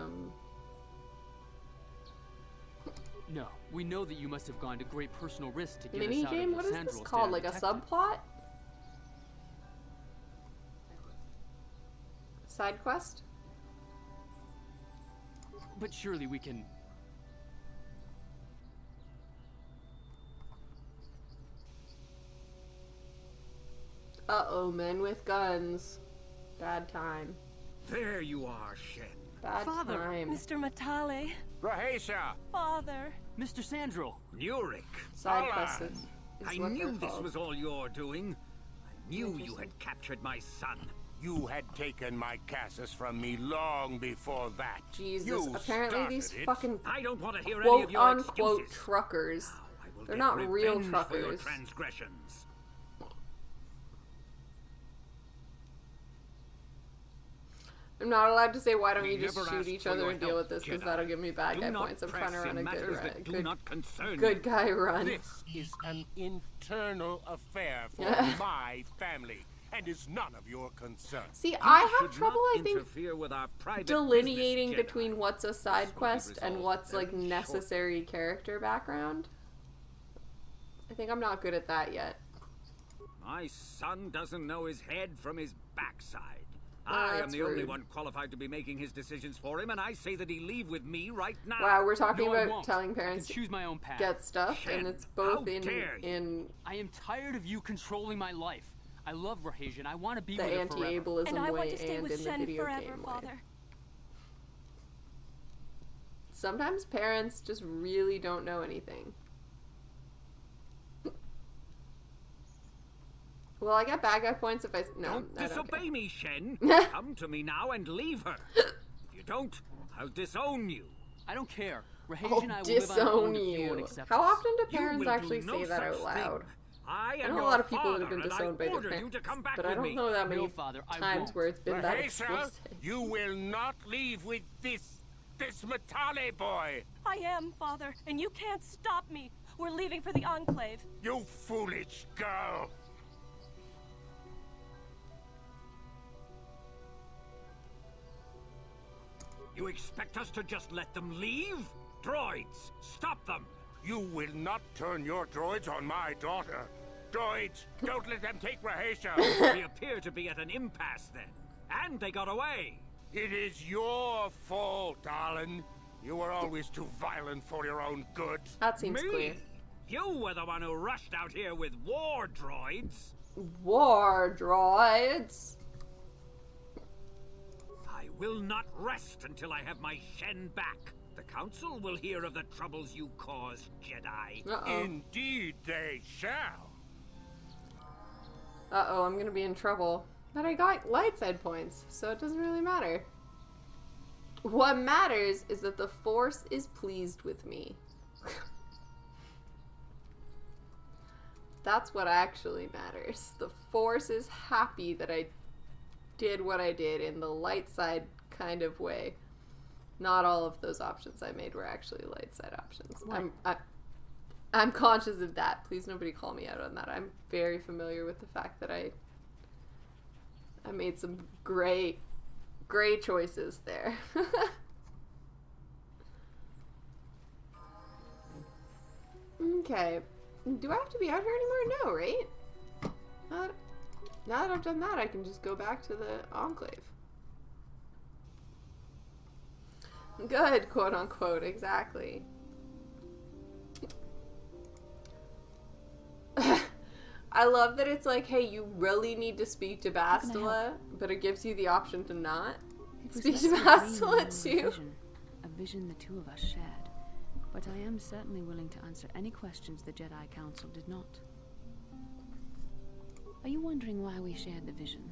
No, we know that you must have gone to great personal risk to get us out of minigame? What is this called? Like a subplot? Side quest? But surely we can... Uh-oh, men with guns. Bad time. There you are, Shen. Bad Father, time. Mr. Matale. Rahasia! Father. Mr. Sandro. Nurik. Side quest is I knew this was all your doing. I knew you had captured my son. You had taken my Cassus from me long before that. Jesus, apparently these fucking I don't want to hear any of your quote-unquote excuses. truckers. They're Get not real revenge for your truckers. transgressions. I'm not allowed to say why don't We you just never shoot asked each for other your and deal help, with this because Jedi. that'll give me bad Do guy not points. I'm trying to press run in a matters that do good, not concern good you. guy run. This is an internal affair for my family and is none of your concern. See, I have should trouble, not I think, interfere with our private delineating business, Jedi. between what's a side quest and resolved what's like very necessary character background. I think I'm not good at that yet. My son doesn't know his head from his backside. Oh, I am that's the only rude. one qualified to be making his decisions for him, and I say that he leave with me right now. Wow, we're talking No, I about won't. telling parents I can choose my own path. get stuff, and it's both in I am tired of you controlling my life. I love Rahasia and I want to be the with her forever. anti-ableism And I want way to stay and with in the Shen video forever, game way. Father. Sometimes parents just really don't know anything. Well, I get bad guy points if I... No, Don't I don't disobey care. me, Shen. Come to me now and leave her. If you don't, I'll disown you. I don't care. Rahasia I'll and I will live on our own disown if you won't you. accept How us. often do You parents will actually do no say that out such loud? thing. I I am know a your lot of people that have father, been and I disowned by their order you parents, to come back but I with don't me. know that many No, Father, I times won't. where it's been that Rahasia, explicit. you will not leave with this Matale boy. I am, Father, and you can't stop me. We're leaving for the Enclave. You foolish girl. You expect us to just let them leave? Droids, stop them! You will not turn your droids on my daughter. Droids, don't let them take Rahasia. We appear to be at an impasse then. And they got away. It is your fault, darling. You were always too violent for your own good. That seems Me? clear. You were the one who rushed out here with war droids. War droids. will not rest until I have my Shen back. The Council will hear of the troubles you caused, Jedi. Indeed they shall. Uh-oh, I'm gonna be in trouble. But I got light side points, so it doesn't really matter. What matters is that the Force is pleased with me. That's what actually matters. The Force is happy that I did what I did in the light side kind of way. Not all of those options I made were actually light side options. I'm conscious of that. Please nobody call me out on that. I'm very familiar with the fact that I made some great choices there. Okay. Do I have to be out here anymore? No, right? Now that I've done that, I can just go back to the Enclave. Good, quote unquote, exactly. I love that it's like, hey, you really need to speak to Bastila, but it gives you the option to not speak to Bastila too. A vision the two of us shared. But I am certainly willing to answer any questions the Jedi Council did not. Are you wondering why we shared the vision?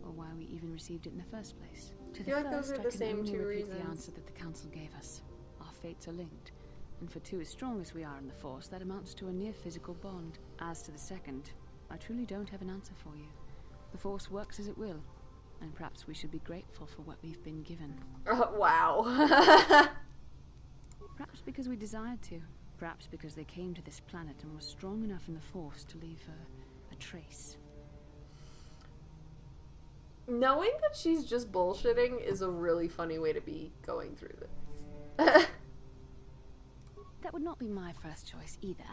Or why we even received it in the first place? To the first, I can only repeat the answer that the Council gave us. Our fates are linked. And for two as strong as we are in the Force, that amounts to a near physical bond. As to the second, I truly don't have an answer for you. The Force works as it will. And perhaps we should be grateful for what we've been given. Wow. Perhaps because we desired to. Perhaps because they came to this planet and were strong enough in the Force to leave a trace. Knowing that she's just bullshitting is a really funny way to be going through this. That would not be my first choice either.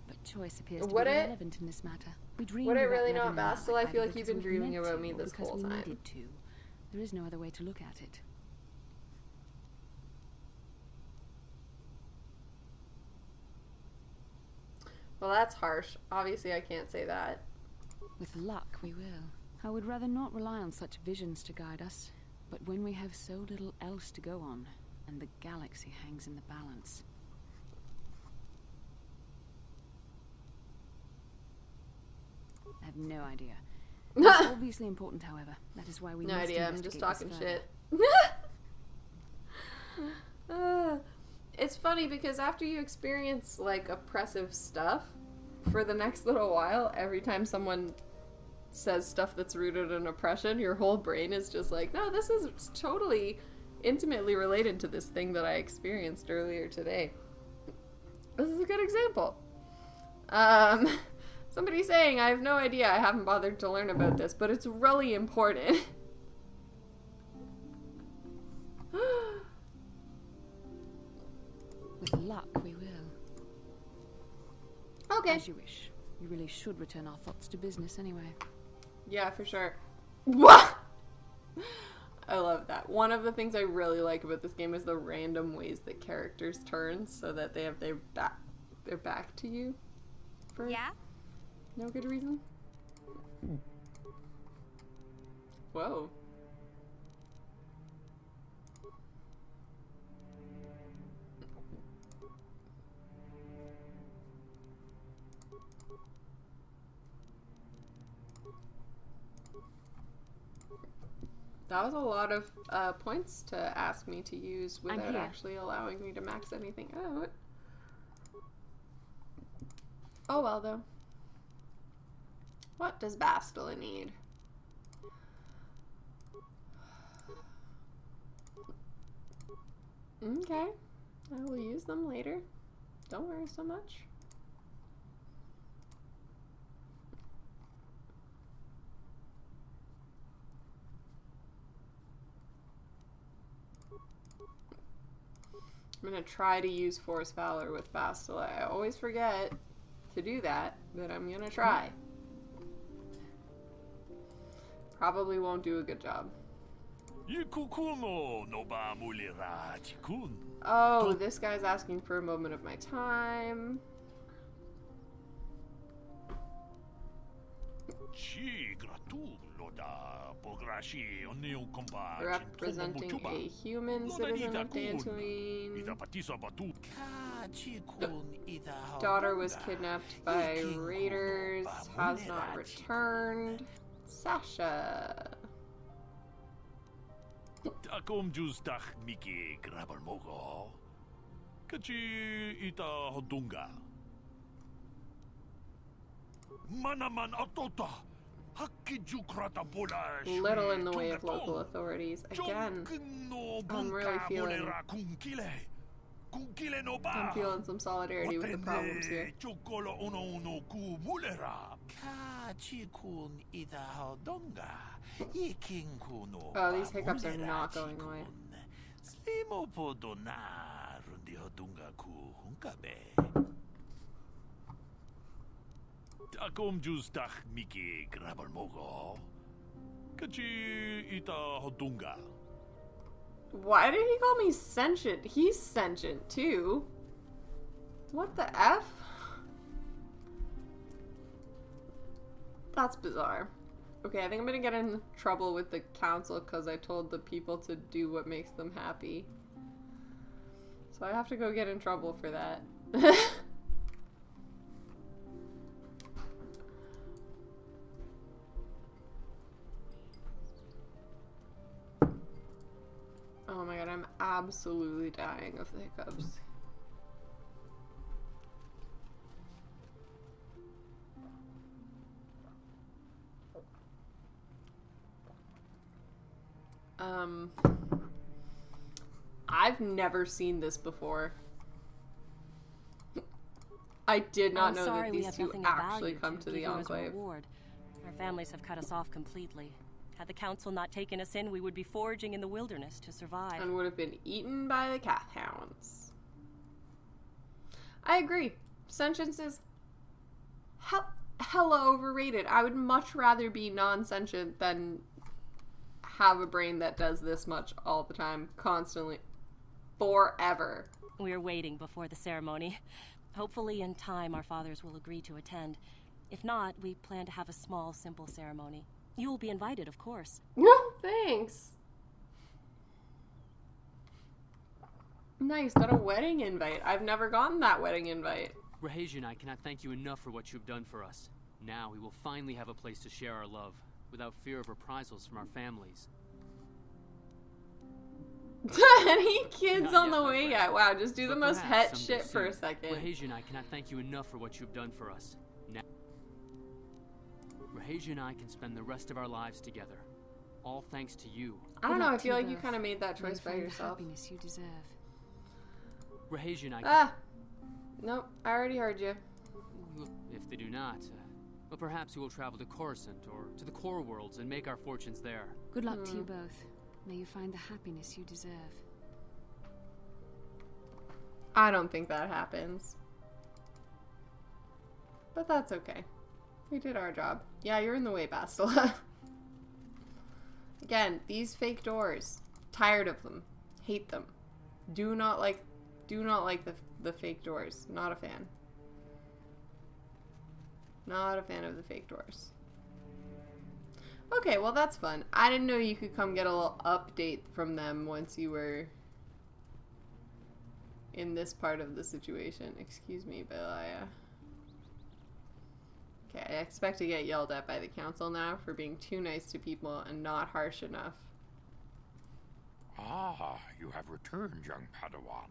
But choice appears to be relevant in this matter. We dreamed Would I about really know living about Bastila? I feel like because you've been we've dreaming meant about to, me or this because whole we time. needed to. There is no other way to look at it. Well, that's harsh. Obviously, I can't say that. With luck, we will. I would rather not rely on such visions to guide us. But when we have so little else to go on, and the galaxy hangs in the balance. I have no idea. It's obviously important, however. That is why we no must idea. I'm just talking shit. It's funny because after you experience like oppressive stuff for the next little while, every time someone says stuff that's rooted in oppression, your whole brain is just like, no, this is totally intimately related to this thing that I experienced earlier today. This is a good example. Somebody saying, I have no idea, I haven't bothered to learn about this, but it's really important. With luck, we will. Okay. As you wish. We really should return our thoughts to business anyway. Yeah, for sure. What? I love that. One of the things I really like about this game is the random ways that characters turn so that they have their back to you. For no good reason. Whoa. That was a lot of points to ask me to use without actually allowing me to max anything out. Oh well, though. What does Bastila need? Okay. I will use them later. Don't worry so much. I'm gonna try to use Force Valor with Bastila. I always forget to do that, but I'm gonna try. Probably won't do a good job. Oh, this guy's asking for a moment of my time. Representing a human citizen of Dantooine. Daughter was kidnapped by raiders, has not returned. Sasha. Takom justach miki grabalmogo. Kachi ita hodunga. Manaman atota. Little in the way of local authorities. Again, I'm really feeling some solidarity with the problems here. Oh, these hiccups are not going away. Takom justach miki grabalmogo. Kachi ita hodunga. Why did he call me sentient? He's sentient too. What the F? That's bizarre. Okay, I think I'm gonna get in trouble with the council because I told the people to do what makes them happy. So I have to go get in trouble for that. Oh my god, I'm absolutely dying of the hiccups. I've never seen this before. I did not know that these two actually come to the Enclave. Our families have cut us off completely. Had the council not taken us in, we would be foraging in the wilderness to survive. And would have been eaten by the kath hounds. I agree. Sentience is hella overrated. I would much rather be non-sentient than have a brain that does this much all the time, constantly, forever. We're waiting before the ceremony. Hopefully in time our fathers will agree to attend. If not, we plan to have a small, simple ceremony. You will be invited, of course. No, thanks. Nice, got a wedding invite. I've never gotten that wedding invite. Rahesia and I cannot thank you enough for what you've done for us. Now we will finally have a place to share our love, without fear of reprisals from our families. Any kids on the way yet? Wow, just do the most het shit for a second. Rahesia and I cannot thank you enough for what you've done for us. Now, Rahesia and I can spend the rest of our lives together. All thanks to you. I don't know, I feel like you kind of made that choice by yourself. Happiness you deserve. Rahesia and I can... Nope, I already heard you. If they do not, well, perhaps we will travel to Coruscant or to the core worlds and make our fortunes there. Good luck to you both. May you find the happiness you deserve. I don't think that happens. But that's okay. We did our job. Yeah, you're in the way, Bastila. Again, these fake doors. Tired of them. Hate them. Do not like the fake doors. Not a fan. Not a fan of the fake doors. Okay, well that's fun. I didn't know you could come get a little update from them once you were in this part of the situation. Excuse me, Belia. Okay, I expect to get yelled at by the council now for being too nice to people and not harsh enough. Ah, you have returned, young Padawan.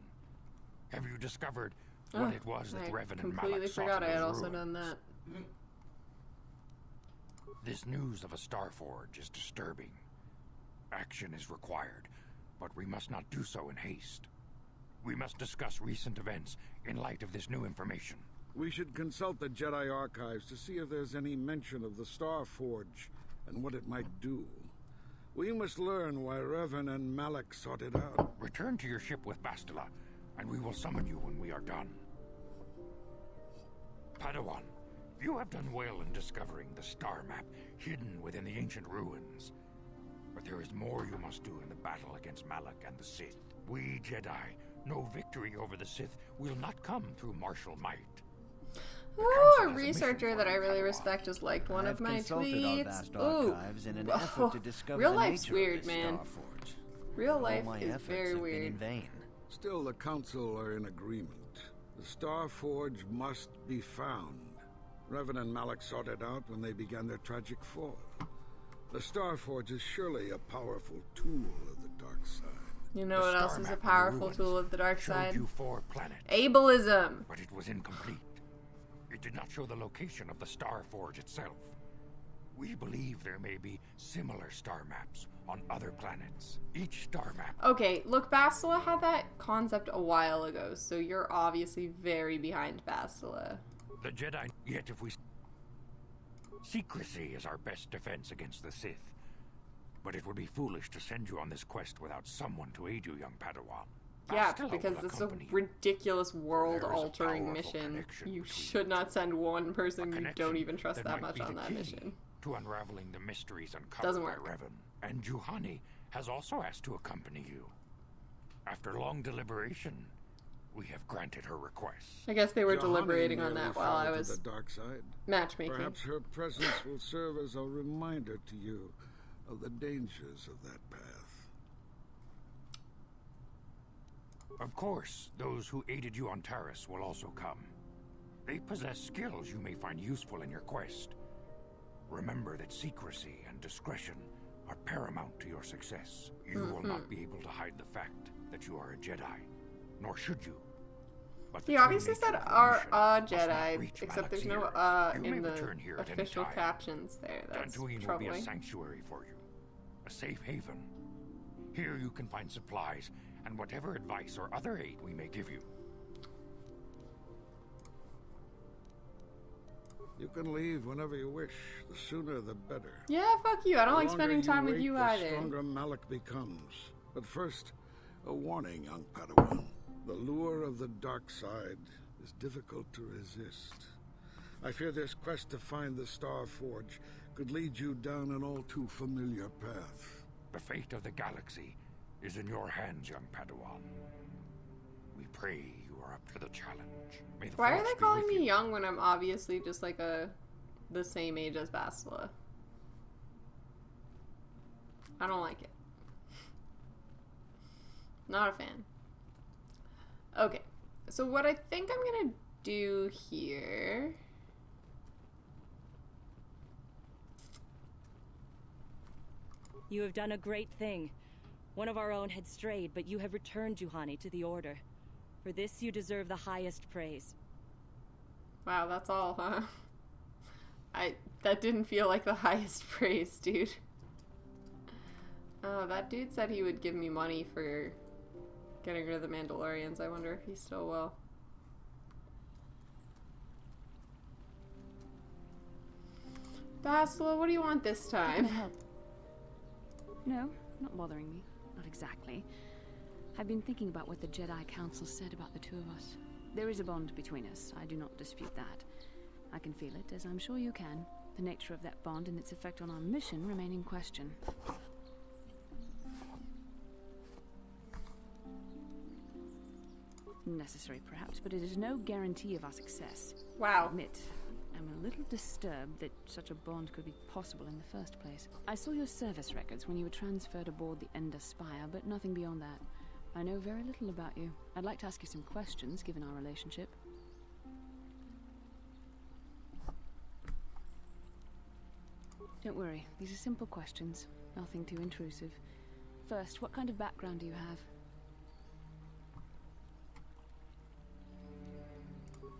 Have you discovered what it was that Revan and Malak completely forgot I had also ruins? done that. This news of a Starforge is disturbing. Action is required, but we must not do so in haste. We must discuss recent events in light of this new information. We should consult the Jedi archives to see if there's any mention of the Starforge and what it might do. We must learn why Revan and Malak sought it out. Return to your ship with Bastila, and we will summon you when we are done. Padawan, you have done well in discovering the star map hidden within the ancient ruins. But there is more you must do in the battle against Malak and the Sith. We Jedi know victory over the Sith will not come through martial might. Ooh, a researcher that I really respect just liked one of my consulted our tweets. vast Ooh, archives in an effort to discover real the life's nature weird, of this man. Starforge. Real All life my is efforts very have weird. been in vain. Still, the Council are in agreement. The Starforge must be found. Revan and Malak sought it out when they began their tragic fall. The Starforge is surely a powerful tool of the dark side. You know what else is a powerful tool of the dark side? You 4 planets. Ableism. But it was incomplete. It did not show the location of the Starforge itself. We believe there may be similar star maps on other planets. Each star map... Okay, look, Bastila had that concept a while ago, so you're obviously very behind Bastila. The Jedi... Yet if we... Secrecy is our best defense against the Sith. But it would be foolish to send you on this quest without someone to aid you, young Padawan. Yeah, Bastila because will this is a accompany you. ridiculous world-altering powerful mission. connection You should not send one person you don't even trust that might much be on the that key mission. to unraveling the mysteries uncovered Doesn't by work. Revan. And Juhani has also asked to accompany you. After long deliberation, we have granted her request. I guess they were Juhani deliberating on merely that while I fell to was the dark side. matchmaking. Perhaps her presence will serve as a reminder to you of the dangers of that path. Of course, those who aided you on Taris will also come. They possess skills you may find useful in your quest. Remember that secrecy and discretion are paramount to your success. You will not be able to hide the fact that you are a Jedi, nor should you. But He obviously said are a Jedi, except there's no in the official captions there. That's Dantooine will be a sanctuary for you, a safe haven. Here you can find supplies and whatever advice or other aid we may give you. You can leave whenever you wish. The sooner the better. Yeah, fuck you. I don't The like spending longer time with wait, you the either. stronger Malak becomes. But first, a warning, young Padawan. The lure of the dark side is difficult to resist. I fear this quest to find the Starforge could lead you down an all too familiar path. The fate of the galaxy is in your hands, young Padawan. We pray you are up to the challenge. May the Why are Force they be calling with me you. young when I'm obviously just like the same age as Bastila? I don't like it. Not a fan. Okay, so what I think I'm gonna do here... You have done a great thing. One of our own had strayed, but you have returned Juhani to the Order. For this, you deserve the highest praise. Wow, that's all, huh? That didn't feel like the highest praise, dude. Oh, that dude said he would give me money for getting rid of the Mandalorians. I wonder if he still will. Bastila, what do you want this time? No, not bothering me. Not exactly. I've been thinking about what the Jedi Council said about the two of us. There is a bond between us. I do not dispute that. I can feel it, as I'm sure you can. The nature of that bond and its effect on our mission remain in question. Necessary, perhaps, but it is no guarantee of our success. Wow. I admit, I'm a little disturbed that such a bond could be possible in the first place. I saw your service records when you were transferred aboard the Ender Spire, but nothing beyond that. I know very little about you. I'd like to ask you some questions, given our relationship. Don't worry, these are simple questions. Nothing too intrusive. First, what kind of background do you have?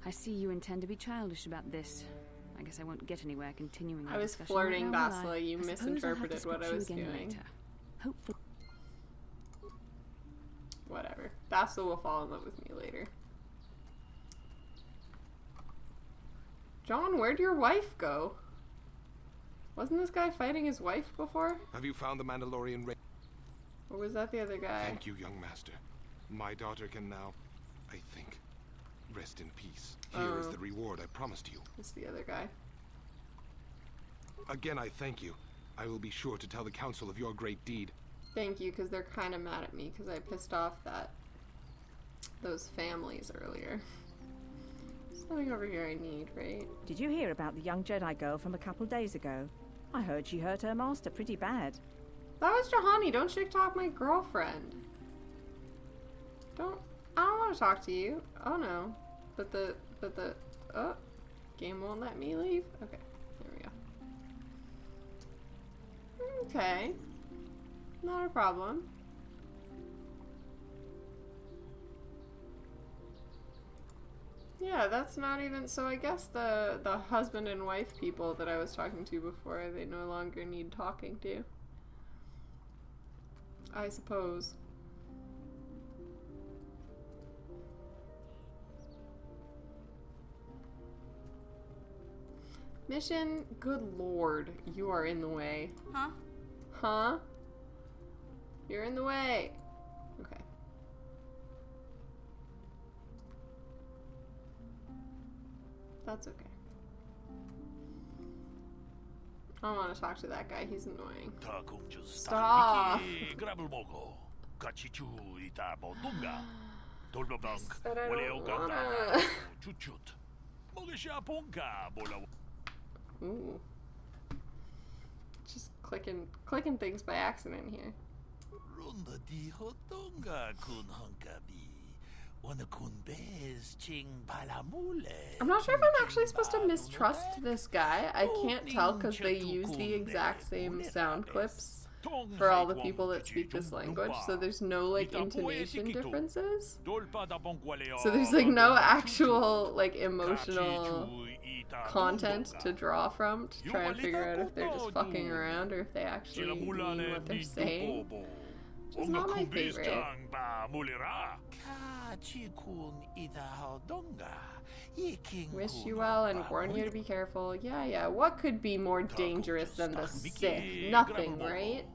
I see you intend to be childish about this. I guess I won't get anywhere continuing our I was discussion flirting, right now, will I? Bastila. You I suppose I'll have to misinterpreted speak what to I you was again doing. later. Hopefully. Whatever. Bastila will fall in love with me later. John, where'd your wife go? Wasn't this guy fighting his wife before? Have you found the Mandalorian ring? Or was that the other guy? Thank you, young master. My daughter can now, I think, rest in peace. Here is the reward I promised you. It's the other guy. Again, I thank you. I will be sure to tell the council of your great deed. Thank you, because they're kind of mad at me because I pissed off those families earlier. So nothing over here I need, right? Did you hear about the young Jedi girl from a couple days ago? I heard she hurt her master pretty bad. That was Juhani. Don't shit talk my girlfriend. I don't want to talk to you. Oh no. Oh, game won't let me leave? Okay, there we go. Okay. Not a problem. Yeah, that's not even, so I guess the husband and wife people that I was talking to before, they no longer need talking to. I suppose. Mission, good lord, you are in the way. Huh? Huh? You're in the way. Okay. That's okay. I don't want to talk to that guy, he's annoying. Stop! Said I don't wanna. Ooh. Just clicking things by accident here. I'm not sure if I'm actually supposed to mistrust this guy. I can't tell because they use the exact same sound clips for all the people that speak this language, so there's no like intonation differences. So there's like no actual like emotional content to draw from to try and figure out if they're just fucking around or if they actually mean what they're saying. Which is not my favorite. Wish you well and warn you to be careful. Yeah, what could be more dangerous than the Sith? Nothing, right?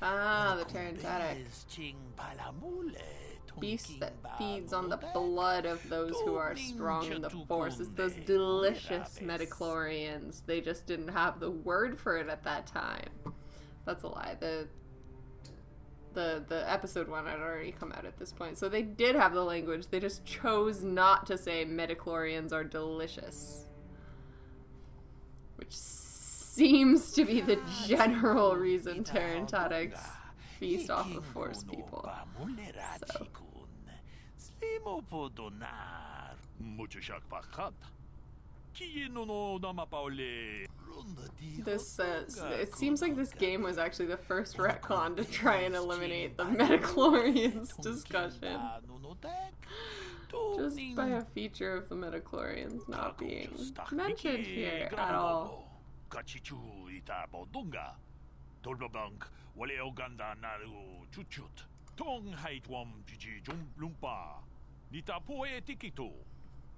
Ah, the Tarentatic. Beast that feeds on the blood of those who are strong in the Force. It's those delicious midichlorians. They just didn't have the word for it at that time. That's a lie. The episode 1 had already come out at this point. So they did have the language. They just chose not to say midichlorians are delicious. Which seems to be the general reason Tarentatics feast off of Force people. So. It seems like this game was actually the first retcon to try and eliminate the midichlorians discussion. Just by a feature of the midichlorians not being mentioned here at all.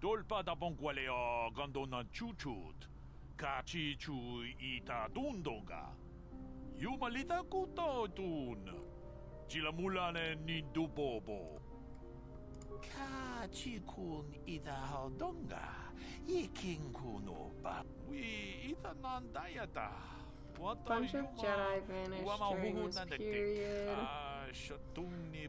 Dolpa da bonqualeo gondona chuchut. Kachi chu ita dundonga. Yumalita kuto tun. Chilamulane ni dubobo. Kachi kun ita hodonga. Yiking kuno ba. We ita nandayata. Bunch of Jedi vanished during this period.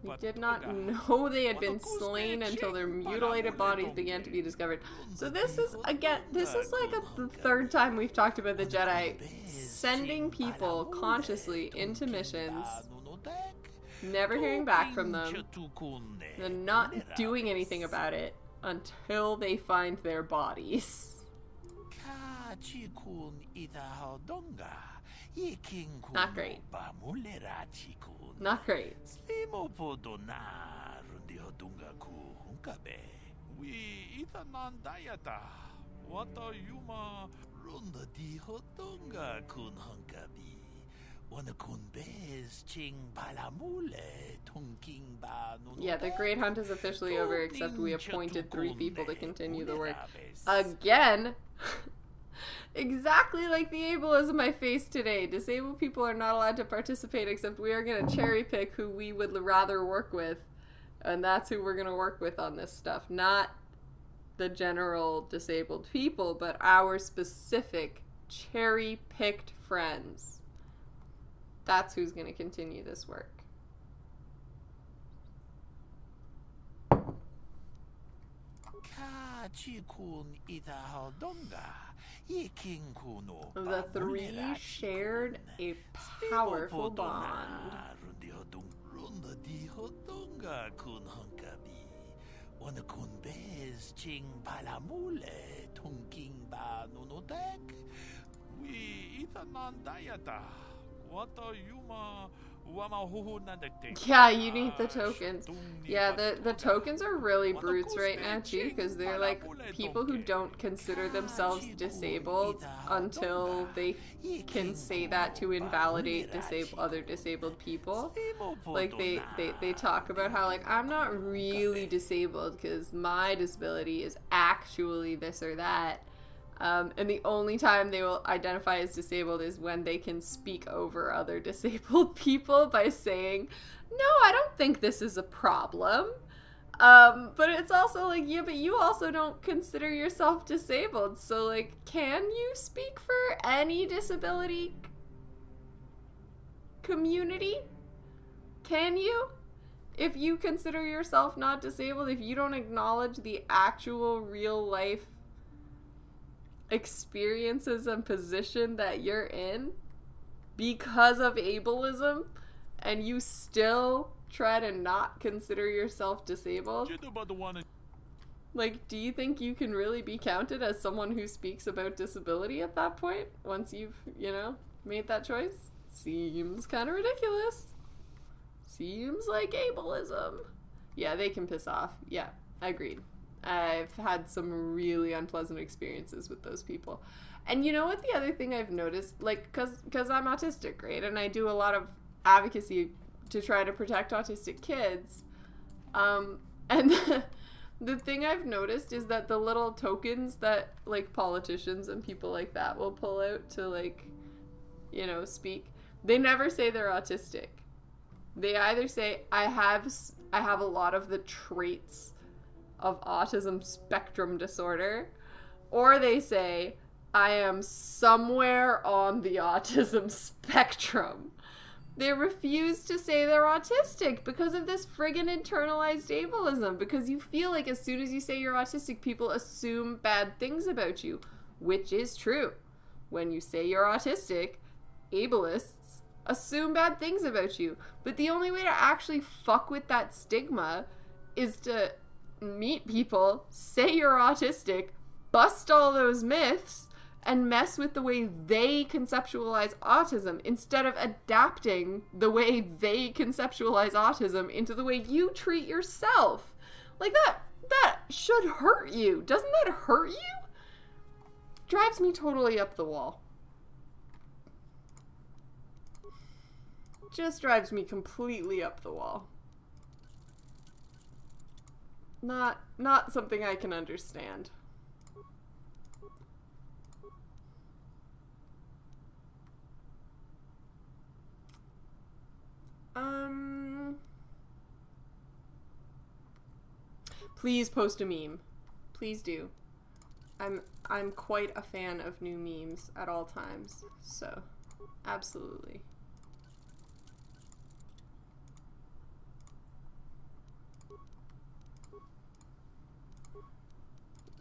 We did not know they had been slain until their mutilated bodies began to be discovered. So this is, again, this is like the third time we've talked about the Jedi sending people consciously into missions, never hearing back from them, and not doing anything about it until they find their bodies. Not great. Not great. Yeah, the Great Hunt is officially over, except we appointed 3 people to continue the work. Again! Exactly like the ableism I faced today. Disabled people are not allowed to participate, except we are going to cherry pick who we would rather work with. And that's who we're going to work with on this stuff. Not the general disabled people, but our specific cherry-picked friends. That's who's going to continue this work. The three shared a powerful bond. Yeah, you need the tokens. Yeah, the tokens are really brutes right now too, because they're like people who don't consider themselves disabled until they can say that to invalidate other disabled people. Like they talk about how like I'm not really disabled because my disability is actually this or that. And the only time they will identify as disabled is when they can speak over other disabled people by saying, no, I don't think this is a problem. But it's also like, yeah, but you also don't consider yourself disabled. So, like, can you speak for any disability community? Can you? If you consider yourself not disabled, if you don't acknowledge the actual real life experiences and position that you're in because of ableism, and you still try to not consider yourself disabled, like, do you think you can really be counted as someone who speaks about disability at that point once you've, you know, made that choice? Seems kind of ridiculous. Seems like ableism. Yeah, they can piss off. Yeah, agreed. I've had some really unpleasant experiences with those people. And you know what, the other thing I've noticed, like, because I'm autistic, right? And I do a lot of advocacy to try to protect autistic kids. And the thing I've noticed is that the little tokens that, like, politicians and people like that will pull out to, like, you know, speak, they never say they're autistic. They either say, I have a lot of the traits of autism spectrum disorder, or they say, I am somewhere on the autism spectrum. They refuse to say they're autistic because of this friggin' internalized ableism, because you feel like as soon as you say you're autistic, people assume bad things about you, which is true. When you say you're autistic, ableists assume bad things about you. But the only way to actually fuck with that stigma is to meet people, say you're autistic, bust all those myths, and mess with the way they conceptualize autism instead of adapting the way they conceptualize autism into the way you treat yourself. Like, that should hurt you. Doesn't that hurt you? Drives me totally up the wall. Just drives me completely up the wall. Not something I can understand. Please post a meme. Please do. I'm quite a fan of new memes at all times, so absolutely.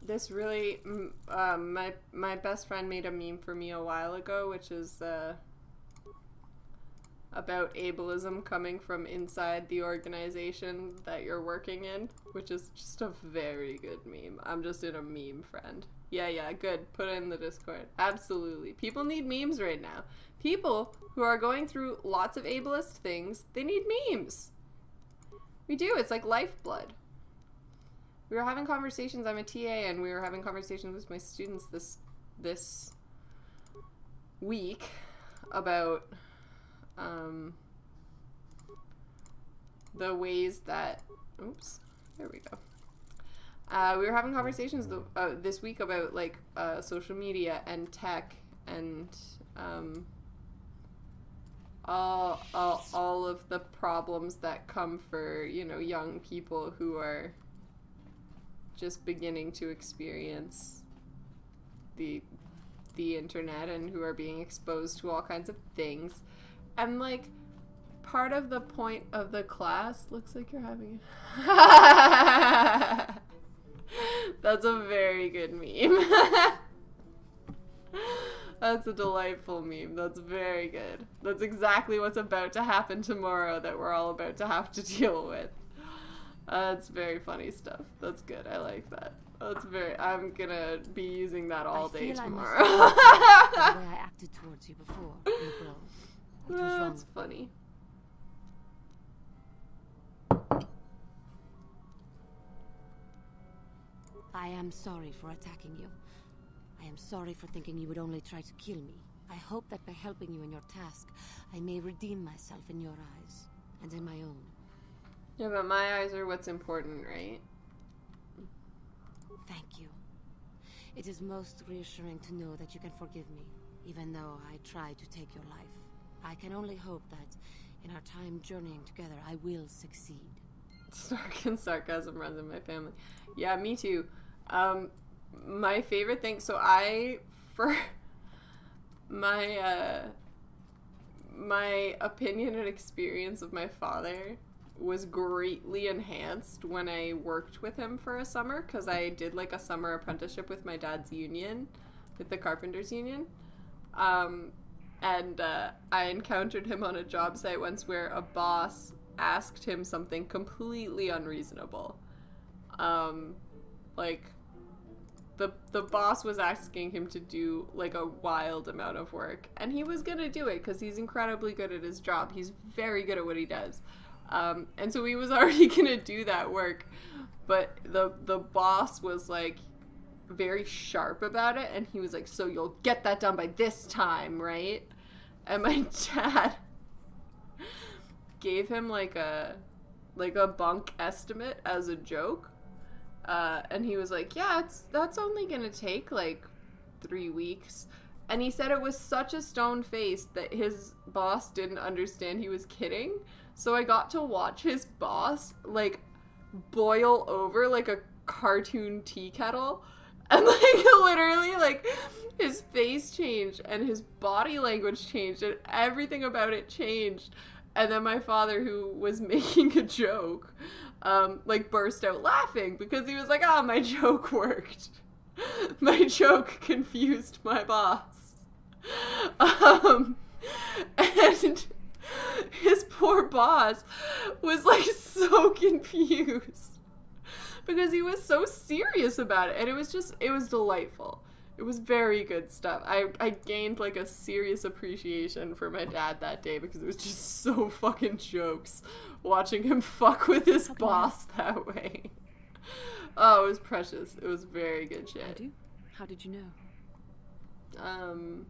This really, my best friend made a meme for me a while ago, which is about ableism coming from inside the organization that you're working in, which is just a very good meme. I'm just in a meme, friend. Yeah, good. Put it in the Discord. Absolutely. People need memes right now. People who are going through lots of ableist things, they need memes. We do. It's like lifeblood. We were having conversations, I'm a TA, and we were having conversations with my students this week about the ways that, oops, there we go. We were having conversations this week about, like, social media and tech and all of the problems that come for, you know, young people who are just beginning to experience the the internet and who are being exposed to all kinds of things. And, like, part of the point of the class looks like you're having That's a very good meme. That's a delightful meme. That's very good. That's exactly what's about to happen tomorrow that we're all about to have to deal with. That's very funny stuff. That's good. I like that. That's very... I'm gonna be using that all day tomorrow. The way I acted towards you before, April. What was wrong? That's funny. I am sorry for attacking you. I am sorry for thinking you would only try to kill me. I hope that by helping you in your task, I may redeem myself in your eyes, and in my own. Yeah, but my eyes are what's important, right? Thank you. It is most reassuring to know that you can forgive me, even though I tried to take your life. I can only hope that, in our time journeying together, I will succeed. Snark and sarcasm runs in my family. Yeah, me too. My favorite thing, so my opinion and experience of my father was greatly enhanced when I worked with him for a summer, because I did like a summer apprenticeship with my dad's union, with the carpenters union. And I encountered him on a job site once where a boss asked him something completely unreasonable. Like, the boss was asking him to do, like, a wild amount of work. And he was gonna do it, because he's incredibly good at his job. He's very good at what he does. And so he was already gonna do that work. But the boss was, like, very sharp about it. And he was like, so you'll get that done by this time, right? And my dad gave him, like a bunk estimate as a joke. And he was like, yeah, that's only gonna take like 3 weeks. And he said it was such a stone face that his boss didn't understand he was kidding. So I got to watch his boss like boil over like a cartoon tea kettle. And like literally like his face changed and his body language changed and everything about it changed. And then my father, who was making a joke, like burst out laughing because he was like, oh, my joke worked. My joke confused my boss. And his poor boss was like so confused because he was so serious about it. And it was delightful. It was very good stuff. I gained like a serious appreciation for my dad that day because it was just so fucking jokes watching him fuck with his boss that way. Oh, it was precious. It was very good shit. How did you know? I'm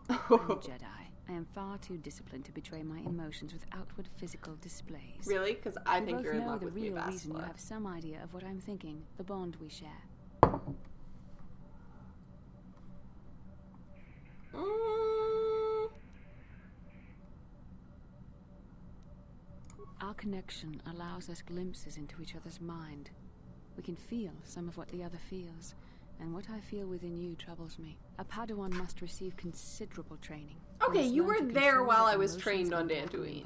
a Jedi. I am far too disciplined to betray my emotions with outward physical displays. Really? Because I think you're in love with me, We both know the real reason you have some idea of what I'm thinking, the bond we share. Our connection allows us glimpses into each other's mind. We can feel some of what the other feels, and what I feel within you troubles me. A Padawan must receive considerable training. Okay, you were there while I was trained on Dantooine.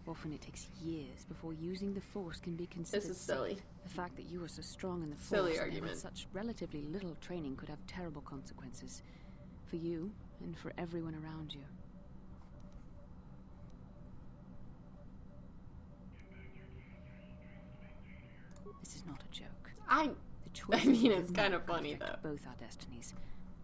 Often it takes years before using the Force can be considered. This is silly. The fact that you are so strong in the Force and with such relatively little training could have terrible consequences. For you, and for everyone around you. This is not a joke. I mean, it's kind of funny, though. Both our destinies.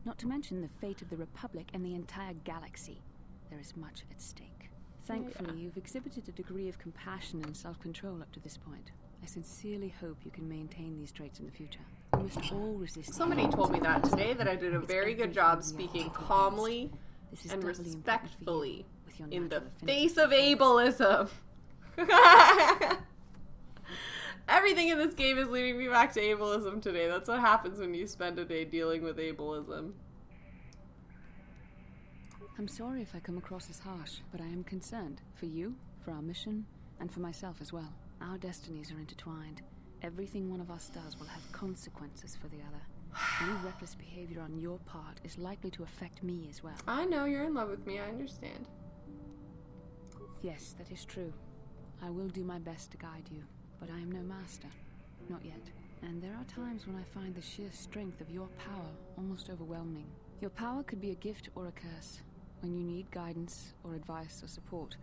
Not to mention the fate of the Republic and the entire galaxy. There is much at stake. Thankfully, you've exhibited a degree of compassion and self-control up to this point. I sincerely hope you can maintain these traits in the future. We must all resist. Somebody told me that today, that I did a very good job speaking calmly and respectfully in the face of ableism. Everything in this game is leading me back to ableism today. That's what happens when you spend a day dealing with ableism. I'm sorry if I come across as harsh, but I am concerned for you, for our mission, and for myself as well. Our destinies are intertwined. Everything one of us does will have consequences for the other. Any reckless behavior on your part is likely to affect me as well. I know you're in love with me, I understand. Yes, that is true. I will do my best to guide you, but I am no master. Not yet. And there are times when I find the sheer strength of your power almost overwhelming. Your power could be a gift or a curse. When you need guidance or advice or support,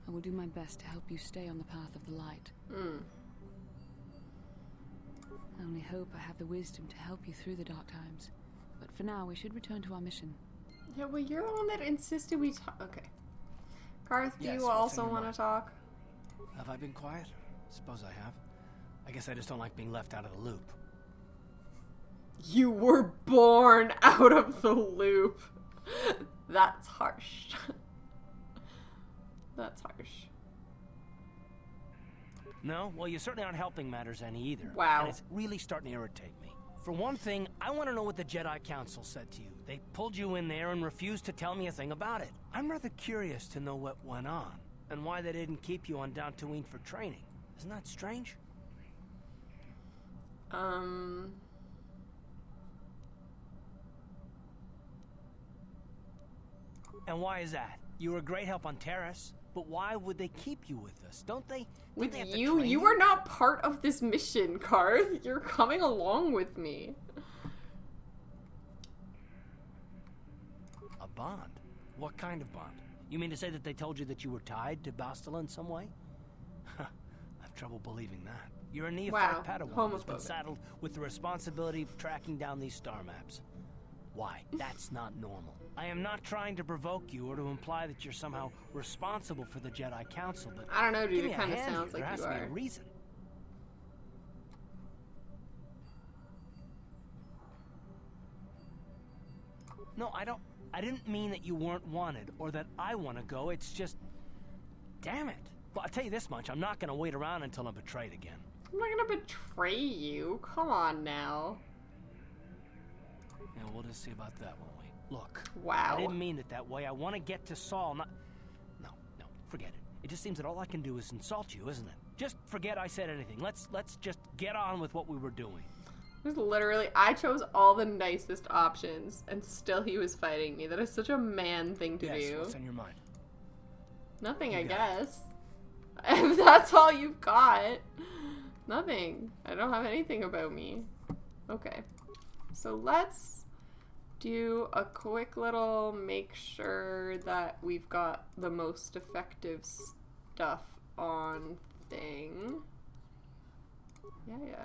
I will do my best to help you stay on the path of the light. I only hope I have the wisdom to help you through the dark times. But for now, we should return to our mission. Yeah, well, you're the one that insisted we talk. Okay. Karth, do Yes, you what's also on your want to mind? talk? Have I been quiet? Suppose I have. I guess I just don't like being left out of the loop. You were born out of the loop. That's harsh. That's harsh. No? Well, you certainly aren't helping matters any either. Wow. And it's really starting to irritate me. For one thing, I want to know what the Jedi Council said to you. They pulled you in there and refused to tell me a thing about it. I'm rather curious to know what went on, and why they didn't keep you on Dantooine for training. Isn't that strange? And why is that? You were a great help on Terrace, but why would they keep you with us? Don't they? With they have to you? train You are not part of this mission, Karth. You're coming along with me. A bond? What kind of bond? You mean to say that they told you that you were tied to Bastila in some way? I have trouble believing that. You're a neophyte Padawan who's been saddled with the responsibility of tracking down these star maps. Why? That's not normal. I am not trying to provoke you or to imply that you're somehow responsible for the Jedi Council, but I don't know, dude. give me It a kind of hand sounds here. like There has you to be are. a reason. No, I didn't mean that you weren't wanted or that I want to go. It's just, damn it. Well, I'll tell you this much. I'm not going to wait around until I'm betrayed again. I'm not gonna betray you. Come on now. Yeah, we'll just see about that, won't we? Look. Wow. I didn't mean it that way. I want to get to Saul, not... No, forget it. It just seems that all I can do is insult you, isn't it? Just forget I said anything. Let's just get on with what we were doing. It was literally, I chose all the nicest options, and still he was fighting me. That is such a man thing to Yes, do. what's on your mind? Nothing, I You got guess. If that's all you've got. Nothing. I don't have anything about me. Okay. So let's do a quick little make sure that we've got the most effective stuff on thing. Yeah.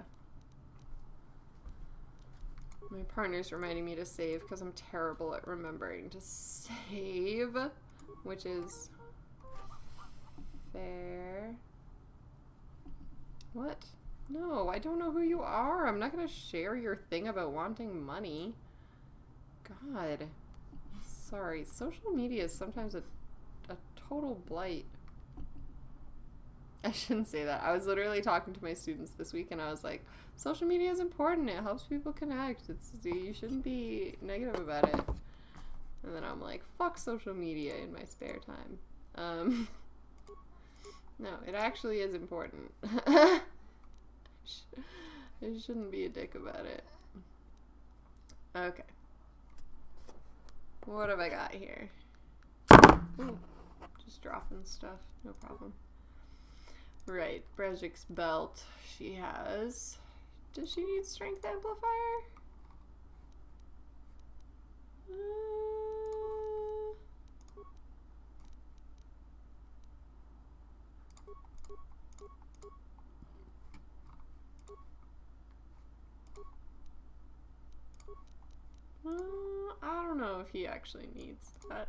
My partner's reminding me to save because I'm terrible at remembering to save, which is fair. What? No, I don't know who you are. I'm not gonna share your thing about wanting money. God. Sorry. Social media is sometimes a total blight. I shouldn't say that. I was literally talking to my students this week and I was like, social media is important. It helps people connect. You shouldn't be negative about it. And then I'm like, fuck social media in my spare time. No, it actually is important. I shouldn't be a dick about it. Okay. What have I got here? Ooh, just dropping stuff. No problem. Right, Brejik's belt she has. Does she need strength amplifier? I don't know if he actually needs that.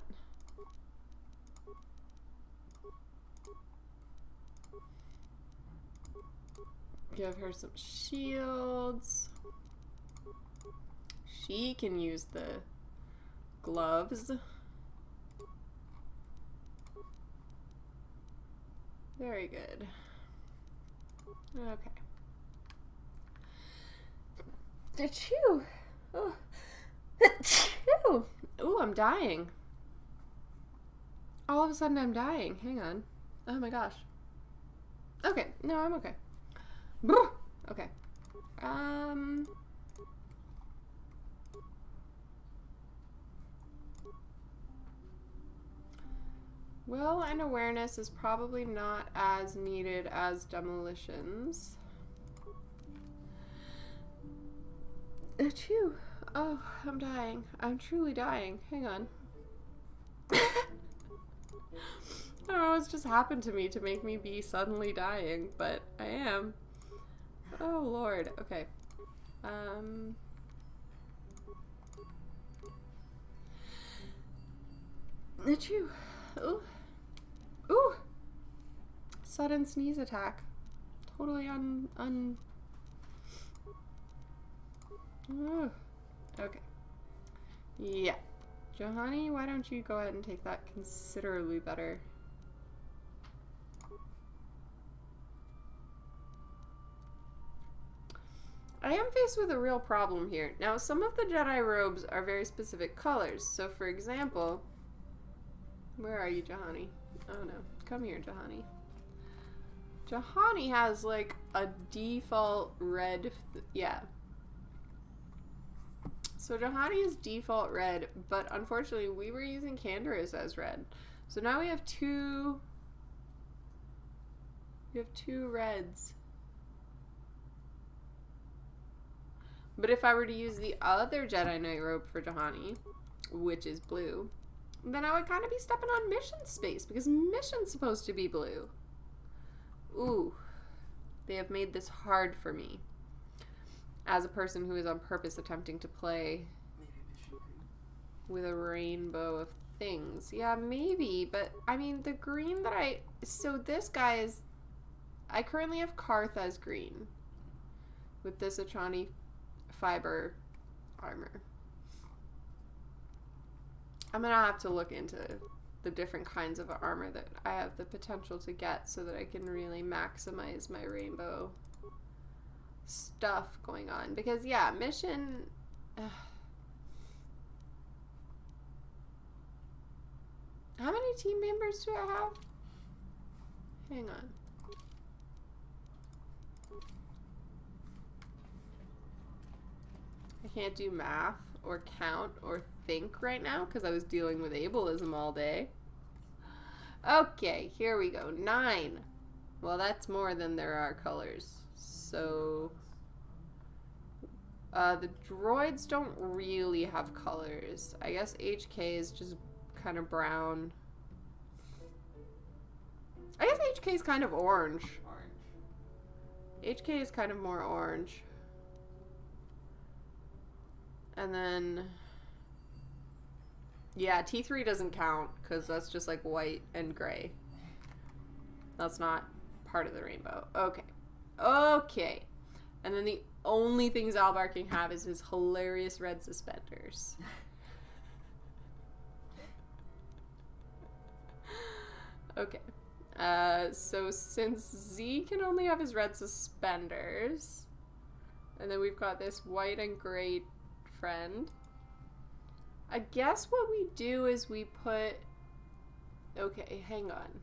Give her some shields. She can use the gloves. Very good. Okay. Achoo! Oh. Achoo! Ooh, I'm dying. All of a sudden I'm dying. Hang on. Oh my gosh. Okay. No, I'm okay. Okay. Will and awareness is probably not as needed as demolitions. Achoo. Oh, I'm dying. I'm truly dying. Hang on. I don't know what's just happened to me to make me be suddenly dying, but I am. Oh, Lord. Okay. Achoo. Ooh. Ooh! Sudden sneeze attack. Totally Ooh. Okay. Yeah. Juhani, why don't you go ahead and take that considerably better? I am faced with a real problem here. Now, some of the Jedi robes are very specific colors. So, for example... Where are you, Juhani? Oh, no. Come here, Juhani. Juhani has, like, a default red... yeah. So Juhani is default red, but unfortunately we were using Canderous as red. So now we have two reds. But if I were to use the other Jedi Knight robe for Juhani, which is blue, then I would kind of be stepping on mission space, because mission's supposed to be blue. Ooh. They have made this hard for me. As a person who is on purpose attempting to play with a rainbow of things. Yeah, maybe, but I mean, the green that so this guy is, I currently have Kath as green with this Achani fiber armor. I'm gonna have to look into the different kinds of armor that I have the potential to get so that I can really maximize my rainbow stuff going on, because yeah, mission how many team members do I have? Hang on. I can't do math or count or think right now because I was dealing with ableism all day. Okay, here we go. 9. Well, that's more than there are colors. So the droids don't really have colors. I guess HK is just kind of brown. I guess HK is kind of orange. HK is kind of more orange. And then, yeah, T3 doesn't count because that's just like white and gray. That's not part of the rainbow. Okay. Okay. And then the only thing Zalbar can have is his hilarious red suspenders. Okay. So since Z can only have his red suspenders, and then we've got this white and gray friend, I guess what we do is we put... Okay, hang on.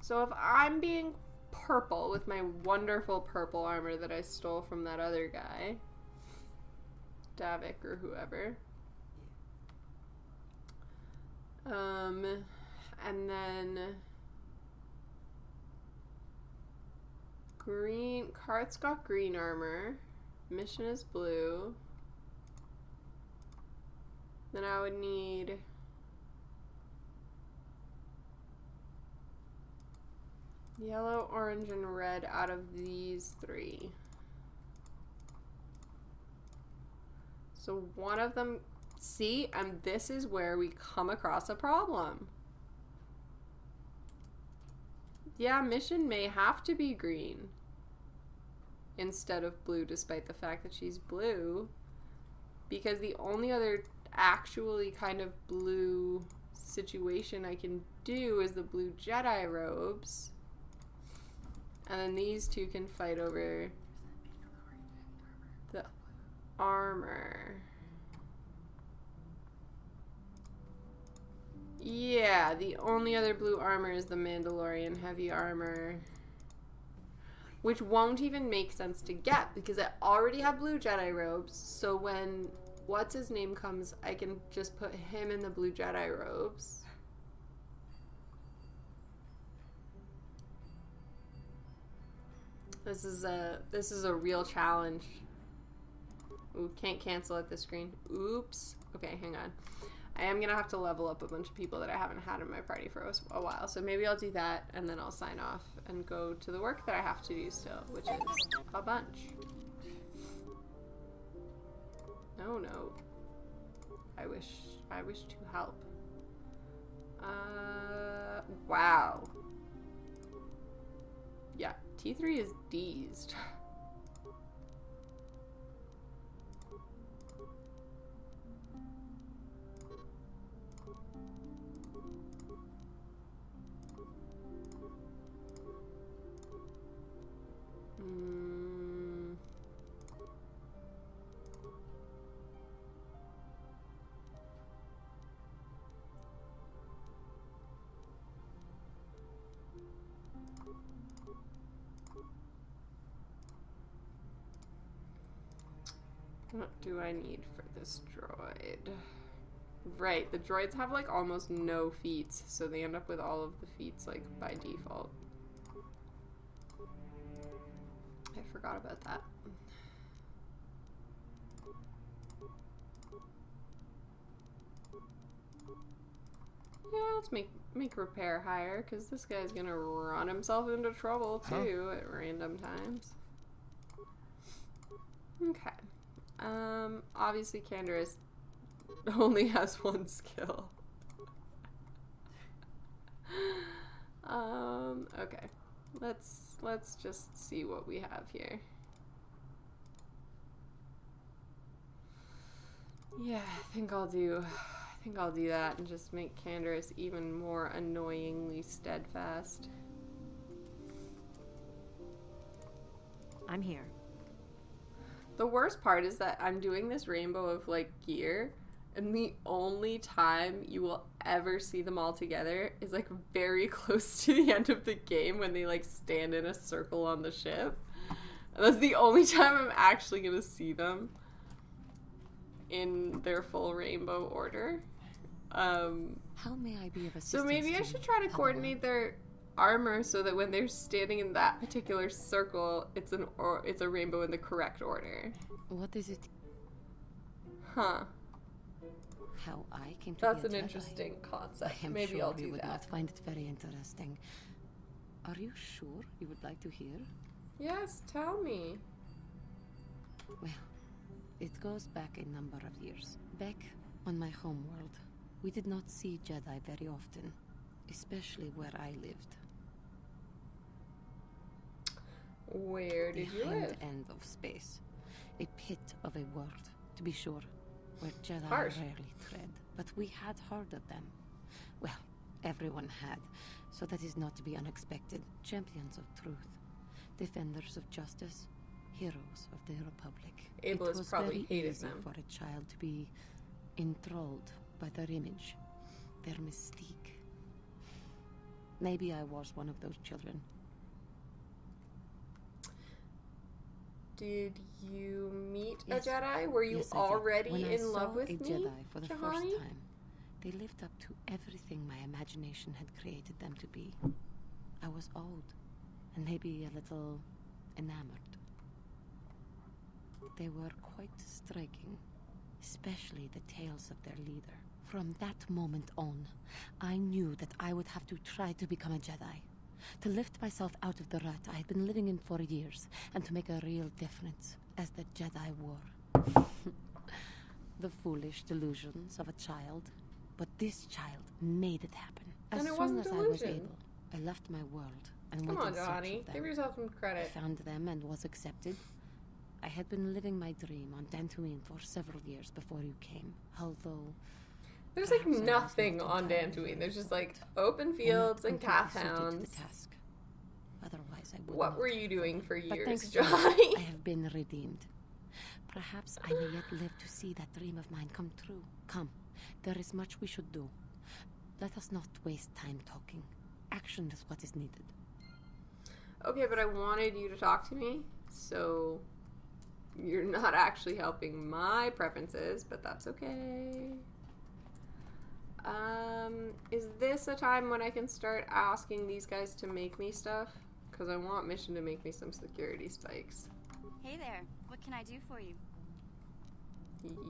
So if I'm being purple with my wonderful purple armor that I stole from that other guy, Davik or whoever, and then green, Kath's got green armor, mission is blue, then I would need yellow, orange, and red out of these 3. So one of them, see, and this is where we come across a problem. Yeah, mission may have to be green instead of blue, despite the fact that she's blue, because the only other actually kind of blue situation I can do is the blue Jedi robes. And then these two can fight over the armor. Yeah, the only other blue armor is the Mandalorian heavy armor, which won't even make sense to get because I already have blue Jedi robes. So when what's-his-name comes, I can just put him in the blue Jedi robes. This is a real challenge. Ooh, can't cancel at this screen. Oops. Okay, hang on. I am gonna have to level up a bunch of people that I haven't had in my party for a while, so maybe I'll do that and then I'll sign off and go to the work that I have to do still, which is a bunch. No, no. I wish to help. Wow. Yeah, T3 is deezed. What do I need for this droid? Right, the droids have like almost no feats, so they end up with all of the feats like by default. I forgot about that. Yeah, let's make repair higher, because this guy's gonna run himself into trouble too at random times. Okay. Obviously Canderous only has one skill. Okay. Let's just see what we have here. Yeah, I think I'll do that and just make Canderous even more annoyingly steadfast. I'm here. The worst part is that I'm doing this rainbow of like gear, and the only time you will ever see them all together is like very close to the end of the game when they like stand in a circle on the ship. And that's the only time I'm actually gonna see them in their full rainbow order. How may I be of assistance? So maybe I should try to coordinate their armor so that when they're standing in that particular circle, it's a rainbow in the correct order. What is it? Huh. How I came to That's be a an Jedi. interesting concept. I am Maybe sure I'll do you would that. not find it very interesting. Are you sure you would like to hear? Yes, tell me. Well, it goes back a number of years. Back on my homeworld, we did not see Jedi very often, especially where I lived. Where did you live? The end of space. A pit of a world, to be sure, where Jedi Harsh. rarely tread. But we had heard of them. Well, everyone had, so that is not to be unexpected. Champions of truth, defenders of justice, heroes of the Republic. Abel it has was probably very hated easy them. for a child to be enthralled by their image, their mystique. Maybe I was one of those children. Did you meet Yes. a Jedi? Were you Yes, I did. already When I in love saw with a me, Jedi for the Juhani? first time, they lived up to everything my imagination had created them to be. I was old, and maybe a little enamored. They were quite striking, especially the tales of their leader. From that moment on, I knew that I would have to try to become a Jedi. To lift myself out of the rut I had been living in for years, and to make a real difference as the Jedi wore. The foolish delusions of a child, but this child made it happen. As And it soon wasn't as I was delusion. able, I left my world and Come went on, in search Juhani. of them. Give yourself some credit. I found them and was accepted. I had been living my dream on Dantooine for several years before you came, although There's like perhaps I was nothing not on entirely Dantooine. ready. There's just like open I'm not fields and completely kath suited to the hounds. task. Otherwise, I would What not. were you doing for But years, thanks to Juhani? you, I have been redeemed. Perhaps I may yet live to see that dream of mine come true. Come, there is much we should do. Let us not waste time talking. Action is what is needed. Okay, but I wanted you to talk to me, so you're not actually helping my preferences, but that's okay. Is this a time when I can start asking these guys to make me stuff? Because I want Mission to make me some security spikes. Hey there, what can I do for you?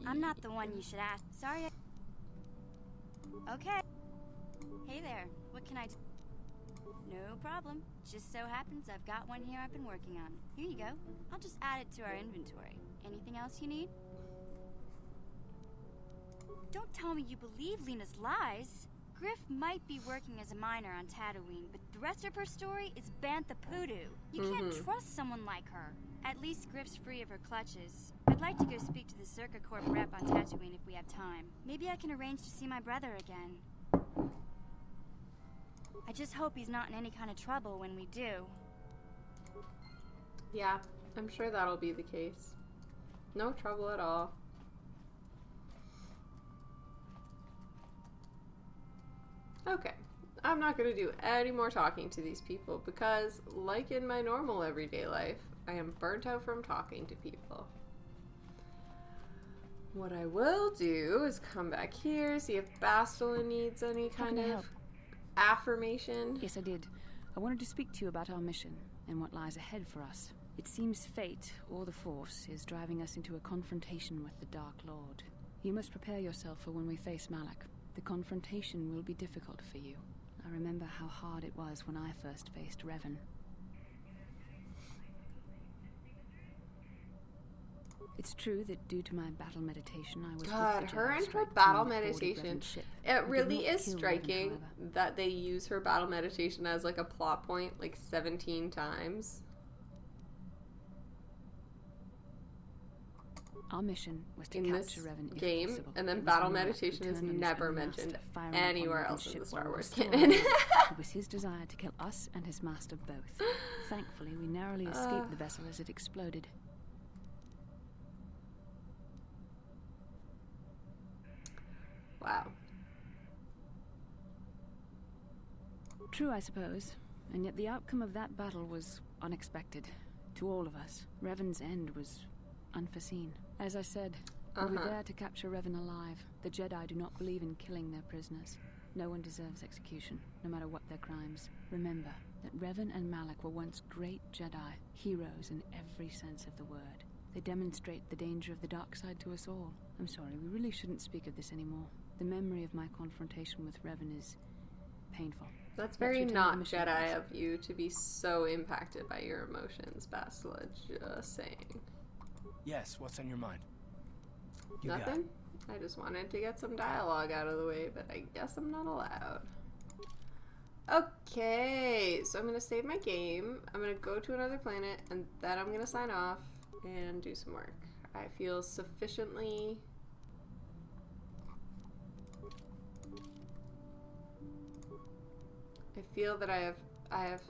I'm not the one you should ask. Sorry. Okay. Hey there, what can I do? No problem. Just so happens I've got one here I've been working on. Here you go. I'll just add it to our inventory. Anything else you need? Don't tell me you believe Lena's lies. Griff might be working as a miner on Dantooine, but the rest of her story is Bantha Poodoo. You can't trust someone like her. At least Griff's free of her clutches. I'd like to go speak to the Circa Corp rep on Dantooine if we have time. Maybe I can arrange to see my brother again. I just hope he's not in any kind of trouble when we do. Yeah, I'm sure that'll be the case. No trouble at all. Okay, I'm not going to do any more talking to these people because, like in my normal everyday life, I am burnt out from talking to people. What I will do is come back here, see if Bastila needs any kind of affirmation. Yes, I did. I wanted to speak to you about our mission and what lies ahead for us. It seems fate, or the Force, is driving us into a confrontation with the Dark Lord. You must prepare yourself for when we face Malak. The confrontation will be difficult for you. I remember how hard it was when I first faced Revan. It's true that due to my battle meditation, I was God, her and her battle meditation. It really is striking that they use her battle meditation as like a plot point like 17 times. Our mission was to in capture this Revan game, if possible. and then battle meditation is never mentioned anywhere else in the Star Wars canon. It was his desire to kill us and his master both. Thankfully, we narrowly escaped the vessel as it exploded. Wow. True, I suppose. And yet the outcome of that battle was unexpected. To all of us. Revan's end was unforeseen. As I said, we were there to capture Revan alive. The Jedi do not believe in killing their prisoners. No one deserves execution, no matter what their crimes. Remember that Revan and Malak were once great Jedi, heroes in every sense of the word. They demonstrate the danger of the dark side to us all. I'm sorry, we really shouldn't speak of this anymore. The memory of my confrontation with Revan is painful. That's very not Jedi of you to be so impacted by your emotions, Bastila. Just saying. Yes, what's on your mind? Nothing? I just wanted to get some dialogue out of the way, but I guess I'm not allowed. Okay, so I'm going to save my game. I'm going to go to another planet, and then I'm going to sign off and do some work. I feel sufficiently... I feel that I have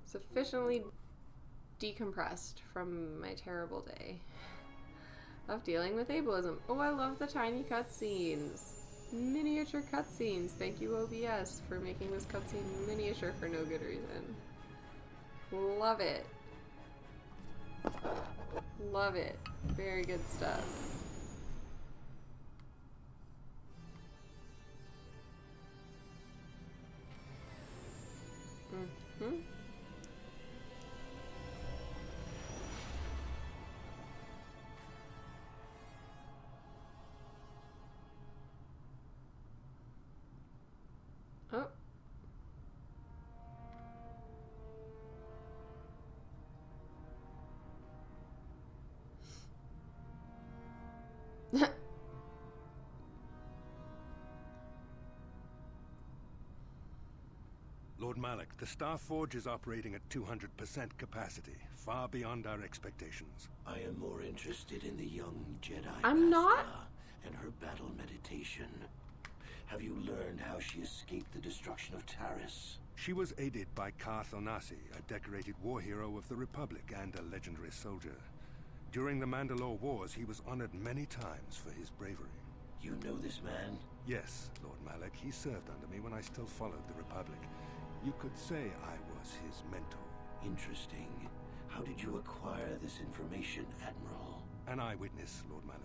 sufficiently decompressed from my terrible day of dealing with ableism. Oh, I love the tiny cutscenes. Miniature cutscenes. Thank you, OBS, for making this cutscene miniature for no good reason. Love it. Love it. Very good stuff. Mm-hmm. Oh. Lord Malak, the Star Forge is operating at 200% capacity, far beyond our expectations. I am more interested in the young Jedi I'm not. and her battle meditation. Have you learned how she escaped the destruction of Taris? She was aided by Kath, a decorated war hero of the Republic and a legendary soldier. During the Mandalore Wars, he was honored many times for his bravery. You know this man? Yes, Lord Malak. He served under me when I still followed the Republic. You could say I was his mentor. Interesting. How did you acquire this information, Admiral? An eyewitness, Lord Malak.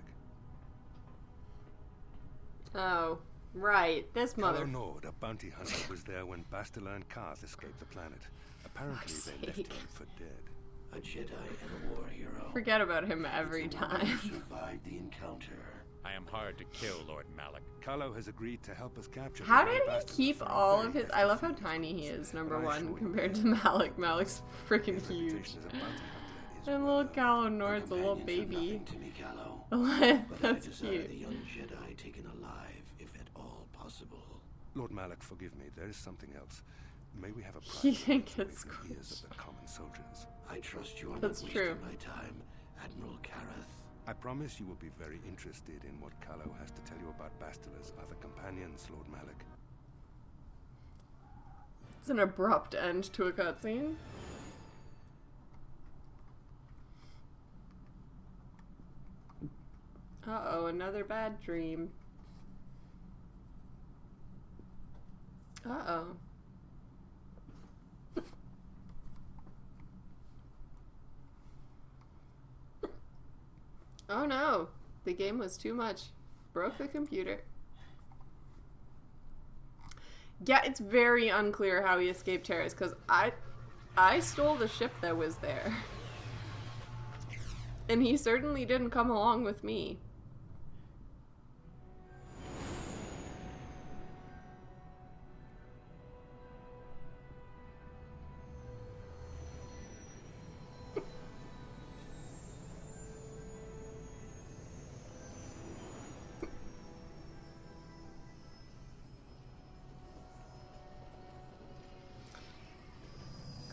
Oh. Right, this mother. Nord, a bounty hunter, was there when Bastila and Kath escaped the planet. Apparently they left him for dead. A Jedi and a war hero. Forget about him every time. Survived the encounter. I am hard to kill, Lord Malik. Carlo has agreed to help us capture. How did he keep all of his? I love how tiny he is. Number one, compared to Malik. Malik's freaking huge. And little Callow Nord's a little baby. That's cute. The young Jedi taken alive, if at all possible. Lord Malik, forgive me. There is something else. May we have a He didn't get ears of the common soldiers. I trust you are That's not true. wasting my time, Admiral Karath. I promise you will be very interested in what Carlo has to tell you about Bastila's other companions, Lord Malik. It's an abrupt end to a cutscene. Uh-oh, another bad dream. Uh-oh. Oh no, the game was too much. Broke the computer. Yeah, it's very unclear how he escaped terrorists, because I stole the ship that was there. And he certainly didn't come along with me.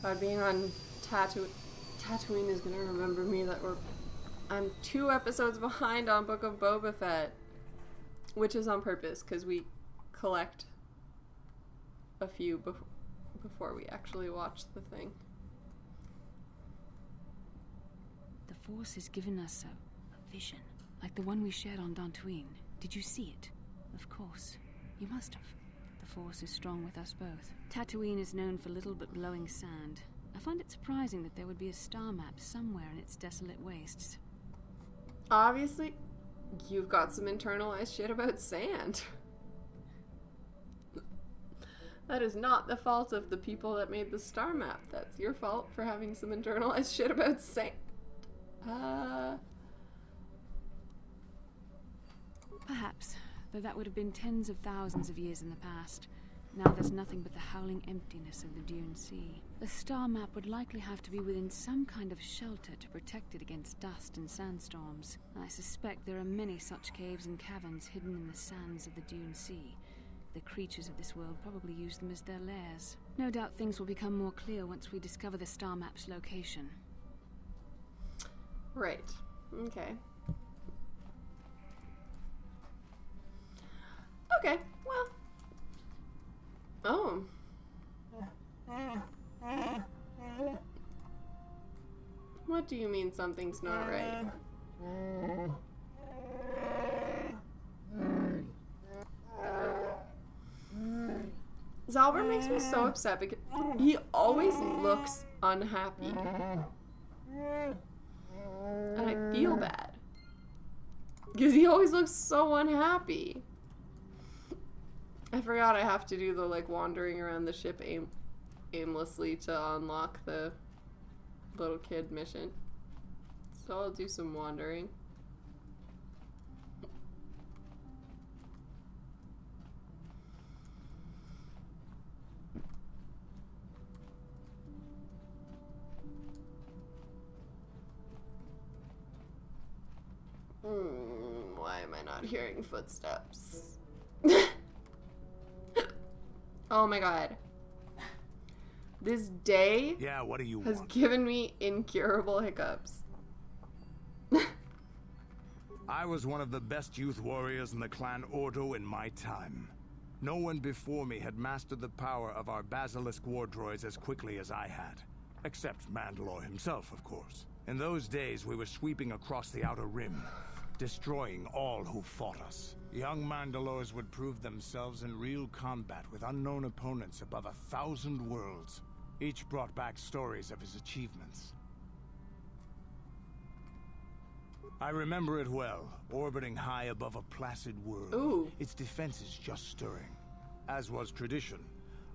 God, being on Tatooine is gonna remember me that I'm 2 episodes behind on Book of Boba Fett, which is on purpose because we collect a few before we actually watch the thing. The Force has given us a vision, like the one we shared on Dantooine. Did you see it? Of course. You must have. The Force is strong with us both. Tatooine is known for little but glowing sand. I find it surprising that there would be a star map somewhere in its desolate wastes. Obviously, you've got some internalized shit about sand. That is not the fault of the people that made the star map. That's your fault for having some internalized shit about sand. Perhaps, though that would have been tens of thousands of years in the past. Now there's nothing but the howling emptiness of the Dune Sea. The star map would likely have to be within some kind of shelter to protect it against dust and sandstorms. I suspect there are many such caves and caverns hidden in the sands of the Dune Sea. The creatures of this world probably use them as their lairs. No doubt things will become more clear once we discover the star map's location. Right. Okay. Okay, well. Oh. What do you mean something's not right? Zalber makes me so upset because he always looks unhappy. And I feel bad. Because he always looks so unhappy. I forgot I have to do the, like, wandering around the ship aimlessly to unlock the little kid mission. So I'll do some wandering. Why am I not hearing footsteps? Oh my god. This day what do you has want? given me incurable hiccups. I was one of the best youth warriors in the clan Ordo in my time. No one before me had mastered the power of our basilisk war droids as quickly as I had. Except Mandalore himself, of course. In those days, we were sweeping across the Outer Rim, destroying all who fought us. Young Mandalores would prove themselves in real combat with unknown opponents above 1,000 worlds. Each brought back stories of his achievements. I remember it well, orbiting high above a placid world. Ooh. Its defenses just stirring. As was tradition,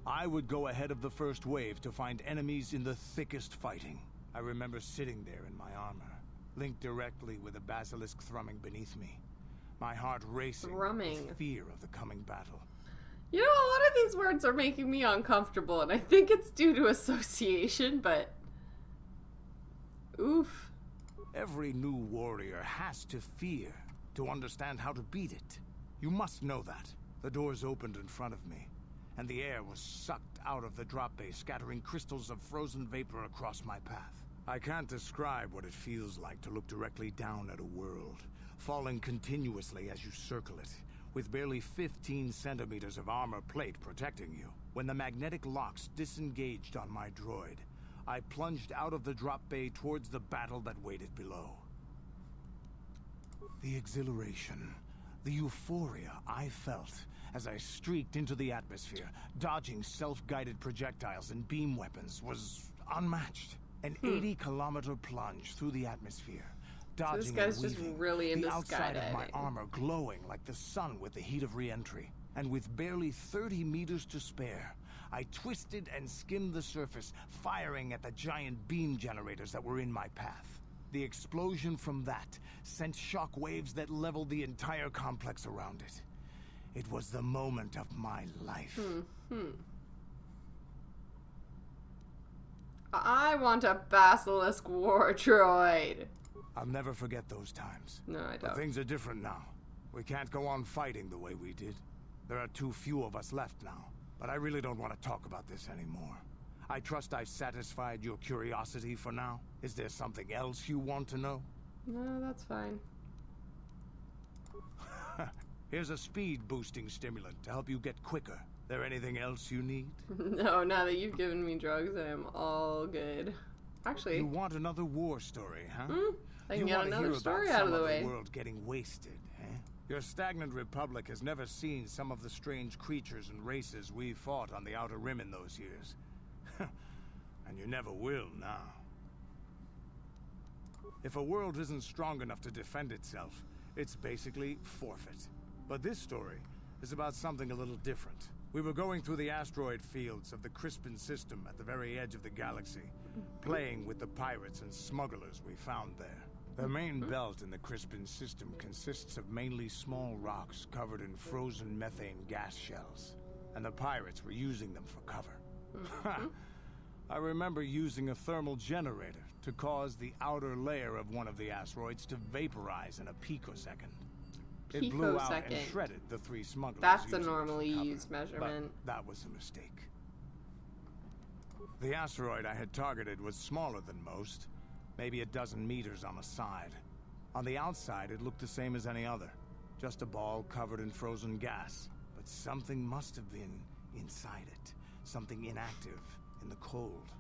I would go ahead of the first wave to find enemies in the thickest fighting. I remember sitting there in my armor, linked directly with a basilisk thrumming beneath me. My heart racing with fear of the coming battle. You know, a lot of these words are making me uncomfortable, and I think it's due to association, but... Oof. Every new warrior has to fear to understand how to beat it. You must know that. The doors opened in front of me, and the air was sucked out of the drop bay, scattering crystals of frozen vapor across my path. I can't describe what it feels like to look directly down at a world, falling continuously as you circle it, with barely 15 centimeters of armor plate protecting you. When the magnetic locks disengaged on my droid, I plunged out of the drop bay towards the battle that waited below. The exhilaration, the euphoria I felt as I streaked into the atmosphere, dodging self-guided projectiles and beam weapons, was unmatched. An 80-kilometer plunge through the atmosphere, dodging so this guy's and weaving, just really into the outside skydiving. of my armor glowing like the sun with the heat of re-entry. And with barely 30 meters to spare, I twisted and skimmed the surface, firing at the giant beam generators that were in my path. The explosion from that sent shock waves that leveled the entire complex around it. It was the moment of my life. I want a basilisk war droid. I'll never forget those times. No, I don't. But things are different now. We can't go on fighting the way we did. There are too few of us left now. But I really don't want to talk about this anymore. I trust I've satisfied your curiosity for now. Is there something else you want to know? No, that's fine. Here's a speed-boosting stimulant to help you get quicker. There anything else you need? No, now that you've given me drugs, I am all good. Actually... You want another war story, huh? I can get another story out of the way. The world getting wasted, eh? Your stagnant republic has never seen some of the strange creatures and races we fought on the Outer Rim in those years. And you never will now. If a world isn't strong enough to defend itself, it's basically forfeit. But this story is about something a little different. We were going through the asteroid fields of the Crispin system at the very edge of the galaxy, playing with the pirates and smugglers we found there. The main belt in the Crispin system consists of mainly small rocks covered in frozen methane gas shells, and the pirates were using them for cover. I remember using a thermal generator to cause the outer layer of one of the asteroids to vaporize in a picosecond. It blew out and shredded the 3 smugglers. That's a normally used measurement. But that was a mistake. The asteroid I had targeted was smaller than most, maybe a dozen meters on a side. On the outside, it looked the same as any other, just a ball covered in frozen gas. But something must have been inside it, something inactive in the cold.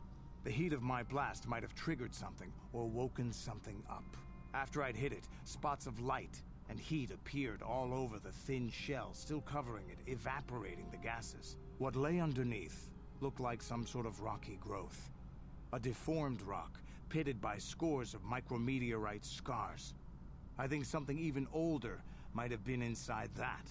The heat of my blast might have triggered something or woken something up. After I'd hit it, spots of light and heat appeared all over the thin shell, still covering it, evaporating the gases. What lay underneath looked like some sort of rocky growth. A deformed rock, pitted by scores of micrometeorite scars. I think something even older might have been inside that.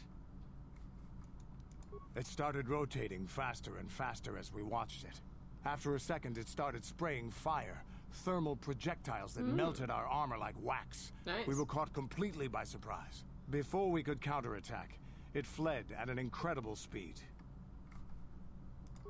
It started rotating faster and faster as we watched it. After a second, it started spraying fire, thermal projectiles that melted our armor like wax. Nice. We were caught completely by surprise. Before we could counterattack, it fled at an incredible speed.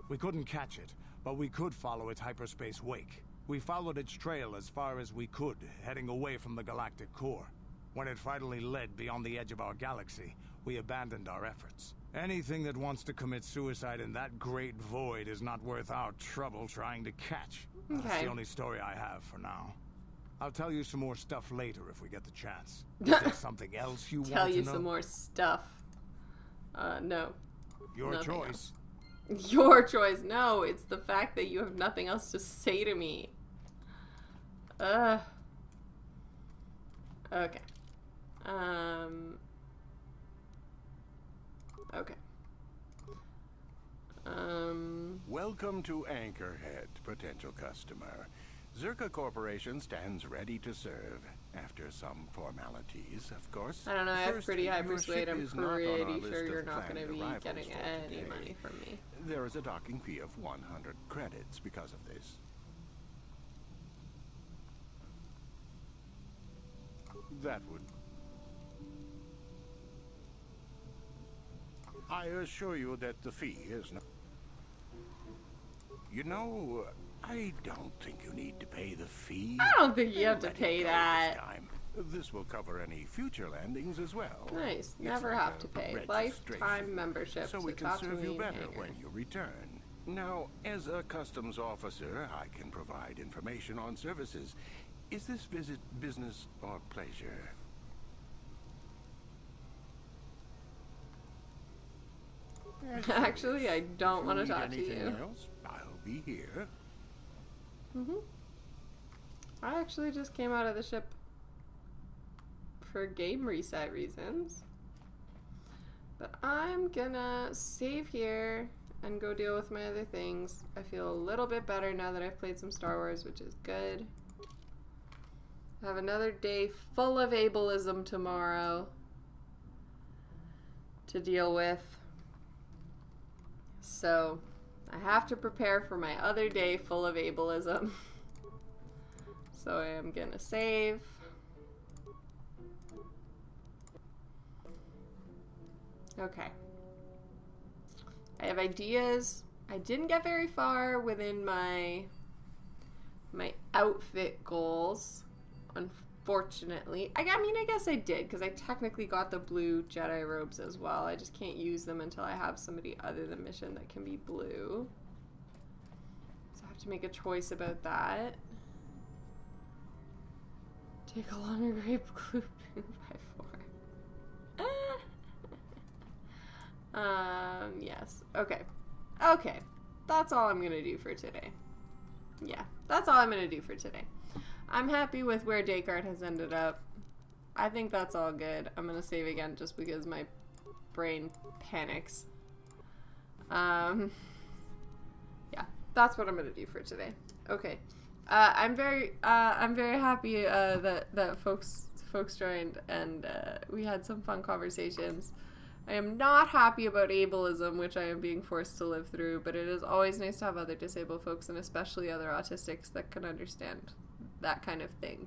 We couldn't catch it, but we could follow its hyperspace wake. We followed its trail as far as we could, heading away from the galactic core. When it finally led beyond the edge of our galaxy, we abandoned our efforts. Anything that wants to commit suicide in that great void is not worth our trouble trying to catch. That's the only story I have for now. I'll tell you some more stuff later if we get the chance. Is there something else you want to know? Tell you some more stuff. No. Your choice. Your choice. No, it's the fact that you have nothing else to say to me. Okay. Okay. Welcome to Anchorhead, potential customer. Zerka Corporation stands ready to serve. After some formalities, of course. I don't know, I have First, pretty high your persuade. ship I'm is not on our pretty list sure of you're not going to planned be arrivals getting for any today. money from me. There is a docking fee of 100 credits because of this. That would... I assure you that the fee is not... You know, I don't think you need to pay the fee. I don't think you have to pay that. This will cover any future landings as well. Nice. It's Never like have a to pay. registration, Lifetime membership so to we can serve you Dantooine better Hangar. when you return. Now, as a customs officer, I can provide information on services. Is this visit business or pleasure? Actually, I don't want to talk to Anything you. else? I'll be here. I actually just came out of the ship for game reset reasons. But I'm gonna save here and go deal with my other things. I feel a little bit better now that I've played some Star Wars, which is good. I have another day full of ableism tomorrow to deal with. So I have to prepare for my other day full of ableism. So I am gonna save. Okay. I have ideas. I didn't get very far within my outfit goals, unfortunately. I mean, I guess I did, because I technically got the blue Jedi robes as well. I just can't use them until I have somebody other than Mission that can be blue. So I have to make a choice about that. Take a longer grape glue by 4. Yes. Okay. Okay. That's all I'm gonna do for today. Yeah, that's all I'm gonna do for today. I'm happy with where Descartes has ended up. I think that's all good. I'm gonna save again just because my brain panics. Yeah, that's what I'm gonna do for today. Okay. I'm very happy that folks joined and we had some fun conversations. I am not happy about ableism, which I am being forced to live through, but it is always nice to have other disabled folks, and especially other autistics, that can understand that kind of thing.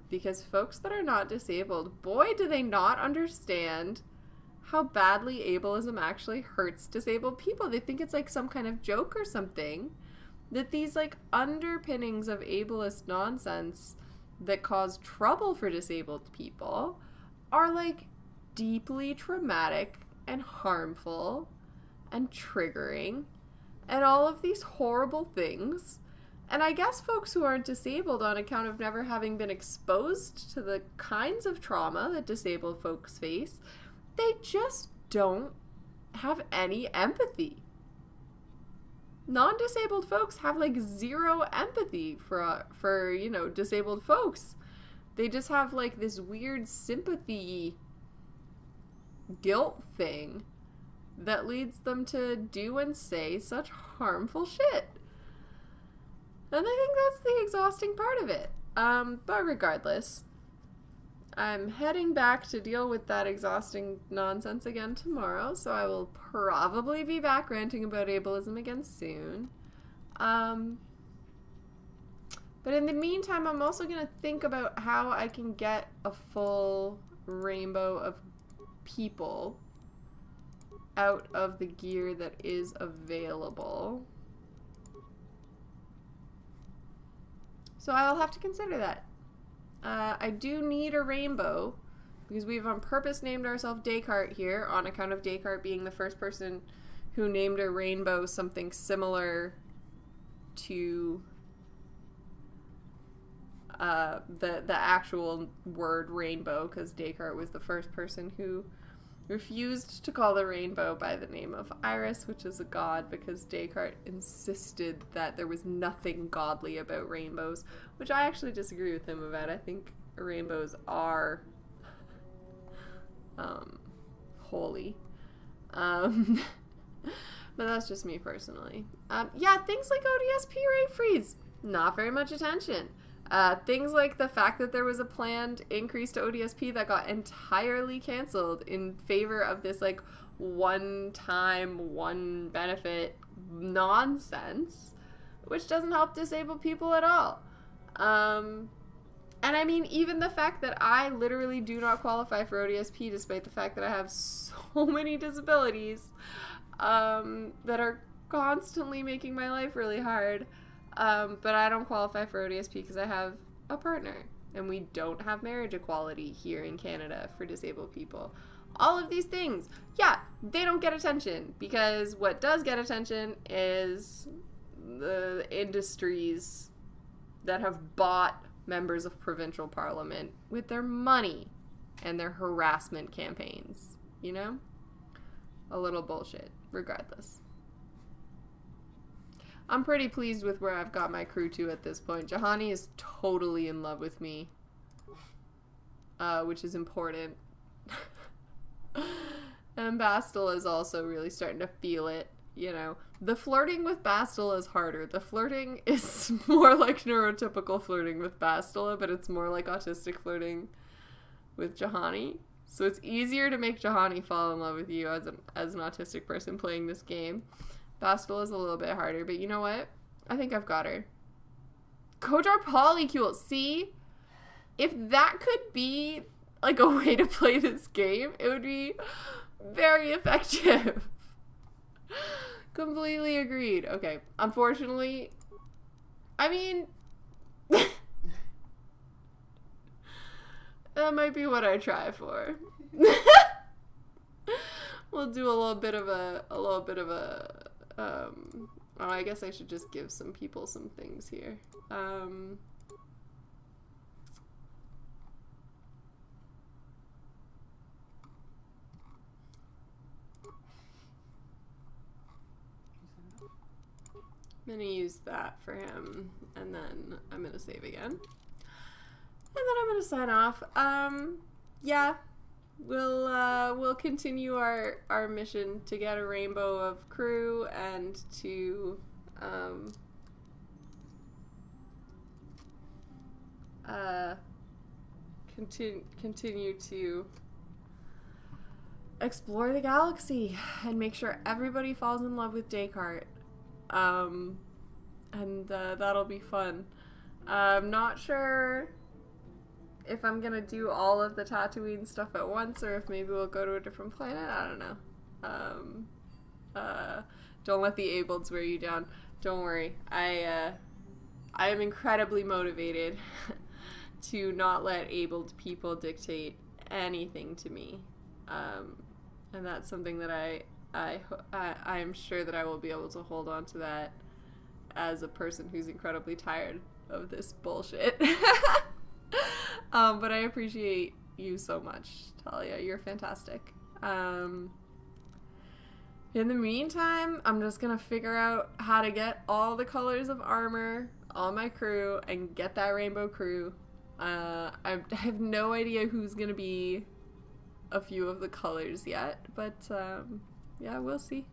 Because folks that are not disabled, boy, do they not understand how badly ableism actually hurts disabled people. They think it's like some kind of joke or something. That these like underpinnings of ableist nonsense that cause trouble for disabled people are like deeply traumatic and harmful and triggering and all of these horrible things. And I guess folks who aren't disabled on account of never having been exposed to the kinds of trauma that disabled folks face, they just don't have any empathy. Non-disabled folks have like zero empathy for you know, disabled folks. They just have like this weird sympathy guilt thing that leads them to do and say such harmful shit. And I think that's the exhausting part of it. But regardless, I'm heading back to deal with that exhausting nonsense again tomorrow, so I will probably be back ranting about ableism again soon. But in the meantime, I'm also going to think about how I can get a full rainbow of people out of the gear that is available. So I'll have to consider that. I do need a rainbow because we've on purpose named ourselves Descartes here on account of Descartes being the first person who named a rainbow something similar to the actual word rainbow, because Descartes was the first person who refused to call the rainbow by the name of Iris, which is a god, because Descartes insisted that there was nothing godly about rainbows, which I actually disagree with him about. I think rainbows are holy. But that's just me personally. Yeah, things like ODSP rate freeze. not very much attention. Things like the fact that there was a planned increase to ODSP that got entirely canceled in favor of this, like, one-time, one-benefit nonsense, which doesn't help disabled people at all. And I mean, even the fact that I literally do not qualify for ODSP despite the fact that I have so many disabilities that are constantly making my life really hard. But I don't qualify for ODSP because I have a partner, and we don't have marriage equality here in Canada for disabled people. All of these things, yeah, they don't get attention, because what does get attention is the industries that have bought members of provincial parliament with their money and their harassment campaigns, you know? A little bullshit, regardless. I'm pretty pleased with where I've got my crew to at this point. Juhani is totally in love with me, which is important. And Bastille is also really starting to feel it, you know. The flirting with Bastille is harder. The flirting is more like neurotypical flirting with Bastille, but it's more like autistic flirting with Juhani. So it's easier to make Juhani fall in love with you as an autistic person playing this game. Bastille is a little bit harder, but you know what? I think I've got her. KOTOR Polycule. See? If that could be like a way to play this game, it would be very effective. Completely agreed. Okay. Unfortunately, I mean, that might be what I try for. We'll do a little bit of a oh, I guess I should just give some people some things here. I'm gonna use that for him, and then I'm gonna save again. And then I'm gonna sign off. Yeah. We'll continue our mission to get a rainbow of crew and to continue to explore the galaxy and make sure everybody falls in love with Descartes. And that'll be fun. I'm not sure if I'm gonna do all of the Dantooine stuff at once, or if maybe we'll go to a different planet. I don't know. Don't let the ableds wear you down. Don't worry. I am incredibly motivated to not let abled people dictate anything to me. And that's something that I am sure that I will be able to hold on to that as a person who's incredibly tired of this bullshit. But I appreciate you so much, Talia. You're fantastic. In the meantime, I'm just gonna figure out how to get all the colors of armor on my crew and get that rainbow crew. I have no idea who's gonna be a few of the colors yet, but yeah, we'll see.